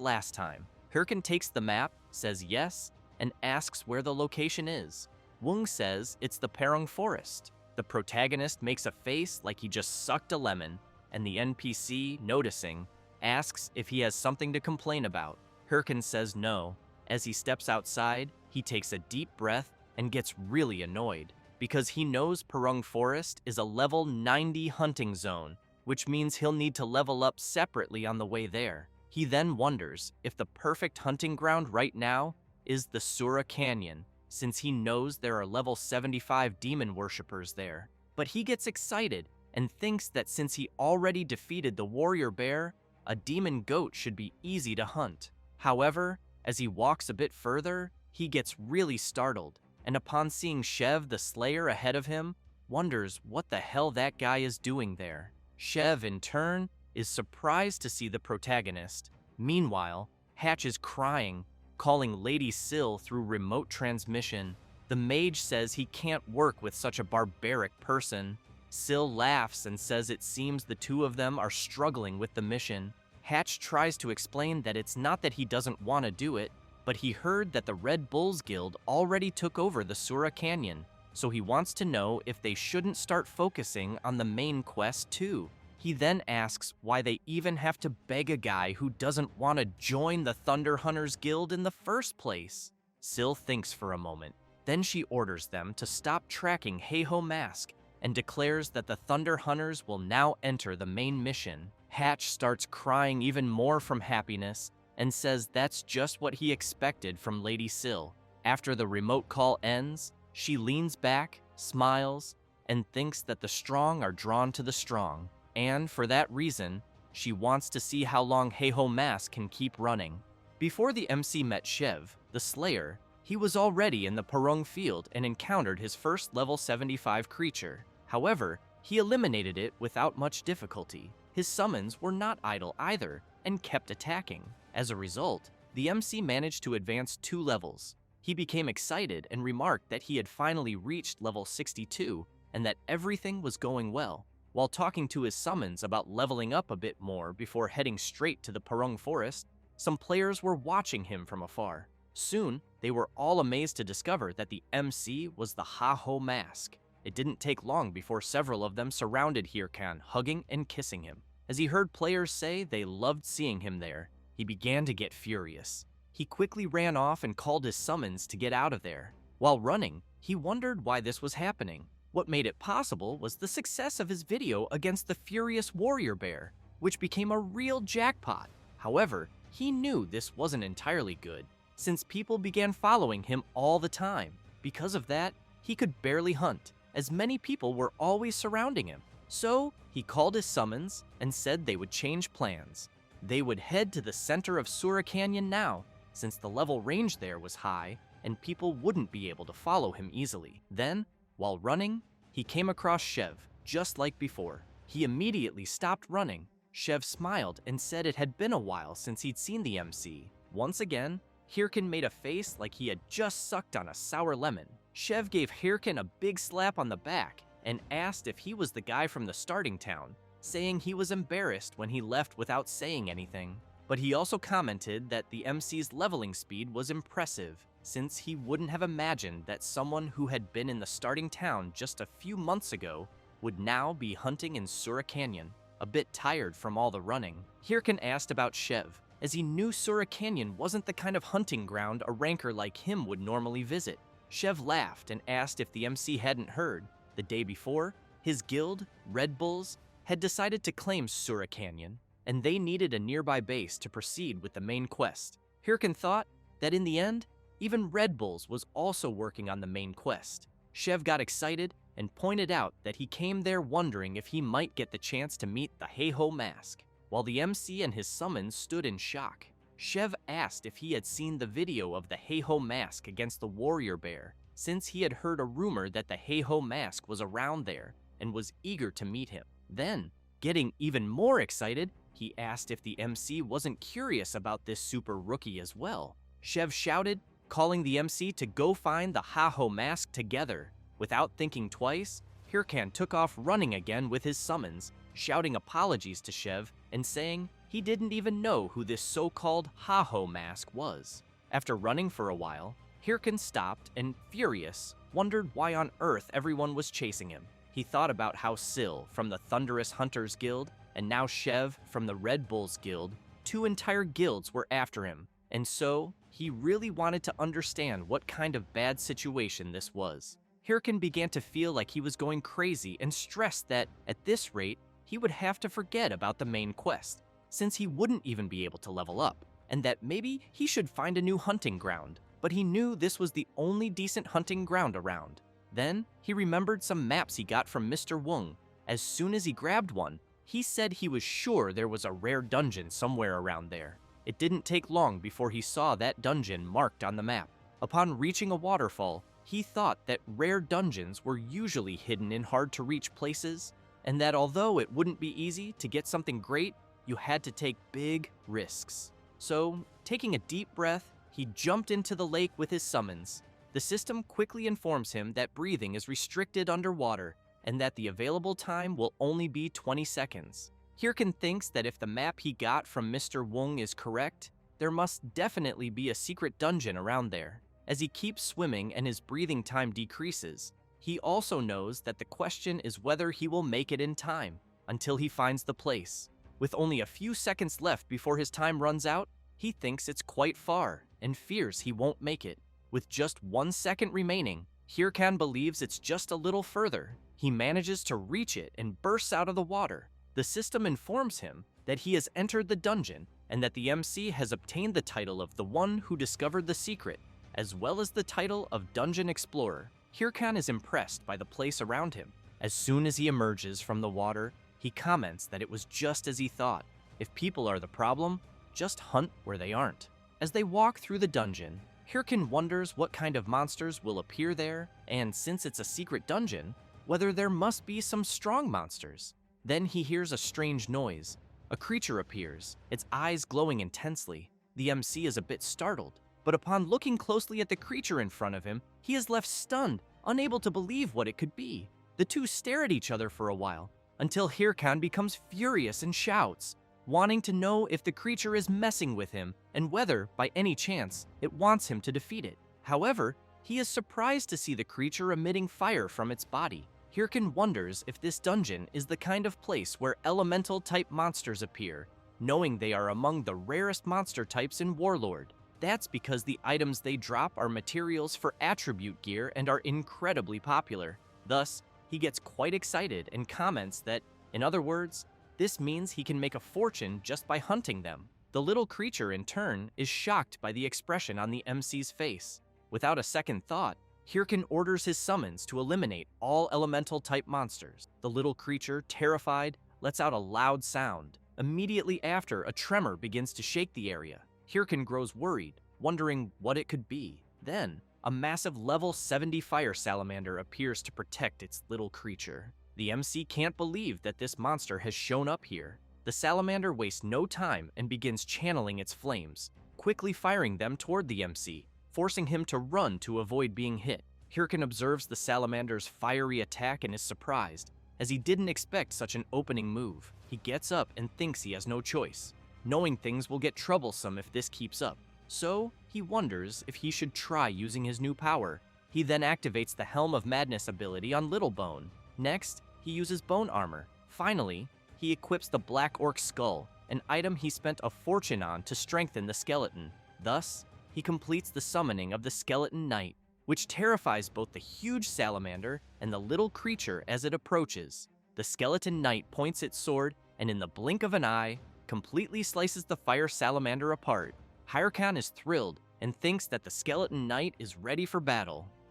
last time. Herkin takes the map, says yes, and asks where the location is. Wung says it's the Perung Forest. The protagonist makes a face like he just sucked a lemon, and the NPC, noticing, asks if he has something to complain about. Herkin says no. As he steps outside, he takes a deep breath and gets really annoyed, because he knows Perung Forest is a level 90 hunting zone, which means he'll need to level up separately on the way there. He then wonders if the perfect hunting ground right now is the Sura Canyon, since he knows there are level 75 demon worshippers there. But he gets excited and thinks that since he already defeated the warrior bear, a demon goat should be easy to hunt. However, as he walks a bit further, he gets really startled, and upon seeing Chev the Slayer ahead of him, wonders what the hell that guy is doing there. Chev, in turn, is surprised to see the protagonist. Meanwhile, Hatch is crying, calling Lady Sil through remote transmission. The mage says he can't work with such a barbaric person. Sil laughs and says it seems the two of them are struggling with the mission. Hatch tries to explain that it's not that he doesn't want to do it, but he heard that the Red Bulls Guild already took over the Sura Canyon, so he wants to know if they shouldn't start focusing on the main quest too. He then asks why they even have to beg a guy who doesn't want to join the Thunder Hunters Guild in the first place. Sil thinks for a moment. Then she orders them to stop tracking Heiho Mask and declares that the Thunder Hunters will now enter the main mission. Hatch starts crying even more from happiness and says that's just what he expected from Lady Sil. After the remote call ends, she leans back, smiles, and thinks that the strong are drawn to the strong. And for that reason, she wants to see how long Heiho Mask can keep running. Before the MC met Chev, the Slayer, he was already in the Purung field and encountered his first level 75 creature. However, he eliminated it without much difficulty. His summons were not idle either and kept attacking. As a result, the MC managed to advance 2 levels. He became excited and remarked that he had finally reached level 62 and that everything was going well. While talking to his summons about leveling up a bit more before heading straight to the Purung Forest, some players were watching him from afar. Soon, they were all amazed to discover that the MC was the Heiho Mask. It didn't take long before several of them surrounded Herkin, hugging and kissing him. As he heard players say they loved seeing him there, he began to get furious. He quickly ran off and called his summons to get out of there. While running, he wondered why this was happening. What made it possible was the success of his video against the furious warrior bear, which became a real jackpot. However, he knew this wasn't entirely good, since people began following him all the time. Because of that, he could barely hunt, as many people were always surrounding him. So, he called his summons and said they would change plans. They would head to the center of Sura Canyon now, since the level range there was high and people wouldn't be able to follow him easily. Then, while running, he came across Chev, just like before. He immediately stopped running. Chev smiled and said it had been a while since he'd seen the MC. Once again, Herkin made a face like he had just sucked on a sour lemon. Chev gave Herkin a big slap on the back and asked if he was the guy from the starting town, saying he was embarrassed when he left without saying anything. But he also commented that the MC's leveling speed was impressive, since he wouldn't have imagined that someone who had been in the starting town just a few months ago would now be hunting in Sura Canyon. A bit tired from all the running, Herkin asked about Chev, as he knew Sura Canyon wasn't the kind of hunting ground a ranker like him would normally visit. Chev laughed and asked if the MC hadn't heard. The day before, his guild, Red Bulls, had decided to claim Sura Canyon, and they needed a nearby base to proceed with the main quest. Herkin thought that in the end, even Red Bulls was also working on the main quest. Chev got excited and pointed out that he came there wondering if he might get the chance to meet the Heiho Mask. While the MC and his summons stood in shock, Chev asked if he had seen the video of the Heiho Mask against the warrior bear, since he had heard a rumor that the Heiho Mask was around there and was eager to meet him. Then, getting even more excited, he asked if the MC wasn't curious about this super rookie as well. Chev shouted, calling the MC to go find the Heiho Mask together. Without thinking twice, Herkin took off running again with his summons, shouting apologies to Chev and saying he didn't even know who this so-called Heiho Mask was. After running for a while, Herkin stopped and, furious, wondered why on earth everyone was chasing him. He thought about how Sil from the Thunderous Hunters Guild and now Chev from the Red Bulls Guild, 2 entire guilds were after him, and so he really wanted to understand what kind of bad situation this was. Herkin began to feel like he was going crazy and stressed that, at this rate, he would have to forget about the main quest, since he wouldn't even be able to level up, and that maybe he should find a new hunting ground, but he knew this was the only decent hunting ground around. Then, he remembered some maps he got from Mr. Wung. As soon as he grabbed one, he said he was sure there was a rare dungeon somewhere around there. It didn't take long before he saw that dungeon marked on the map. Upon reaching a waterfall, he thought that rare dungeons were usually hidden in hard-to-reach places, and that although it wouldn't be easy to get something great, you had to take big risks. So, taking a deep breath, He jumped into the lake with his summons. The system quickly informs him that breathing is restricted underwater and that the available time will only be 20 seconds. Herkin thinks that if the map he got from Mr. Wong is correct, there must definitely be a secret dungeon around there. As he keeps swimming and his breathing time decreases, he also knows that the question is whether he will make it in time until he finds the place. With only a few seconds left before his time runs out, he thinks it's quite far and fears he won't make it. With just 1 second remaining, Herkin believes it's just a little further. He manages to reach it and bursts out of the water. The system informs him that he has entered the dungeon and that the MC has obtained the title of the one who discovered the secret, as well as the title of Dungeon Explorer. Herkin is impressed by the place around him. As soon as he emerges from the water, he comments that it was just as he thought. If people are the problem, just hunt where they aren't. As they walk through the dungeon, Herkin wonders what kind of monsters will appear there, and since it's a secret dungeon, whether there must be some strong monsters. Then he hears a strange noise. A creature appears, its eyes glowing intensely. The MC is a bit startled, but upon looking closely at the creature in front of him, he is left stunned, unable to believe what it could be. The two stare at each other for a while, until Herkin becomes furious and shouts, wanting to know if the creature is messing with him and whether, by any chance, it wants him to defeat it. However, he is surprised to see the creature emitting fire from its body. Herkin wonders if this dungeon is the kind of place where elemental-type monsters appear, knowing they are among the rarest monster types in Warlord. That's because the items they drop are materials for attribute gear and are incredibly popular. Thus, he gets quite excited and comments that, in other words, this means he can make a fortune just by hunting them. The little creature, in turn, is shocked by the expression on the MC's face. Without a second thought, Herkin orders his summons to eliminate all elemental-type monsters. The little creature, terrified, lets out a loud sound. Immediately after, a tremor begins to shake the area. Herkin grows worried, wondering what it could be. Then, a massive level 70 fire salamander appears to protect its little creature. The MC can't believe that this monster has shown up here. The salamander wastes no time and begins channeling its flames, quickly firing them toward the MC, forcing him to run to avoid being hit. Herkin observes the salamander's fiery attack and is surprised, as he didn't expect such an opening move. He gets up and thinks he has no choice, knowing things will get troublesome if this keeps up. So, he wonders if he should try using his new power. He then activates the Helm of Madness ability on Little Bone. Next, he uses bone armor. Finally, he equips the Black Orc Skull, an item he spent a fortune on to strengthen the skeleton. Thus, he completes the summoning of the Skeleton Knight, which terrifies both the huge salamander and the little creature as it approaches. The Skeleton Knight points its sword and in the blink of an eye, completely slices the fire salamander apart. Herkin is thrilled and thinks that the Skeleton Knight is ready for battle.